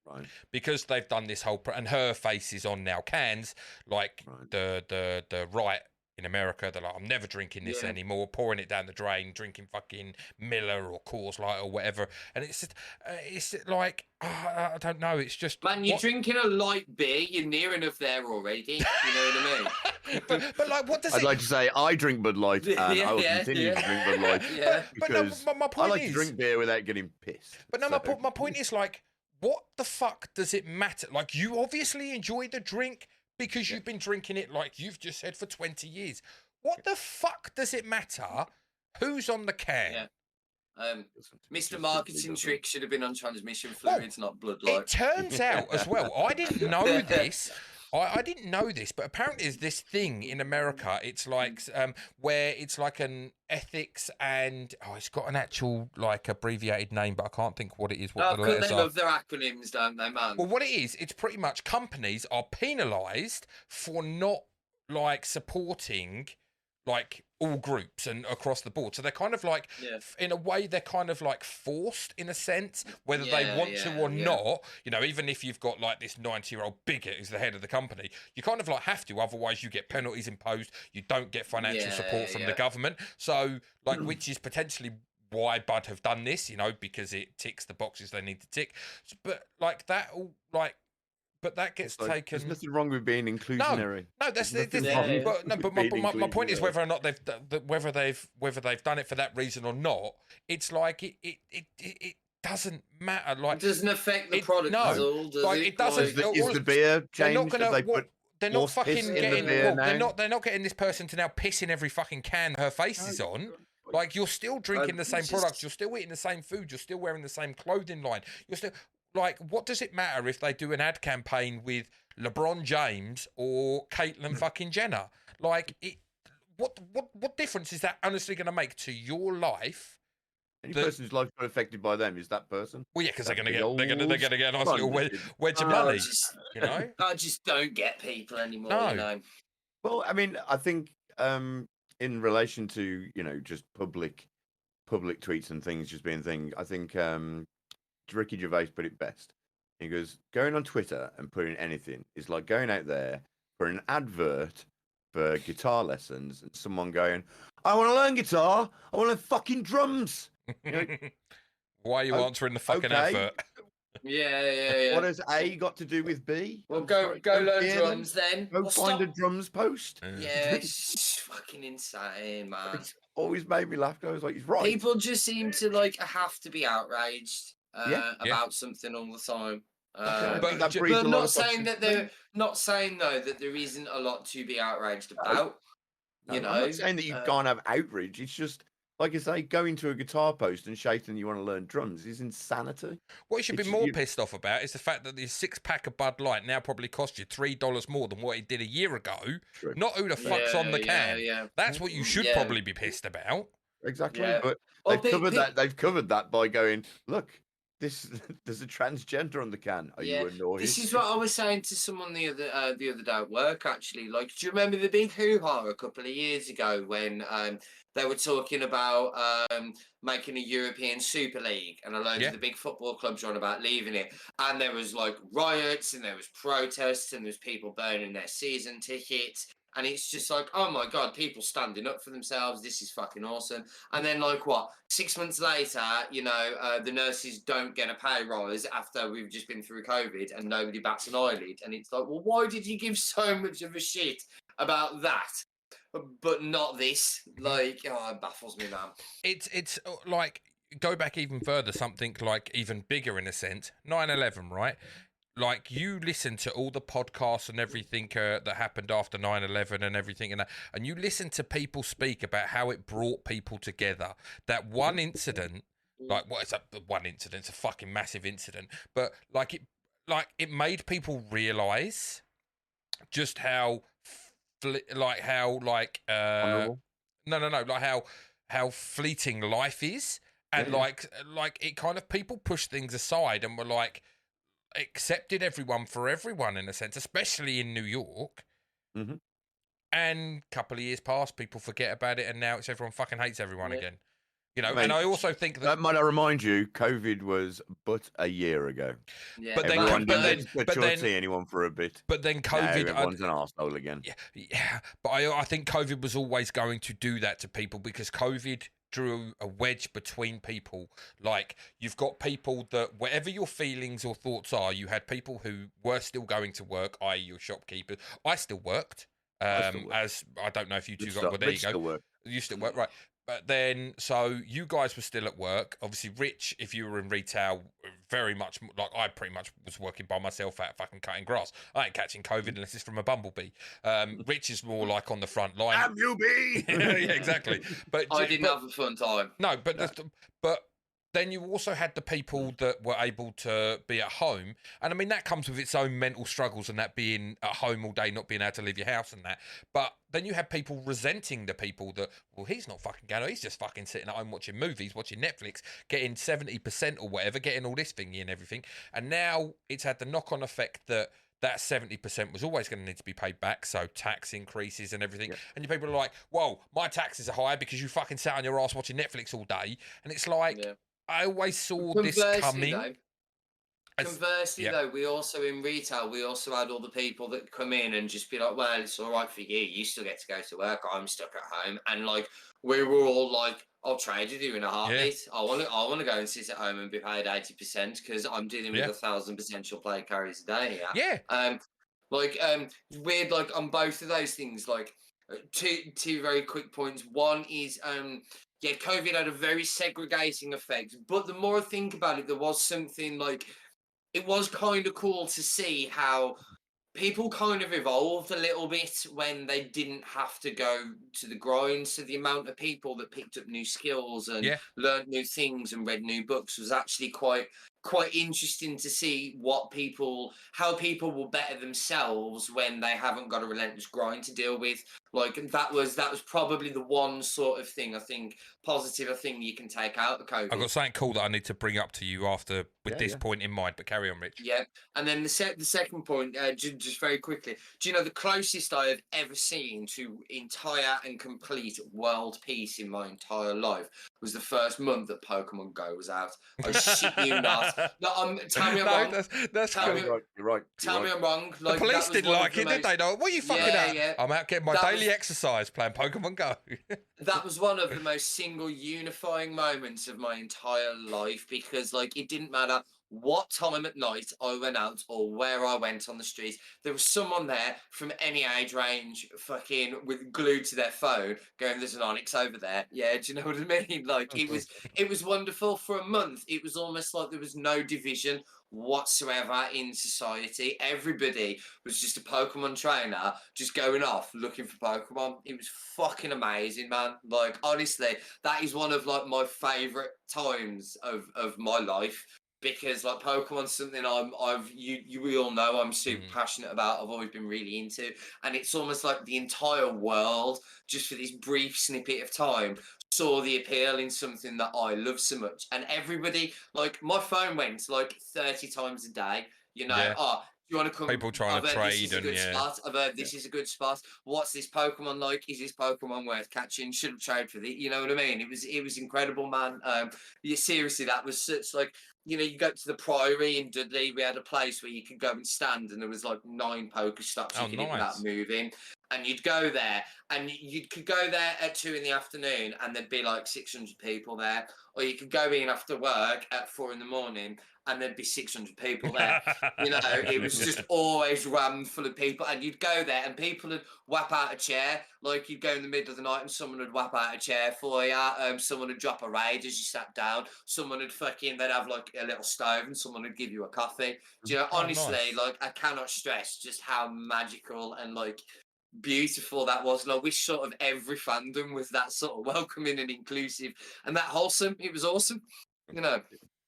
Right. Because they've done this whole and her face is on now cans, like the right in America, they're like, I'm never drinking this anymore, pouring it down the drain, drinking fucking Miller or Coors Light or whatever. And it's like, I don't know, it's just man, you're drinking a light beer, you're near enough there already. You know what I mean? but like, what does I'd like to say I drink Bud Light, and I will continue to drink Bud Light. Because but my point I like is, to drink beer without getting pissed. But no, my point is like, what the fuck does it matter? Like, you obviously enjoy the drink because you've been drinking it, like you've just said, for 20 years. What the fuck does it matter who's on the can? Mr. Marketing Trick should have been on transmission fluids, not blood light. It turns out as well, I didn't know this. I didn't know this, but apparently there's this thing in America. It's like where it's like an ethics and it's got an actual like abbreviated name, but I can't think what it is. What the letters they are. love their acronyms, don't they, man? Well, what it is, it's pretty much companies are penalised for not like supporting like all groups and across the board. So they're kind of like, in a way, they're kind of like forced in a sense, whether they want to or not. You know, even if you've got like this 90-year-old bigot who's the head of the company, you kind of like have to, otherwise you get penalties imposed. You don't get financial support from the government. So like, which is potentially why Bud have done this, you know, because it ticks the boxes they need to tick. But like that all like, but that gets taken. There's nothing wrong with being inclusionary. No, that's but my point is whether or not they've whether they've done it for that reason or not. It's like it doesn't matter. Like it doesn't affect the product at all. Does like it doesn't. Is the beer changed? They're not fucking getting. They're not getting this person to now piss in every fucking can her face is on. Like you're still drinking the same products. You're still eating the same food. You're still wearing the same clothing line. You're still. Like, what does it matter if they do an ad campaign with LeBron James or Caitlyn fucking Jenner? Like, what difference is that honestly going to make to your life? Any person's life got affected by them is that person. Well, yeah, because they're going to get a nice little wedge of money. You know, I just don't get people anymore. No. You know? Well, I mean, I think in relation to just public tweets and things just being a thing, I think. Ricky Gervais put it best. He goes, going on Twitter and putting anything is like going out there for an advert for guitar lessons and someone going, I want to learn guitar. I want to learn fucking drums. Why are you answering the fucking advert? Yeah. What has A got to do with B? Well, go learn drums then. Go find a drums post. Yeah, it's fucking insane, man. It's always made me laugh. I was like, he's right. People just seem to like have to be outraged about something all the time. But not saying though that there isn't a lot to be outraged about. No, I'm not saying that you can't have outrage. It's just like I say, going to a guitar post and shouting you want to learn drums is insanity. What you should be more pissed off about is the fact that this 6-pack of Bud Light now probably cost you $3 more than what it did a year ago. True. Not who the fuck's on the can. Yeah. That's what you should probably be pissed about. Exactly. But they've covered that by going, look, there's a transgender on the can. Are you annoyed? This is what I was saying to someone the other day at work. Actually, like, do you remember the big hoo-ha a couple of years ago when they were talking about making a European Super League, and a load of the big football clubs were on about leaving it, and there was like riots and there was protests and there was people burning their season tickets. And it's just like, oh my God, people standing up for themselves. This is fucking awesome. And then, like, 6 months later, the nurses don't get a pay rise after we've just been through COVID and nobody bats an eyelid. And it's like, well, why did you give so much of a shit about that, but not this? Like, it baffles me, man. It's like, go back even further, something like even bigger in a sense, 9/11, right? like you listen to all the podcasts and everything that happened after 9/11 and everything and that, and you listen to people speak about how it brought people together. That one incident, like what is one incident? It's a fucking massive incident, but it made people realize just how Honourable. no, like how fleeting life is, and Yeah. like it kind of people push things aside and were like accepted everyone for everyone in a sense, especially in New York. Mhm. And a couple of years past, people forget about it, and now it's everyone fucking hates everyone Yeah. again. You know, Mate, and I also think that, Might I remind you, COVID was but a year ago. Yeah. But then- Everyone but didn't then- touch or see anyone for a bit. but then Now COVID, everyone's an arsehole again. yeah, but I think COVID was always going to do that to people because COVID drew a wedge between people. Like you've got people that whatever your feelings or thoughts are, you had people who were still going to work, i.e. your shopkeepers. I still worked. I still work. As I don't know if you two Good got, stuff. well, there Rich you go. still work. You still work, right? But then, so you guys were still at work. Obviously, Rich, if you were in retail, very much like I pretty much was working by myself out fucking cutting grass. I ain't catching COVID unless it's from a bumblebee. Rich is more like on the front line. Damn you, bee! Yeah, exactly. But I didn't have a fun time. no, but but then you also had the people that were able to be at home, and I mean that comes with its own mental struggles, and that being at home all day, not being able to leave your house, and that. But then you had people resenting the people that, well, he's not fucking going, he's just fucking sitting at home watching movies, watching Netflix, getting 70% or whatever, getting all this thingy and everything, and now it's had the knock-on effect that. That 70% was always going to need to be paid back, so tax increases and everything. Yeah. And you people are like, "Whoa, my taxes are higher because you fucking sat on your ass watching Netflix all day." And it's like, Yeah. I always saw this Conversely, coming. though, Conversely, yeah. though, we also in retail, we also had all the people that come in and just be like, "Well, it's all right for you. You still get to go to work. I'm stuck at home." And like, we were all like, "I'll trade with you in a heartbeat. I want to go and sit at home and be paid 80% because I'm dealing with Yeah. 1,000 potential play carries a day." Yeah. Weird. Like on both of those things, like two very quick points. One is yeah, COVID had a very segregating effect, but the more I think about it, there was something like it was kind of cool to see how people kind of evolved a little bit when they didn't have to go to the grind. So the amount of people that picked up new skills and Yeah. learned new things and read new books was actually quite interesting to see how people will better themselves when they haven't got a relentless grind to deal with. Like that was probably the one sort of thing I think positive you can take out of COVID. I've got something cool that I need to bring up to you after with this Yeah. point in mind, but carry on, Rich. Yeah, and then the second point, just very quickly, do you know the closest I have ever seen to entire and complete world peace in my entire life was the first month that Pokemon Go was out. I shit you not. No, tell me I'm wrong. That's Tell cool. me- You're right. Tell me I'm wrong. The Like, that police was didn't one of like the it, did most- they? No, what are you fucking Yeah, at? yeah. I'm out getting my That daily was- exercise playing Pokemon Go. That was one of the most single unifying moments of my entire life because like it didn't matter what time at night I went out or where I went on the streets, there was someone there from any age range fucking with glued to their phone going, "There's an Onyx over there." Yeah, do you know what I mean? Like it was wonderful for a month. It was almost like there was no division whatsoever in society. Everybody was just a Pokemon trainer just going off looking for Pokemon. It was fucking amazing, man. Like honestly, that is one of like my favorite times of my life because like Pokemon's something we all know I'm super passionate about. I've always been really into, and it's almost like the entire world just for this brief snippet of time saw the appeal in something that I love so much. And everybody, like my phone went like 30 times a day, you know, Yeah. "Oh, do you want to come?" People trying to I've heard this trade is a and good yeah. spot. I've heard this is a good spot. What's this Pokemon like? Is this Pokemon worth catching? Shouldn't trade for it. You know what I mean? It was incredible, man. Yeah, seriously, that was such like, you know, you go to the Priory in Dudley, we had a place where you could go and stand and there was like 9 Pokestops you Oh, could hit nice. without moving. And you'd go there and you could go there at 2 in the afternoon and there'd be like 600 people there. Or you could go in after work at 4 in the morning and there'd be 600 people there. You know, it was just always rammed full of people, and you'd go there and people would whap out a chair. Like, you'd go in the middle of the night and someone would whap out a chair for you. Someone would drop a raid as you sat down. Someone would they'd have like a little stove and someone would give you a coffee. Do you know, honestly, nice. like, I cannot stress just how magical and like beautiful that was. And I wish sort of every fandom was that sort of welcoming and inclusive and that wholesome. It was awesome, you know.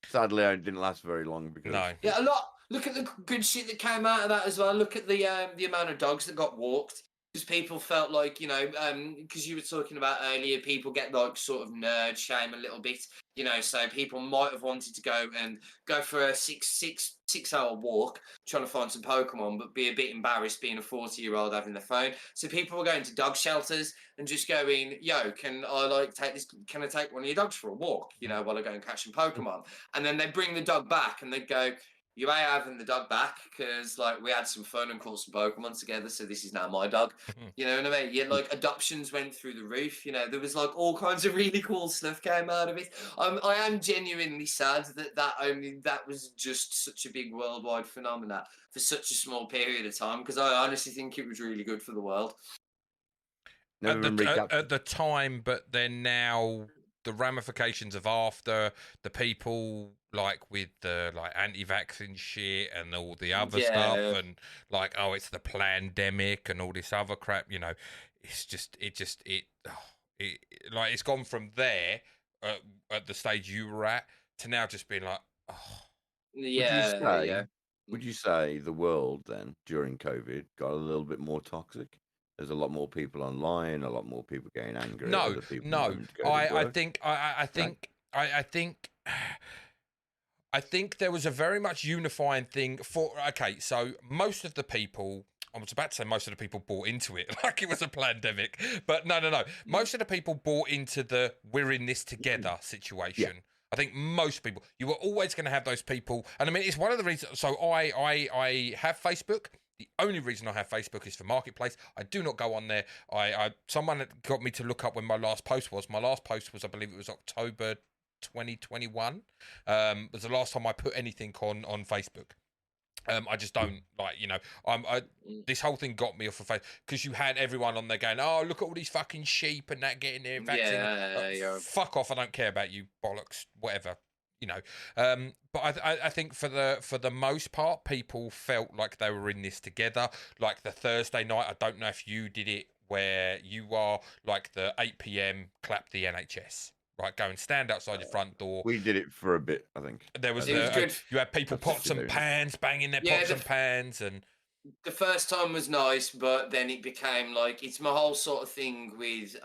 Sadly, it didn't last very long because Yeah, a lot. Look at the good shit that came out of that as well. Look at the amount of dogs that got walked because people felt like, you know, because you were talking about earlier, people get like sort of nerd shame a little bit, you know. So people might have wanted to go for a six-hour walk trying to find some Pokemon, but be a bit embarrassed being a 40-year-old having their phone. So people were going to dog shelters and just going, yo, can I take one of your dogs for a walk, you know, while I go and catch some Pokemon? And then they bring the dog back and they go, you ain't having the dog back because like we had some fun and caught some Pokemon together, so this is now my dog. You know what I mean? Yeah, like adoptions went through the roof. You know, there was like all kinds of really cool stuff came out of it. I am genuinely sad that was just such a big worldwide phenomena for such a small period of time, because I honestly think it was really good for the world. never been recapped. At the time, but then now the ramifications of after the people like with the like anti-vaccine shit and all the other stuff and like, oh, it's the pandemic and all this other crap, you know, it's just like it's gone from there at the stage you were at to now just being like, oh. Would you say the world then during COVID got a little bit more toxic? There's a lot more people online, a lot more people getting angry. No. I think there was a very much unifying thing for. Okay, so most of the people. I was about to say most of the people bought into it like it was a pandemic, but no. Most of the people bought into the "we're in this together" situation. Yeah. I think most people. You were always going to have those people, and I mean it's one of the reasons. So I have Facebook. The only reason I have Facebook is for Marketplace. I do not go on there. Someone got me to look up when my last post was. My last post was, I believe it was October 2021. Was the last time I put anything on Facebook. I just don't like, you know, this whole thing got me off of Facebook because you had everyone on there going, oh, look at all these fucking sheep and that getting their vaccine. Fuck off. I don't care about you, bollocks, whatever. You know, but I think for the most part, people felt like they were in this together. Like the Thursday night, I don't know if you did it where you are like the 8 p.m. clap the NHS. Right, go and stand outside your front door. We did it for a bit, I think. There was good. You had people pots and pans banging their pots and pans, and the first time was nice, but then it became like it's my whole sort of thing with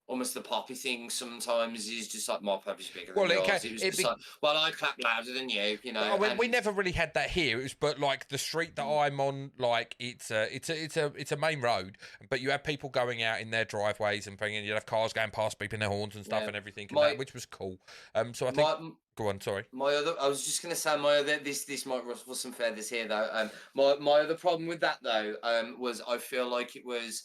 almost the poppy thing sometimes is just like my puppy's bigger than yours. It was just like, well, I clap louder than you, you know. Well, we never really had that here. It was, but like the street that I'm on, like it's a main road, but you have people going out in their driveways and bringing. You'd have cars going past, beeping their horns and stuff and everything, which was cool. So I think. Go on, sorry. I was just going to say this might ruffle some feathers here though. My other problem with that though was I feel like it was.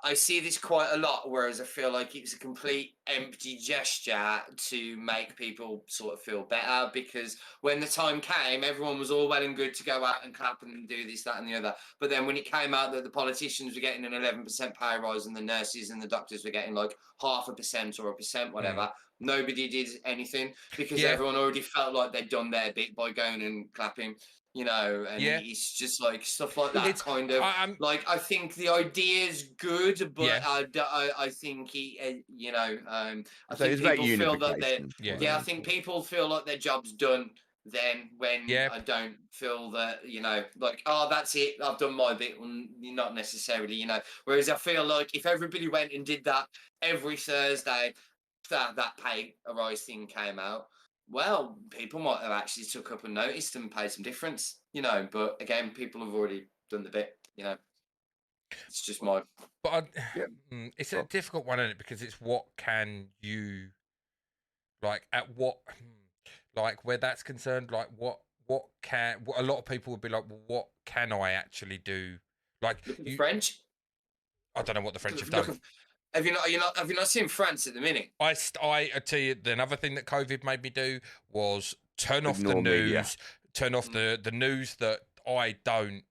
I see this quite a lot, whereas I feel like it's a complete empty gesture to make people sort of feel better, because when the time came, everyone was all well and good to go out and clap and do this, that and the other. But then when it came out that the politicians were getting an 11% pay rise and the nurses and the doctors were getting like 0.5% or 1%, whatever, nobody did anything because everyone already felt like they'd done their bit by going and clapping. You know, and it's just like stuff like that. It's kind of like I think the idea is good, but I think you know, I think people feel that they I think people feel like their job's done. Then when I don't feel that, you know, like, oh, that's it, I've done my bit, well, not necessarily, you know. Whereas I feel like if everybody went and did that every Thursday, that pay rise thing came out, well, people might have actually took up and noticed and paid some difference, you know. But again, people have already done the bit, you know. It's just my. But it's a difficult one, isn't it? Because it's what can you, like, at what, like, where that's concerned, like, what a lot of people would be like, well, what can I actually do? Like, French. I don't know what the French have done. Have you not seen France at the minute? I tell you, another thing that COVID made me do was turn off the Ignore news, media. turn off the news that I don't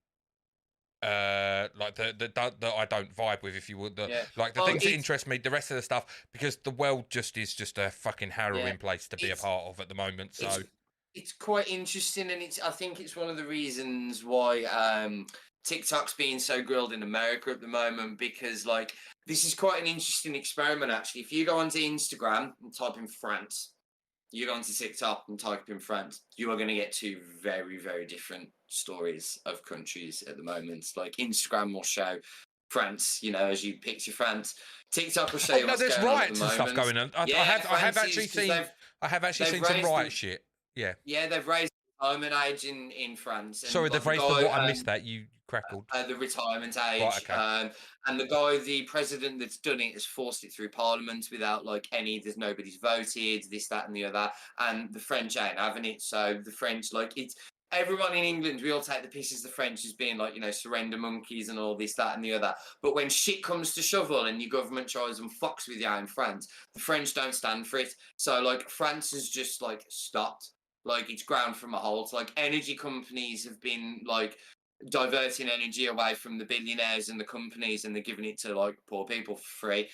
like that I don't vibe with, if you would. Like the Well, things that interest me, the rest of the stuff, because the world just is just a fucking harrowing place to be a part of at the moment. So it's quite interesting, and I think it's one of the reasons why TikTok's being so grilled in America at the moment, because like this is quite an interesting experiment actually. If you go onto Instagram and type in France, you go onto TikTok and type in France, you are going to get two very, very different stories of countries at the moment. Like Instagram will show France, as you picture France. TikTok will show you what's there's going on at riots the and moment. stuff going on. I have actually seen some riot shit. Yeah. Yeah, they've raised the retirement age in France. And Sorry, they've raised the what? I missed that. You crackled. The retirement age. Right, okay. And the president that's done it has forced it through Parliament without there's nobody's voted, this, that, and the other. And the French ain't having it. So the French, it's everyone in England, we all take the piss as the French as being surrender monkeys and all this, that, and the other. But when shit comes to shovel and your government tries and fucks with you in France, the French don't stand for it. So France has just stopped. It's ground from a halt. Energy companies have been diverting energy away from the billionaires and the companies, and they're giving it to poor people for free.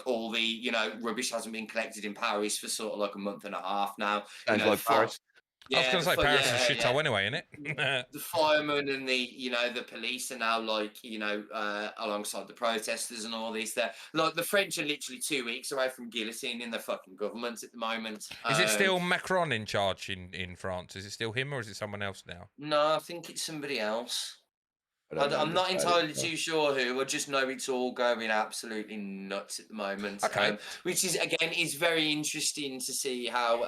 All the rubbish hasn't been collected in Paris for sort of a month and a half now. Sounds like Paris. Yeah, I was going to say Paris is a shithole anyway, isn't it? The firemen and the police are now alongside the protesters and all this. There, the French are literally 2 weeks away from guillotining the fucking government at the moment. Is it still Macron in charge in France? Is it still him, or is it someone else now? No, I think it's somebody else. I'm not entirely too sure who. I just know it's all going absolutely nuts at the moment. Okay. Which is very interesting to see how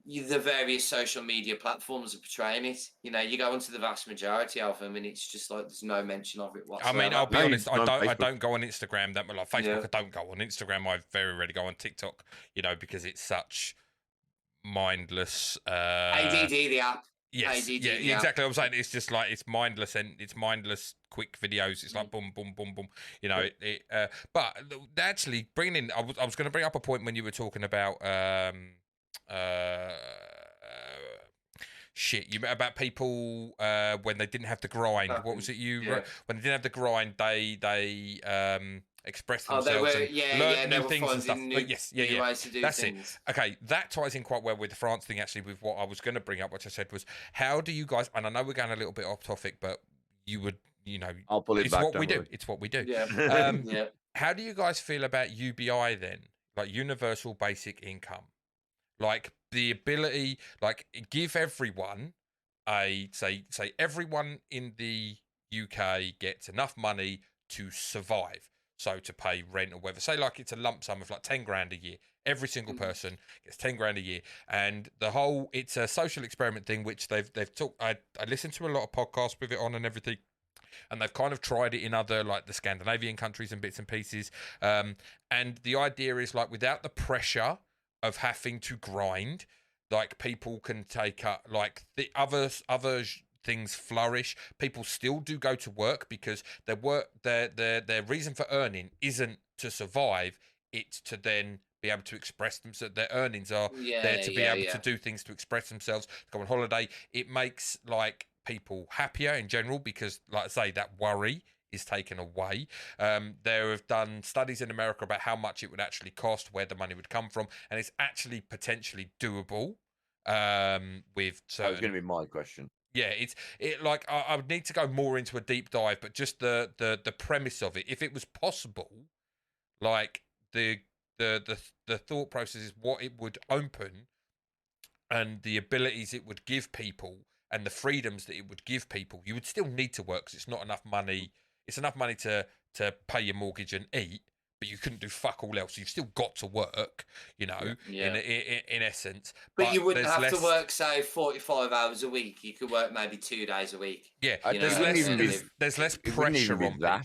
the various social media platforms are portraying it. You go into the vast majority of them, and it's just there's no mention of it whatsoever. I mean, I'll be honest. I don't go on Instagram that much. Facebook, Yeah. I don't go on Instagram. I very rarely go on TikTok. Because it's such mindless. ADD the app. Yes, ADD, yeah, exactly. I'm saying it's just it's mindless, and it's mindless quick videos. It's boom, boom, boom, boom. But actually, bringing in, I was going to bring up a point when you were talking about shit. You about people when they didn't have the grind. What was it when they didn't have the grind? They express themselves and learn new things and stuff. But yes, ways to do that's things. it. Okay, that ties in quite well with the France thing. Actually, with what I was going to bring up, which I said was, how do you guys? And I know we're going a little bit off topic, but you would, I'll pull it it's back. what we do. It's what we do. Yeah. How do you guys feel about UBI then? Universal basic income, the ability, give everyone say everyone in the UK gets enough money to survive. So to pay rent or whatever, say it's a lump sum of 10 grand a year. Every single person gets 10 grand a year, and it's a social experiment thing which they've talked. I listened to a lot of podcasts with it on and everything, and they've kind of tried it in other the Scandinavian countries and bits and pieces. And the idea is without the pressure of having to grind, people can take up the other things flourish. People still do go to work because their reason for earning isn't to survive, it's to then be able to express themselves. Their earnings are there to be able to do things, to express themselves, to go on holiday. It makes people happier in general because, I say, that worry is taken away. There have done studies in America about how much it would actually cost, where the money would come from, and it's actually potentially doable. With certain... That was going to be my question. Yeah, I would need to go more into a deep dive, but just the premise of it, if it was possible, the thought process is what it would open, and the abilities it would give people, and the freedoms that it would give people. You would still need to work because it's not enough money. It's enough money to pay your mortgage and eat, but you couldn't do fuck all else. You've still got to work, in essence. But you wouldn't have to work, say, 45 hours a week. You could work maybe 2 days a week. Yeah, there's less pressure on people.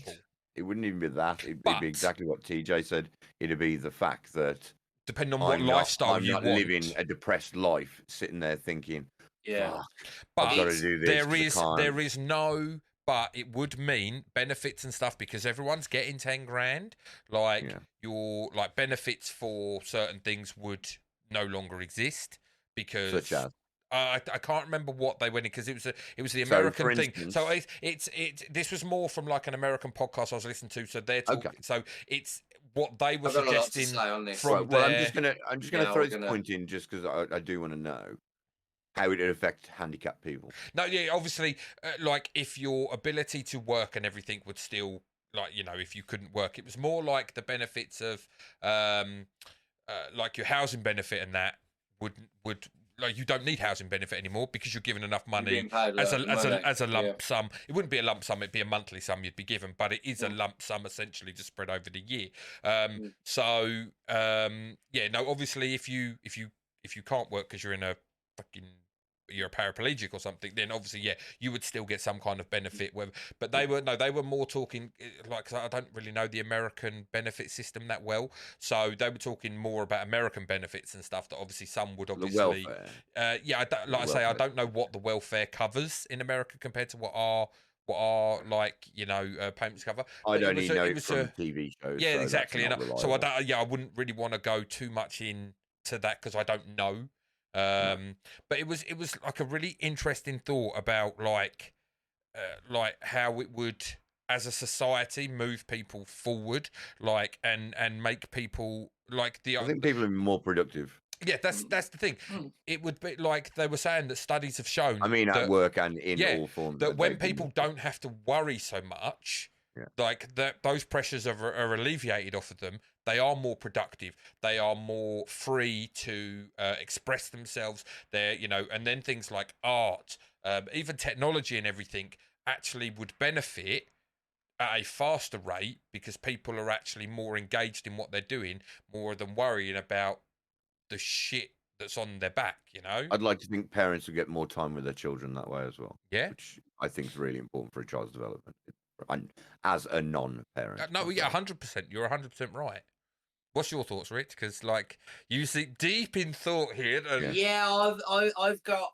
It wouldn't even be that. It'd be exactly what TJ said. It'd be the fact that depending on what lifestyle you want, I'm not living a depressed life, sitting there thinking, but I've got to do this. There is no. But it would mean benefits and stuff because everyone's getting 10 grand. Your benefits for certain things would no longer exist because Such as? I can't remember what they went in because it was the So, American for thing. instance- So it's this was more from like an American podcast I was listening to. So they're talking. Okay. So it's what they were I've got a lot to suggesting say on this. from Right, well, their. I'm just gonna Yeah, throw we're this gonna- point in just because I do want to know how it would affect handicapped people. No, yeah, obviously, like if your ability to work and everything would still, like, you know, if you couldn't work, it was more like the benefits of, like your housing benefit and that would like you don't need housing benefit anymore because you're given enough money being paid as money, a lump yeah. sum. It wouldn't be a lump sum; it'd be a monthly sum you'd be given, but it is a lump sum essentially just spread over the year. So yeah, no, obviously, if you can't work because you're in a fucking you're a paraplegic or something, then obviously, yeah, you would still get some kind of benefit. But they were more talking like 'cause I don't really know the American benefit system that well, so they were talking more about American benefits and stuff that obviously some would The obviously, welfare. yeah, I say, I don't know what the welfare covers in America compared to what are like payments cover. I'd But only know it it was from TV shows. yeah, so that's exactly. not And so reliable. I wouldn't really want to go too much into that because I don't know. But it was like a really interesting thought about like how it would as a society move people forward, like and make people like the I think people are more productive. yeah, that's the thing. It would be like they were saying that studies have shown. I mean, at that, work and in yeah, all forms. that when they can- people don't have to worry so much, Yeah. like that those pressures are alleviated off of them, they are more productive. They are more free to express themselves. They're and then things like art, even technology and everything actually would benefit at a faster rate because people are actually more engaged in what they're doing, more than worrying about the shit that's on their back. I'd like to think parents would get more time with their children that way as well. Yeah. Which I think is really important for a child's development. And as a non-parent. No, yeah, myself. 100%. You're 100% right. What's your thoughts, Rich? Because like you see deep in thought here. And... Yeah, I've got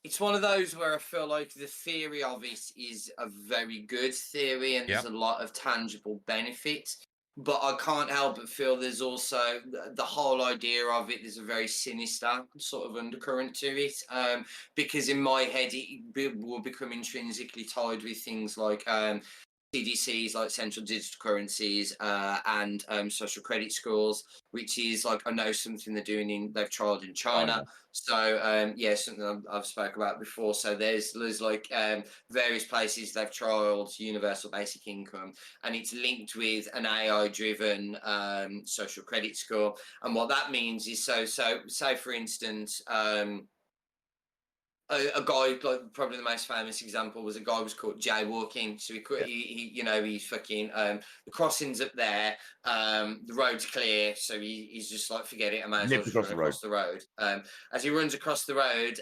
it's one of those where I feel like the theory of it is a very good theory and there's a lot of tangible benefit. But I can't help but feel there's also the whole idea of it. There's a very sinister sort of undercurrent to it, because in my head it will become intrinsically tied with things like CDCs, like central digital currencies, and social credit scores, which is like I know something they've trialed in China. So yeah, something I've spoke about before. So there's like various places they've trialed universal basic income, and it's linked with an AI-driven social credit score. And what that means is so say for instance. A guy, like probably the most famous example was a guy was caught jaywalking. So he's fucking the crossing's up there, the road's clear, so he's just like forget it, I might as well just run across the road. As he runs across the road,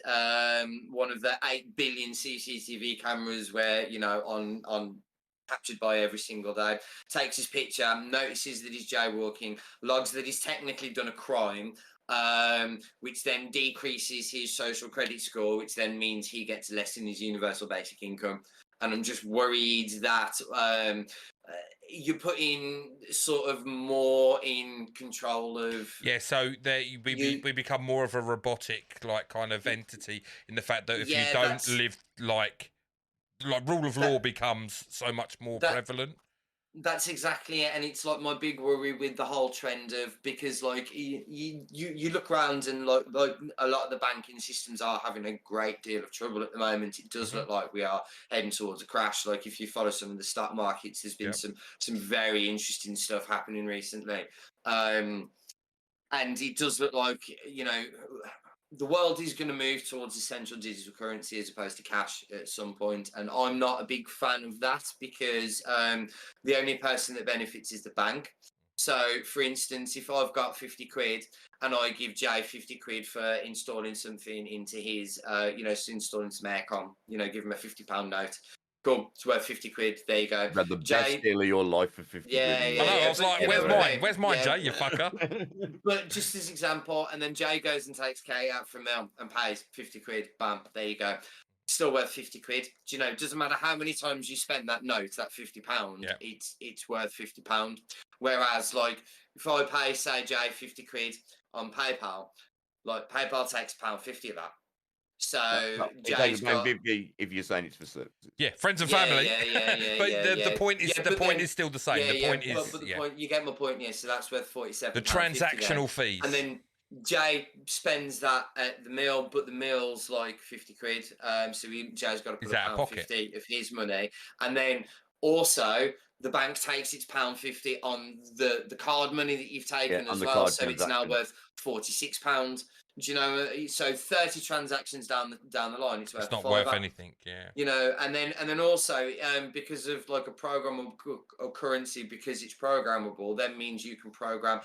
one of the 8 billion CCTV cameras where on captured by every single day, takes his picture, notices that he's jaywalking, logs that he's technically done a crime. Which then decreases his social credit score, which then means he gets less in his universal basic income. And I'm just worried that you're putting sort of more in control of. Yeah, so we become more of a robotic like kind of entity in the fact that if you don't live like rule of law becomes so much more prevalent. That's exactly it, and it's like my big worry with the whole trend of because like you look around and like a lot of the banking systems are having a great deal of trouble at the moment. It does look like we are heading towards a crash. Like if you follow some of the stock markets, there's been some very interesting stuff happening recently, and it does look like the world is going to move towards a central digital currency as opposed to cash at some point. And I'm not a big fan of that because the only person that benefits is the bank. So, for instance, if I've got 50 quid and I give Jay 50 quid for installing something into his, installing some aircon, give him a £50 note. Cool, it's worth 50 quid. There you go. The best deal of your life for 50 quid. I was like, where's mine? Where's mine, Jay, you fucker? But just as example, and then Jay goes and takes Kate out from Mel and pays 50 quid. Bam, there you go. Still worth 50 quid. Do it doesn't matter how many times you spend that note, that £50, it's worth £50. Whereas, like, if I pay, say, Jay 50 quid on PayPal, like PayPal takes £1.50 of that. So It takes Jay's got. £1.50 if you're saying it's for services. Yeah, friends and Yeah, family. yeah, But yeah, the point is yeah, the but point then- is still the same. Yeah, the yeah, point is but the point, you get my point, yeah. So that's worth £47. the transactional fees. And then Jay spends that at the meal, but the meal's like 50 quid. So Jay's got to Is put out of pocket. £1.50 of his money, and then also the bank takes its £1.50 on the card money that you've taken Yeah, on as the well. card So it's now transaction. worth £46. Do you know? So 30 transactions down the line, it's worth it's not £5. worth anything. Yeah. You know, and then also because of like a programmable currency, because it's programmable, that means you can program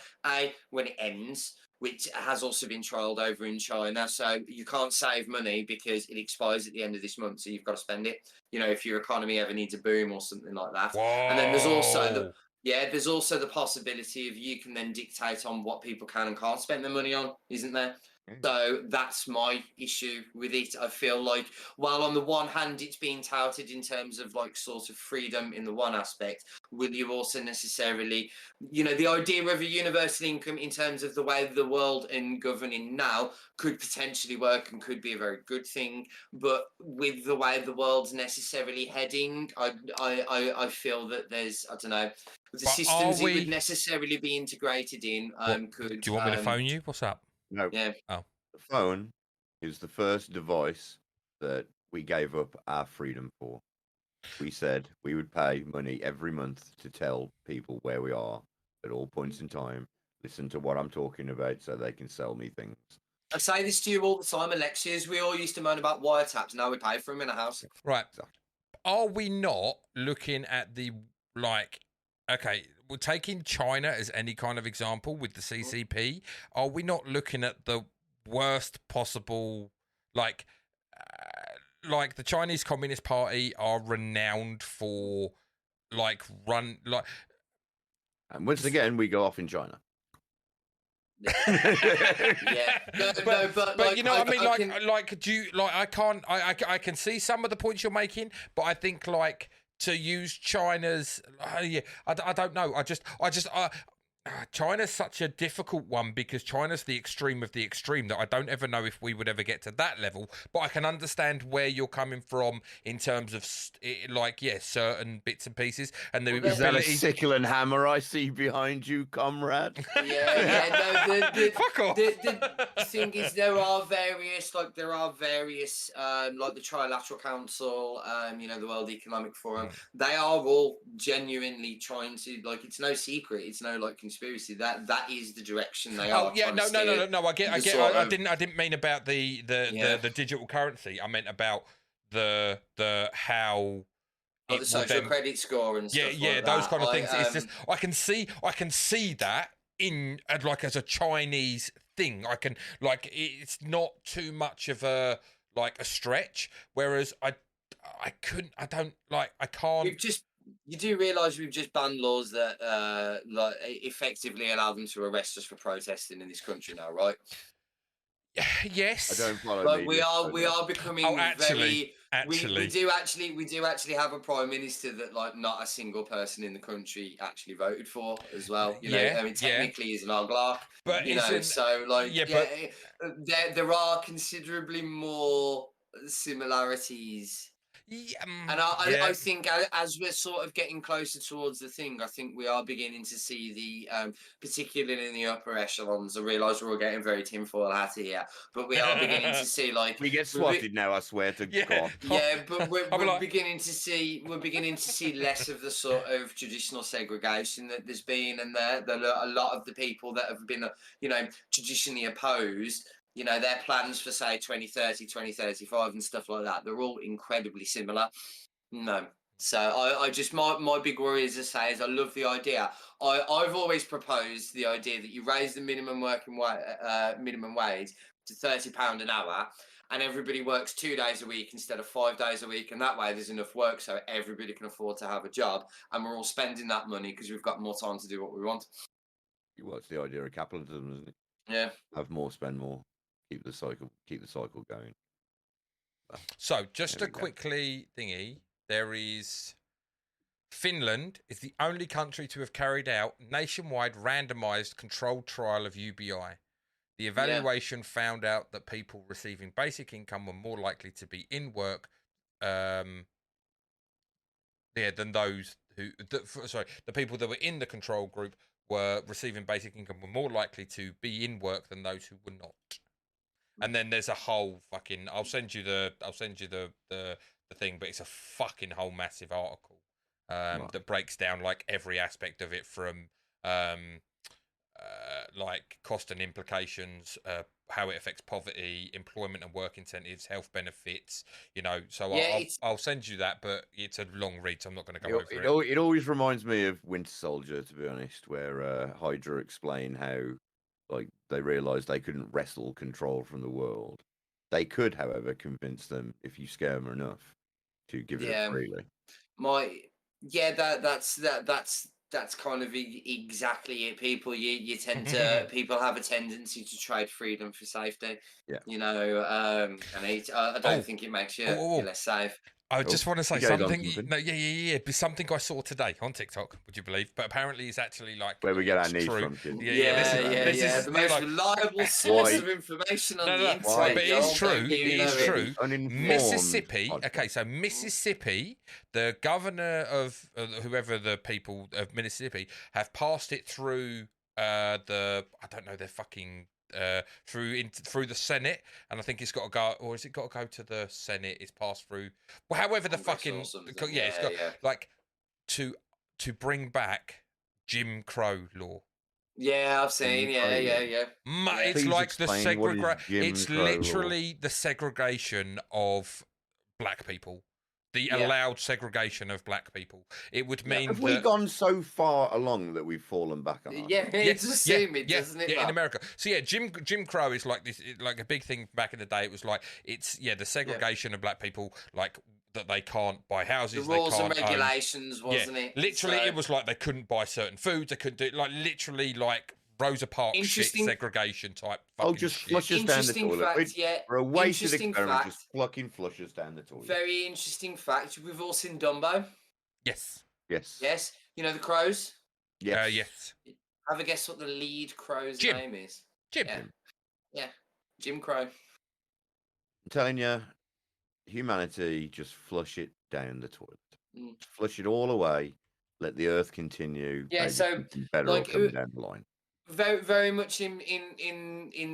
when it ends, which has also been trialed over in China. So you can't save money because it expires at the end of this month, so you've got to spend it. You know, if your economy ever needs a boom or something like that. Whoa. And then there's also there's also the possibility of you can then dictate on what people can and can't spend their money on, isn't there? So that's my issue with it. I feel like, while on the one hand it's being touted in terms of like sort of freedom in the one aspect, will you also necessarily, you know, the idea of a universal income in terms of the way the world and governing now could potentially work and could be a very good thing, but with the way the world's necessarily heading, I feel that there's, I don't know, the systems it would necessarily be integrated in could. Do you want me to phone you? What's up? No. Yeah. The phone is the first device that we gave up our freedom for. We said we would pay money every month to tell people where we are at all points in time, listen to what I'm talking about so they can sell me things. I say this to you all the time, Alexius. We all used to moan about wiretaps. Now we pay for them in a house. Right. Are we not looking at the, like, okay, we're taking China as any kind of example with the CCP. Are we not looking at the worst possible, like the Chinese Communist Party are renowned for, and once again, we go off in China. Yeah, but like, you know what I mean? I can see some of the points you're making, but I think like to use China's, I don't know. China's such a difficult one because China's the extreme of the extreme that I don't ever know if we would ever get to that level. But I can understand where you're coming from in terms of certain bits and pieces and the Is that a sickle and hammer I see behind you, comrade? Yeah. No, fuck off. The thing is, there are various like the Trilateral Council, the World Economic Forum. They are all genuinely trying to, like, it's no secret, it's no like conspiracy, that is the direction they are. No. I didn't mean about the digital currency. I meant about the how the social credit score and stuff. Yeah, those kind of things. It's just I can see that in as a Chinese thing. I can it's not too much of a stretch. Whereas I can't. You do realise we've just banned laws that effectively allow them to arrest us for protesting in this country now, right? Yes. I don't follow. But we are becoming actually. We do actually have a prime minister that not a single person in the country actually voted for as well. You know, I mean, technically he's an oglark, but there are considerably more similarities. And I think as we're sort of getting closer towards the thing, I think we are beginning to see the, particularly in the upper echelons, I realise we're all getting very tinfoil hatty here, but we are beginning to see we get swatted now, I swear to God. Yeah, but we're beginning to see less of the sort of traditional segregation that there's been, and a lot of the people that have been, traditionally opposed. Their plans for, say, 2030, 2035 and stuff like that, they're all incredibly similar. No. So I just, my big worry, as I say, is I love the idea. I've always proposed the idea that you raise the minimum wage to £30 an hour, and everybody works 2 days a week instead of 5 days a week, and that way there's enough work so everybody can afford to have a job, and we're all spending that money because we've got more time to do what we want. Well, it's the idea of capitalism, isn't it? Yeah. Have more, spend more. Keep the cycle going. So just to quickly thingy, there is Finland is the only country to have carried out nationwide randomized controlled trial of UBI. The evaluation found out that people receiving basic income were more likely to be in work, than those who. The people that were in the control group were receiving basic income were more likely to be in work than those who were not. And then there's a whole fucking. I'll send you the thing, but it's a fucking whole massive article that breaks down like every aspect of it from like cost and implications, how it affects poverty, employment and work incentives, health benefits. So I'll send you that, but it's a long read, so I'm not going to go over it. It always reminds me of Winter Soldier, to be honest, where Hydra explain how, like, they realised they couldn't wrestle control from the world. They could, however, convince them if you scare them enough to give it up freely. That's kind of exactly it. People, you tend to people have a tendency to trade freedom for safety. Yeah, and I don't think it makes you less safe. I just want to say something. No, but something I saw today on TikTok. Would you believe? But apparently, it's actually like where we get our news from. This is the most reliable source of information on the internet. But it's true. It is true. Mississippi. Okay, so Mississippi, the governor of whoever the people of Mississippi have passed it through I don't know, their fucking. Through the Senate, and I think it's got to go, or has it got to go to the Senate? It's passed through. Well, however the fucking it's got like to bring back Jim Crow law. Yeah, I've seen. Yeah. It's like the segregation. It's literally the segregation of black people. The allowed segregation of black people. It would mean have we gone so far along that we've fallen back on? It's assuming, doesn't it? Yeah, in America. So Jim Crow is like this, like a big thing back in the day. It was like the segregation of black people, like that they can't buy houses. The rules they can't and regulations, wasn't it? Literally, it was like they couldn't buy certain foods. They couldn't do literally like Rosa Parks shit segregation type. Just flush us down the toilet. For a wasted experiment, just fucking flush us down the toilet. Very interesting fact. We've all seen Dumbo. Yes. You know the crows. Yes. Yes. Have a guess what the lead crow's name is. Jim. Yeah. Jim Crow. I'm telling you, humanity, just flush it down the toilet. Flush it all away. Let the earth continue. Yeah. So better come down the line. Very, very much in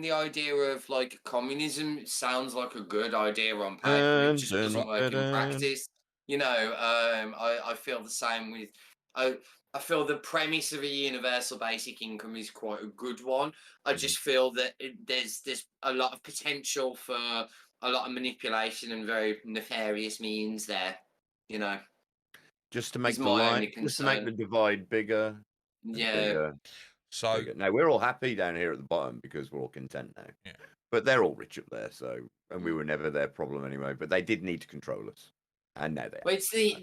the idea of like communism. It sounds like a good idea on paper. It just doesn't work in practice. I feel the same with. I feel the premise of a universal basic income is quite a good one. I just feel that there's a lot of potential for a lot of manipulation and very nefarious means there. Just to make the divide bigger. Yeah. So now we're all happy down here at the bottom because we're all content now. Yeah. But they're all rich up there, and we were never their problem anyway. But they did need to control us, and now they. Well, it's the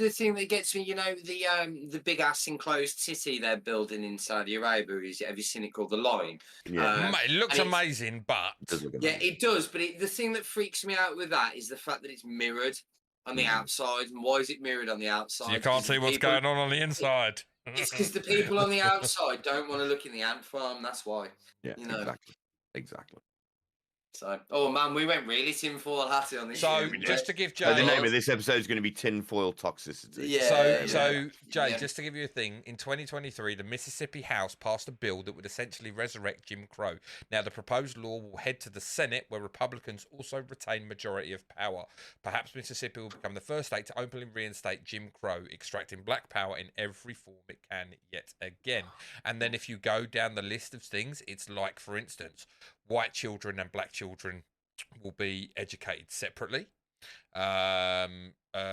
thing that gets me. The big ass enclosed city they're building in Saudi Arabia. Have you seen it called the Line? Yeah, it looks amazing, but it does. But the thing that freaks me out with that is the fact that it's mirrored on the outside. And why is it mirrored on the outside? So you can't see what's going on the inside. It's because the people on the outside don't want to look in the ant farm. That's why. Yeah, exactly. So, oh man, we went really tinfoil hatty on this. So, just to give Jay, the name of this episode is going to be Tinfoil Toxicity. Yeah. So Jay, just to give you a thing, in 2023, the Mississippi House passed a bill that would essentially resurrect Jim Crow. Now, the proposed law will head to the Senate, where Republicans also retain majority of power. Perhaps Mississippi will become the first state to openly reinstate Jim Crow, extracting black power in every form it can yet again. And then, if you go down the list of things, it's like, for instance, white children and black children will be educated separately.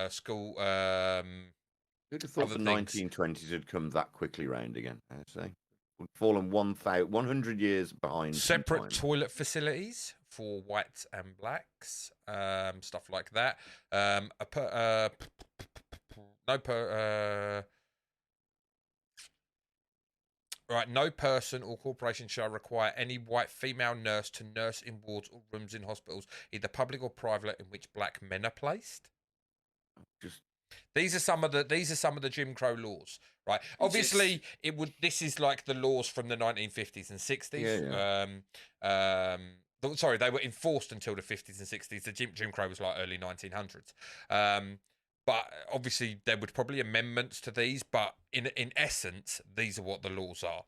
School. Who'd have thought the 1920s had come that quickly round again? I'd say we've fallen 100 years behind. Separate toilet facilities for whites and blacks, stuff like that. No person or corporation shall require any white female nurse to nurse in wards or rooms in hospitals, either public or private, in which black men are placed. Just These are some of the Jim Crow laws, right? Obviously, this is like the laws from the 1950s and 60s. Sorry, they were enforced until the 50s and 60s. The Jim Crow was like early 1900s. But obviously, there would probably amendments to these. But in essence, these are what the laws are.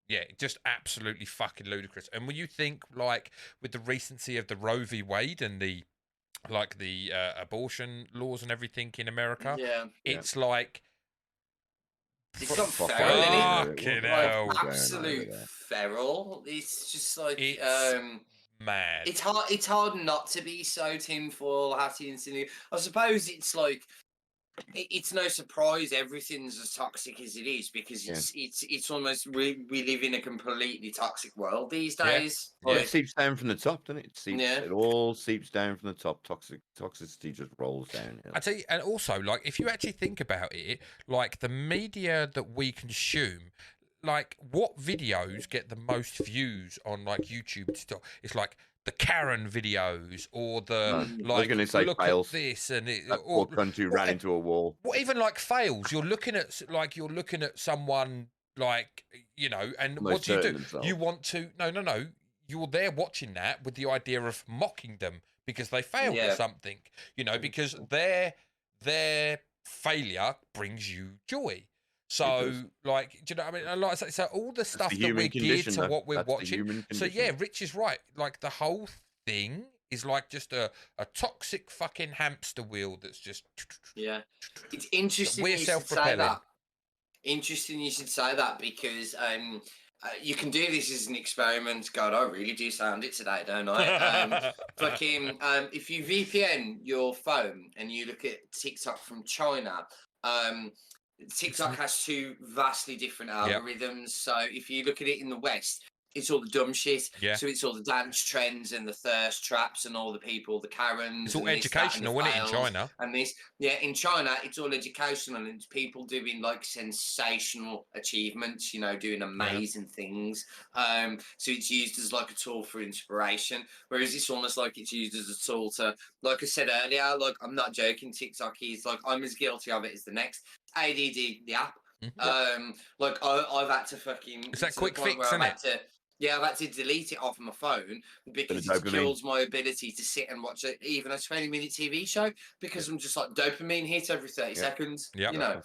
Yeah, just absolutely fucking ludicrous. And when you think, like, with the recency of the Roe v. Wade and the abortion laws and everything in America, it's like it's not feral, isn't it? Fucking hell. Like, absolute feral. It's just like it's mad. It's hard not to be so tinfoil hatty and silly. I suppose it's like it's no surprise everything's as toxic as it is, because it's almost we live in a completely toxic world these days. Like, it seeps down from the top, doesn't it? It all seeps down from the top. Toxicity just rolls down. I tell you, and also, like, if you actually think about it, like the media that we consume, like what videos get the most views on like YouTube? It's like the Karen videos, or the like. I was going to say look fails. At this and it, or country ran into a wall. Or even like fails. You're looking at someone like, you know, and what do you do? Themselves. You want to no. You're there watching that with the idea of mocking them because they failed or something, you know, because their failure brings you joy. So, like, do you know what I mean? And like I say, so all the stuff that we're geared to what we're watching. So, yeah, Rich is right. Like, the whole thing is like just a toxic fucking hamster wheel that's just... Yeah. It's interesting we're self-propelling. Interesting you should say that, because you can do this as an experiment. God, I really do sound it today, don't I? Fucking, if you VPN your phone and you look at TikTok from China... TikTok has two vastly different algorithms. So if you look at it in the West, it's all the dumb shit. Yeah. So it's all the dance trends and the thirst traps and all the people, the Karens. It's all educational, isn't it, in China? And this, in China, it's all educational, and it's people doing like sensational achievements, you know, doing amazing things. So it's used as like a tool for inspiration, whereas it's almost like it's used as a tool to, like I said earlier, like I'm not joking, TikTok is like, I'm as guilty of it as the next. ADD, the app. Like I've had to fucking... It's that quick fix, isn't it? I've had to delete it off my phone because it kills my ability to sit and watch even a 20-minute TV show, because I'm just like dopamine hit every 30 seconds. You know.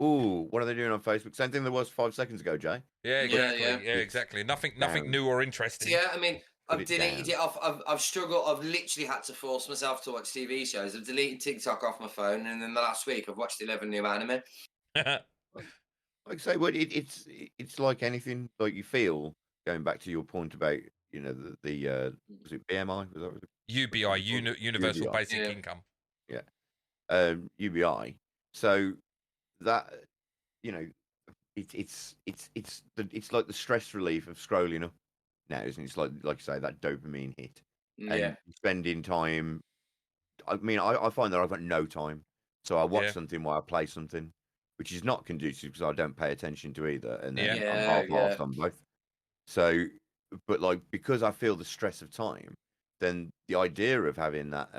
Ooh, what are they doing on Facebook? Same thing there was 5 seconds ago, Jay. Yeah, exactly. Yeah, exactly. Nothing new or interesting. So, I mean, I've deleted it off. I've struggled. I've literally had to force myself to watch TV shows. I've deleted TikTok off my phone, and then the last week I've watched 11 new anime. Like I say, well, it's like anything. Like you feel, going back to your point about, you know, the was it BMI? Was that UBI, Universal UBI. Basic Income. Yeah, UBI. So that, you know, it's like the stress relief of scrolling up now, isn't it? It's like you say, that dopamine hit. And spending time. I mean, I find that I've got no time, so I watch something while I play something, which is not conducive because I don't pay attention to either, and then I'm half-assed on both. So, but like, because I feel the stress of time, then the idea of having that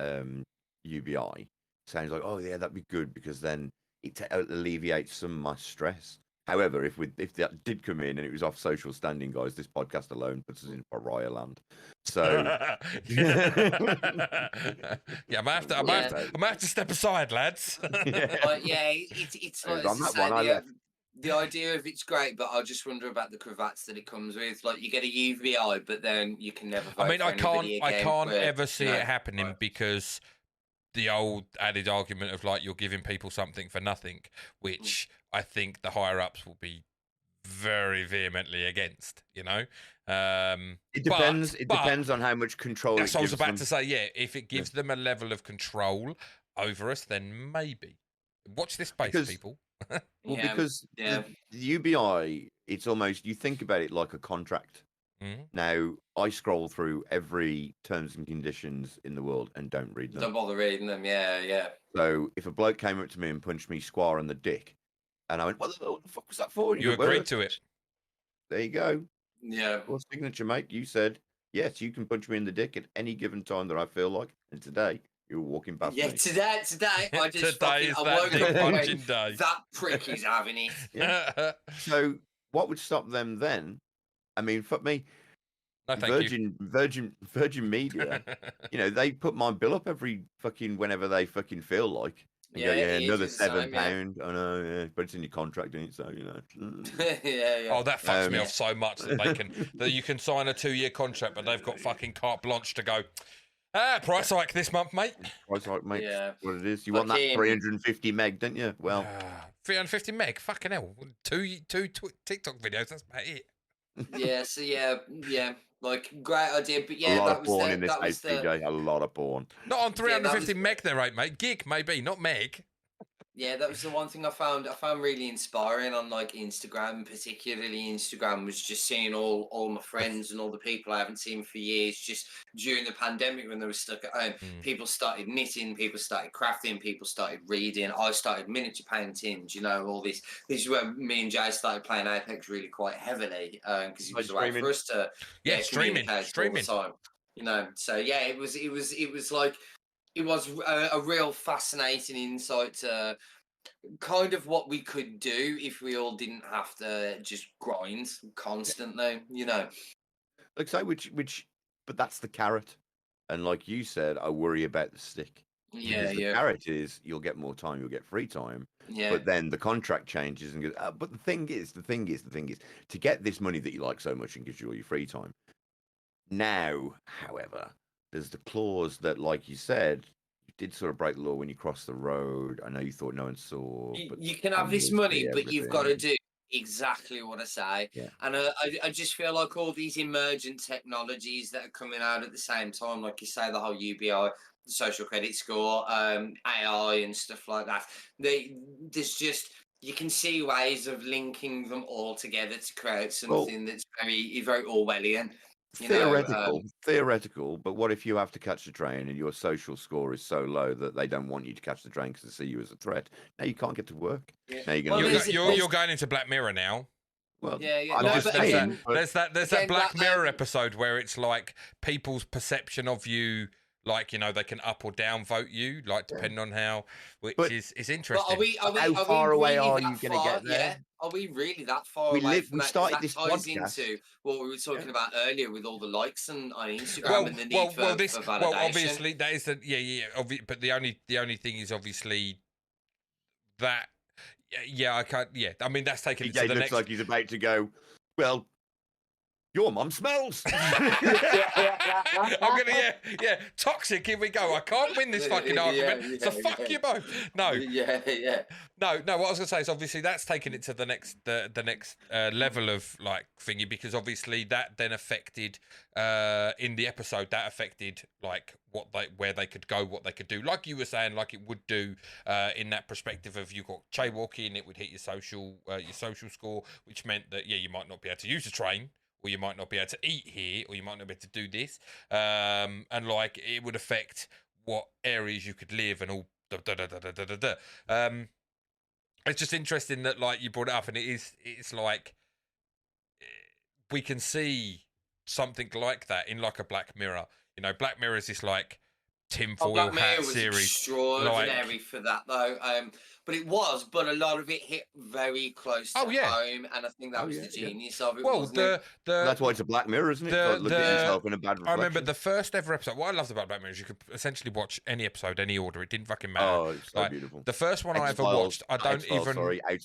UBI sounds like, oh yeah, that'd be good, because then it alleviates some of my stress. However, if that did come in and it was off social standing, guys, this podcast alone puts us in pariah land. So I might have to step aside, lads. It's like the idea of it's great, but I just wonder about the cravats that it comes with. Like, you get a UVI, but then you can never vote for anybody again. I can't ever see it happening, because the old added argument of like, you're giving people something for nothing, which I think the higher ups will be very vehemently against, you know. It depends. It depends on how much control. That's what I was about to say. Yeah, if it gives them a level of control over us, then maybe. Watch this space, people. Because the UBI, it's almost, you think about it like a contract. Now, I scroll through every terms and conditions in the world and don't read them. Don't bother reading them. Yeah. So if a bloke came up to me and punched me square on the dick, and I went, what the fuck was that for? You agreed to it. There you go. Yeah. What signature, mate? You said, yes, you can punch me in the dick at any given time that I feel like. And today, You were walking past Yeah, me. today, I just Today fucking, is I that woke dick up and went, punching day. that prick is having it. Yeah. So what would stop them then? I mean, fuck me. No, thank you. Virgin Media. You know, they put my bill up every fucking whenever they fucking feel like. And go, Yeah, yeah, it another is the same, £7. yeah. I know, yeah, but it's in your contract, isn't it? So you know. Yeah. Oh, that fucks me Um, off so much that you can sign a 2-year contract, but they've got fucking carte blanche to go. Price hike this month, mate. Price hike, mate. Yeah. What it is? You want that 350 meg, don't you? Well, 350 meg. Fucking hell. Two TikTok videos. That's about it. Yeah, so yeah, like great idea, but a yeah, lot that of was porn the in this that was house, the DJ. A lot of porn. Not on Yeah, 350 meg, there, right, mate. Gig, maybe, not meg. yeah, that was the one thing I found really inspiring on like Instagram, particularly Instagram, was just seeing all my friends and all the people I haven't seen for years just during the pandemic when they were stuck at home. People started knitting, people started crafting, people started reading. I started miniature painting, you know, all this. This is where me and Jay started playing Apex really quite heavily because it was a way for us to streaming all the time. You know, so yeah, it was like it was a real fascinating insight to kind of what we could do if we all didn't have to just grind constantly, you know. Like say but that's the carrot. And like you said, I worry about the stick. Yeah, Because the carrot is you'll get more time, you'll get free time. Yeah. But then the contract changes and goes, but the thing is, to get this money that you like so much and gives you all your free time. Now, however, there's the clause that, like you said, you did sort of break the law when you crossed the road. I know you thought no one saw. But you can have this money, but you've got to do exactly what I say. Yeah. And I just feel like all these emergent technologies that are coming out at the same time, like you say, the whole UBI, the social credit score, AI and stuff like that. There's just, you can see ways of linking them all together to create something that's very, very Orwellian. Theoretical, but what if you have to catch the train and your social score is so low that they don't want you to catch the train because they see you as a threat? Now you can't get to work. Yeah. Now you're going into Black Mirror now. Well, there's that Black Mirror episode where it's like people's perception of you. Like, you know, they can up or down vote you, like depending on how, is interesting. But how far away are you going to get there? Yeah. Are we really that far away from we that? started that this ties podcast into what we were talking about earlier with all the likes on Instagram and the need for validation. Well, obviously that is but the only thing is obviously that. Yeah, I can't. Yeah, I mean that's taken it to the next. Looks like he's about to go. Well, your mum smells. I'm gonna toxic. Here we go. I can't win this fucking argument. So fuck you both. No. No. What I was gonna say is obviously that's taken it to the next level of like thingy, because obviously that then affected in the episode that affected like where they could go, what they could do. Like you were saying, like it would do in that perspective of you got jaywalking, it would hit your social score, which meant that you might not be able to use the train. Or you might not be able to eat here, or you might not be able to do this, and like it would affect what areas you could live and all. It's just interesting that like you brought it up, and it's like we can see something like that in like a Black Mirror. You know, Black Mirror is this like tinfoil hat series. Extraordinary for that though. But a lot of it hit very close to home, and I think that was the genius of it. Well, that's why it's a Black Mirror, isn't it? Look at yourself in a bad reflection. I remember the first ever episode. What I loved about Black Mirror is you could essentially watch any episode, any order. It didn't fucking matter. Oh, it's so beautiful. The first one I ever watched, Outer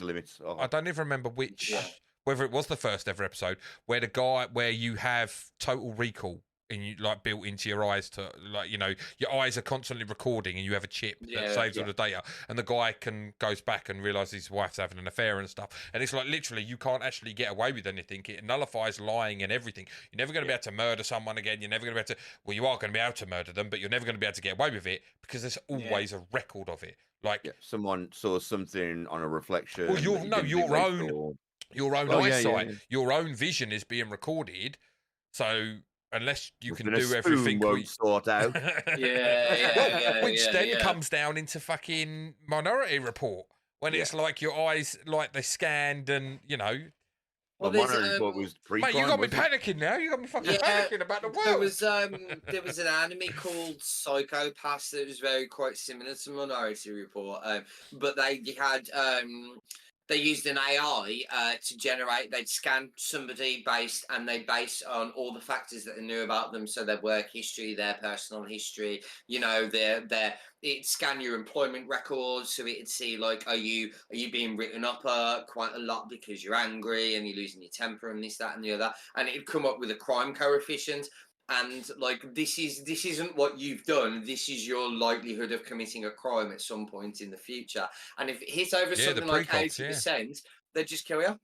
Limits. I don't even remember which, whether it was the first ever episode where you have total recall. And you like built into your eyes to like, you know, your eyes are constantly recording and you have a chip that saves all the data, and the guy goes back and realizes his wife's having an affair and stuff, and it's like literally you can't actually get away with anything. It nullifies lying and everything. You're never going to be able to murder someone again. You're never going to be able to, well, you are going to be able to murder them, but you're never going to be able to get away with it because there's always a record of it. Like someone saw something on a reflection. Well, your own eyesight, your own vision is being recorded, so unless you can do everything, won't sort out. Which then comes down into fucking Minority Report when it's like your eyes, like they scanned, and you know, Well, Well, there's Minority Report was pre-crime. Mate, you got me wasn't it? panicking now. You got me fucking Yeah, panicking about the there world. was an anime called Psychopaths that was very quite similar to Minority Report, but they had they used an AI to generate. They'd scan somebody and they base on all the factors that they knew about them, so their work history, their personal history, you know, it'd scan your employment records, so it'd see like, are you being written up quite a lot because you're angry and you're losing your temper and this, that, and the other, and it'd come up with a crime coefficient. And like, this isn't what you've done. This is your likelihood of committing a crime at some point in the future. And if it hits over something like 80%, they just kill you.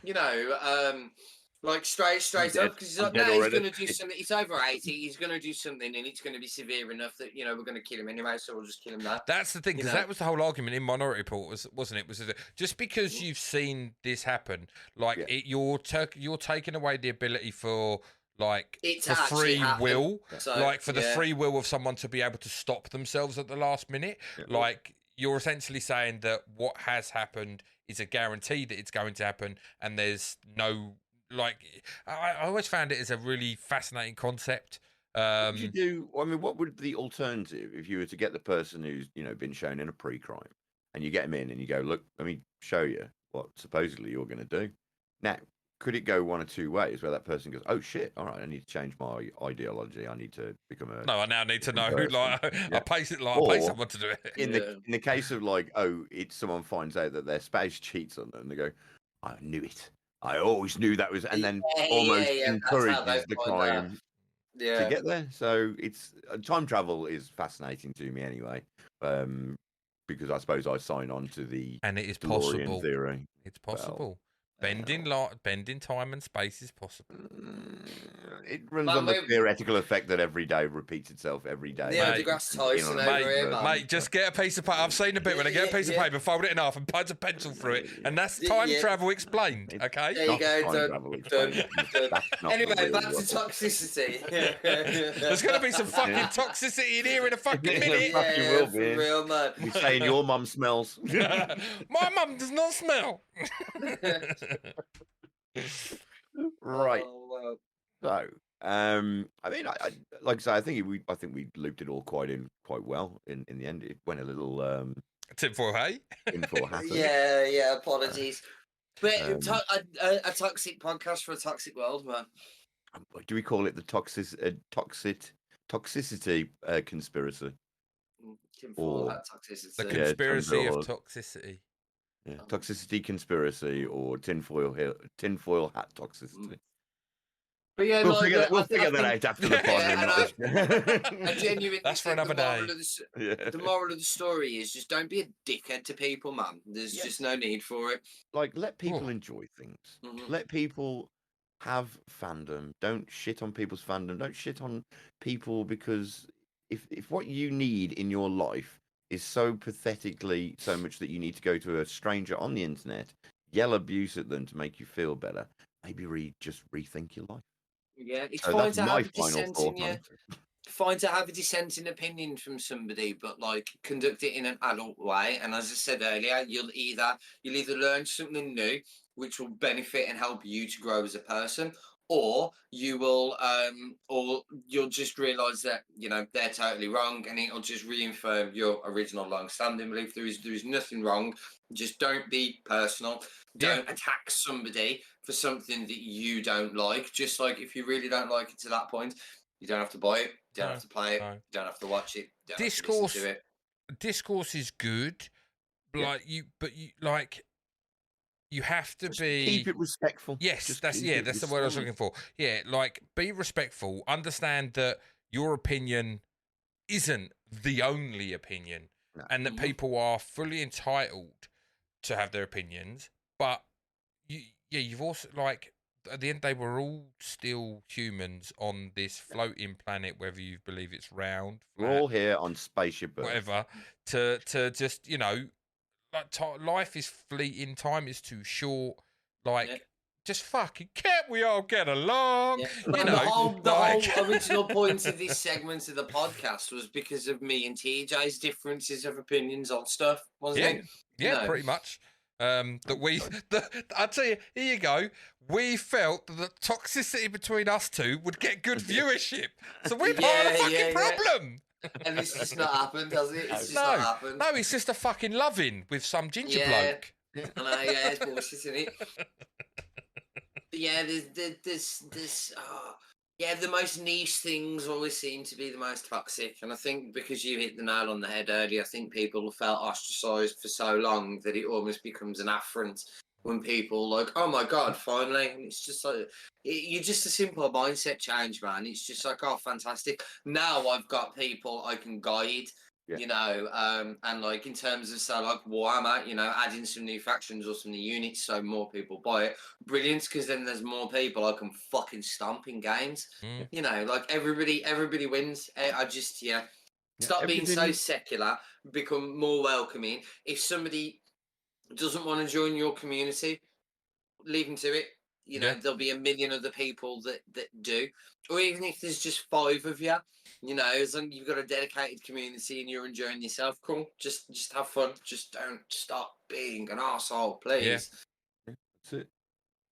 You know, like straight up, because he's like, no, he's going to do something. It's over 80. He's going to do something, and it's going to be severe enough that, you know, we're going to kill him anyway. So we'll just kill him now. That's the thing, because that was the whole argument in Minority Report, wasn't it? Was that just because you've seen this happen, like you're taking away the ability for. Like for free will, so, like for the free will of someone to be able to stop themselves at the last minute. Like you're essentially saying that what has happened is a guarantee that it's going to happen, and there's no like. I always found it as a really fascinating concept. What would you do? I mean, what would the alternative if you were to get the person who's been shown in a pre-crime, and you get him in and you go, look, let me show you what supposedly you're going to do now. Could it go one or two ways where that person goes, oh shit, all right, I need to change my ideology. I need to become a... No, I now need to know who, like, I pay someone to do it. In the case of like, oh, it's someone finds out that their spouse cheats on them, and they go, I knew it. I always knew that was, and then almost encourages the crime to get there. So it's time travel is fascinating to me anyway, because I suppose I sign on to the and it is DeLorean possible. theory. It's possible. Bending time and space is possible. It runs on the theoretical effect that every day repeats itself every day. Yeah, deGrasse Tyson over here, man. Mate, just get a piece of paper. I've seen a bit when I get a piece of paper, fold it in half, and punch a pencil through it, and that's time travel explained. Okay. There you go. Done. Anyway, back to toxicity. There's going to be some fucking toxicity in here in a fucking minute. Yeah, will be. For real, man. You're saying your mum smells. My mum does not smell. Right. So, I mean, I like I say, I think we looped it all quite well in the end. It went a little tinfoil hat. Yeah. Apologies, but a toxic podcast for a toxic world, man. Do we call it the toxicity conspiracy? Tinfoil hat toxicity. The conspiracy of toxicity. Yeah, toxicity conspiracy or tinfoil hat toxicity. But yeah, we'll figure that out after the pod. I genuinely that's for another day. The moral of the story is just don't be a dickhead to people, man. There's just no need for it. Like, let people enjoy things. Let people have fandom. Don't shit on people's fandom. Don't shit on people, because if what you need in your life is so pathetically so much that you need to go to a stranger on the internet, yell abuse at them to make you feel better, maybe just rethink your life. Yeah, it's fine to have a dissenting opinion from somebody, but like conduct it in an adult way. And as I said earlier, you'll either learn something new, which will benefit and help you to grow as a person, or you will, or you'll just realise that they're totally wrong, and it'll just reaffirm your original long-standing belief. There is nothing wrong. Just don't be personal. Don't attack somebody for something that you don't like. Just like if you really don't like it to that point, you don't have to buy it. You don't have to play it. You don't have to watch it. You don't have to listen to it. Discourse is good, you have to keep it respectful. Yes, that's the word I was looking for. Yeah, like be respectful. Understand that your opinion isn't the only opinion, and that people are fully entitled to have their opinions. But you've also, like, at the end, they were all still humans on this floating planet, whether you believe it's round, flat, we're all here on spaceship Earth. Whatever. To just like life is fleeting, time is too short. Like, just fucking can't we all get along? Yeah. The whole original point of this segment of the podcast was because of me and TJ's differences of opinions on stuff, wasn't it? Yeah, pretty much. I tell you, here you go. We felt that the toxicity between us two would get good viewership, so we're part of the fucking problem. And it's just not happened, has it? It's just No, not happened. no, it's just a fucking loving with some ginger Yeah. bloke. I know, yeah, it's bullshit, isn't it? But yeah, yeah, the most niche things always seem to be the most toxic. And I think because you hit the nail on the head earlier, I think people have felt ostracized for so long that it almost becomes an affront when people like, oh my God, finally. And it's just like, you're just a simple mindset change, man. It's just like, oh, fantastic. Now I've got people I can guide. Yeah. You know, and like in terms of so like Warhammer, you know, adding some new factions or some new units so more people buy it. Brilliant, because then there's more people I can fucking stomp in games. You know, like everybody wins. I just stop being so secular, become more welcoming. If somebody doesn't want to join your community, leave them to it. You know, there'll be a million other people that do. Or even if there's just 5 of you, you know, as long as you've got a dedicated community and you're enjoying yourself, cool. Just have fun. Just don't stop being an arsehole, please. Yeah.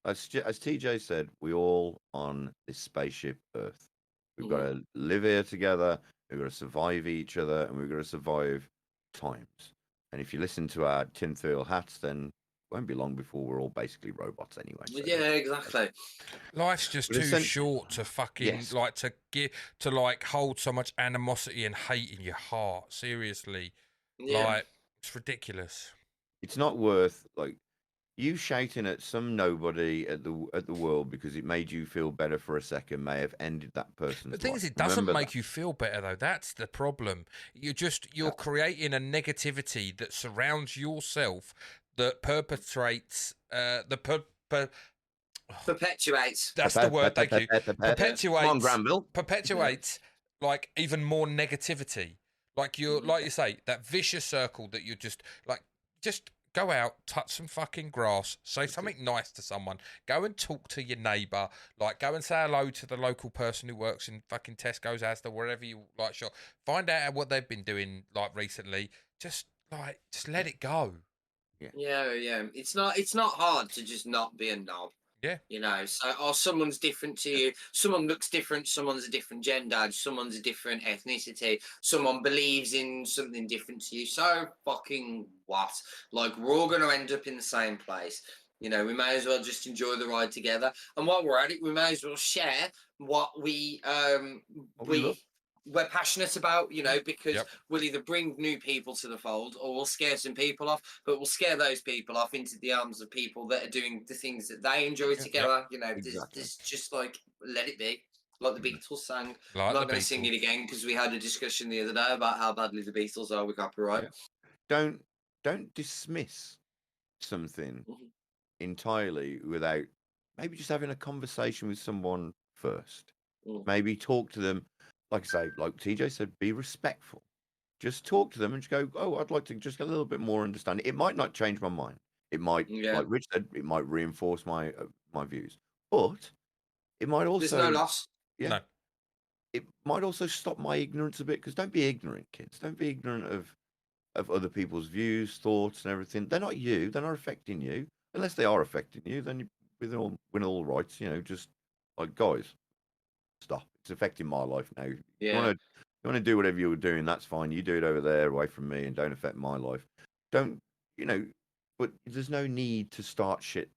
That's it. As TJ said, we all on this spaceship Earth. We've got to live here together. We've got to survive each other, and we've got to survive times. And if you listen to our tinfoil hats, then it won't be long before we're all basically robots anyway. So. Yeah, exactly. Life's just too short to fucking like hold so much animosity and hate in your heart. Seriously, like it's ridiculous. It's not worth like you shouting at some nobody at the world because it made you feel better for a second may have ended that person's The thing life. is, it doesn't make you feel better though. That's the problem. You're creating a negativity that surrounds yourself that perpetuates perpetuates. That's the word. Thank you. Perpetuates. Come on, Granville. Perpetuates like even more negativity. Like like you say, that vicious circle that you're just go out, touch some fucking grass, say something nice to someone, go and talk to your neighbour, like go and say hello to the local person who works in fucking Tesco's, Asda, wherever you like shop. Find out what they've been doing like recently. Just let it go. Yeah. It's not hard to just not be a knob. Yeah. You know, so someone's different to you. Someone looks different. Someone's a different gender. Someone's a different ethnicity. Someone believes in something different to you. So fucking what? Like, we're all going to end up in the same place. You know, we may as well just enjoy the ride together. And while we're at it, we may as well share what we're passionate about, you know, because we'll either bring new people to the fold or we'll scare some people off, but we'll scare those people off into the arms of people that are doing the things that they enjoy together. You know, this just like, let it be. Like the Beatles sang. Like I'm not going to sing it again because we had a discussion the other day about how badly the Beatles are with copyright. Don't dismiss something entirely without maybe just having a conversation with someone first. Maybe talk to them. Like I say, like TJ said, be respectful. Just talk to them and just go, oh, I'd like to just get a little bit more understanding. It might not change my mind. It might, like Rich said, it might reinforce my views. But it might also... There's no loss. Yeah. No. It might also stop my ignorance a bit, because don't be ignorant, kids. Don't be ignorant of other people's views, thoughts and everything. They're not you. They're not affecting you. Unless they are affecting you, then you win all rights, you know, just like, guys, stop. It's affecting my life now. Yeah. You want to do whatever you're doing, that's fine. You do it over there away from me and don't affect my life. Don't, you know, but there's no need to start shit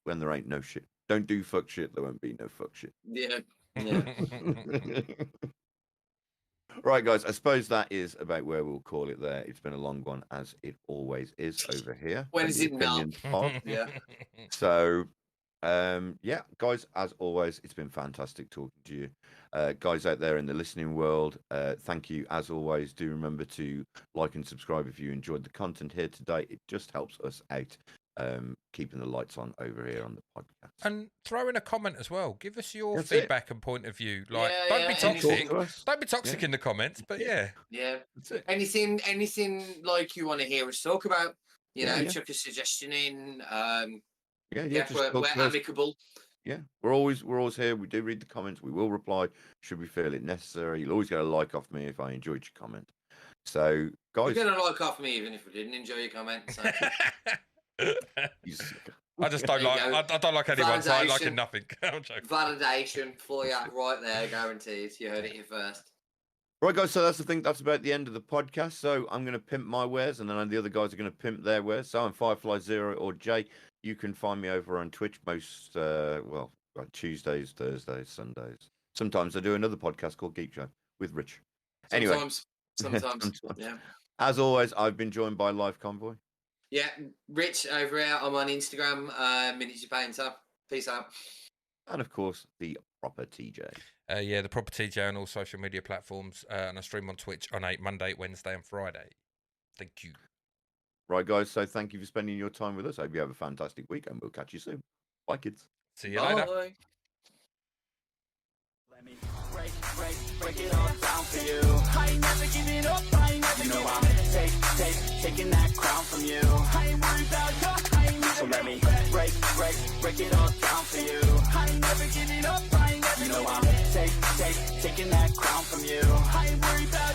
when there ain't no shit. Don't do fuck shit, there won't be no fuck shit. Yeah. Right, guys, I suppose that is about where we'll call it there. It's been a long one, as it always is over here. When is it now? Yeah. So, guys, as always, it's been fantastic talking to you. Guys out there in the listening world, thank you as always. Do remember to like and subscribe if you enjoyed the content here today. It just helps us out, keeping the lights on over here on the podcast. And throw in a comment as well. Give us your feedback and point of view. Like, don't be toxic. Don't be toxic in the comments, but yeah. That's it. Anything like you want to hear us talk about, you know, chuck a suggestion in. We're amicable. Yeah, we're always here. We do read the comments. We will reply should we feel it necessary. You'll always get a like off me if I enjoyed your comment. So, guys, you're gonna like off me even if we didn't enjoy your comment. So. You sucker. I just don't There you like. go. I don't like anyone, so I like Validation. nothing. I'm joking. Validation for you right there, guaranteed. You heard it here first. Right, guys, so that's the thing. That's about the end of the podcast. So I'm going to pimp my wares, and then the other guys are going to pimp their wares. So I'm Firefly Zero or Jay. You can find me over on Twitch most, Tuesdays, Thursdays, Sundays. Sometimes I do another podcast called Geek Show with Rich. Anyway. Sometimes. Yeah. As always, I've been joined by Live Convoy. Yeah, Rich over here. I'm on Instagram, Miniature Painter. Peace out. And of course, the proper TJ. The proper TJ on all social media platforms, and I stream on Twitch on Monday, Wednesday, and Friday. Thank you. Right, guys. So thank you for spending your time with us. Hope you have a fantastic week, and we'll catch you soon. Bye, kids. See you later. Bye. Let me break it all down for you. I ain't never giving up, I ain't never giving up. Taking that crown from you. I ain't worried about you, I ain't never. So let me break it all down for you. I ain't never giving up, I ain't never. You know I'm taking that crown from you. I ain't worried about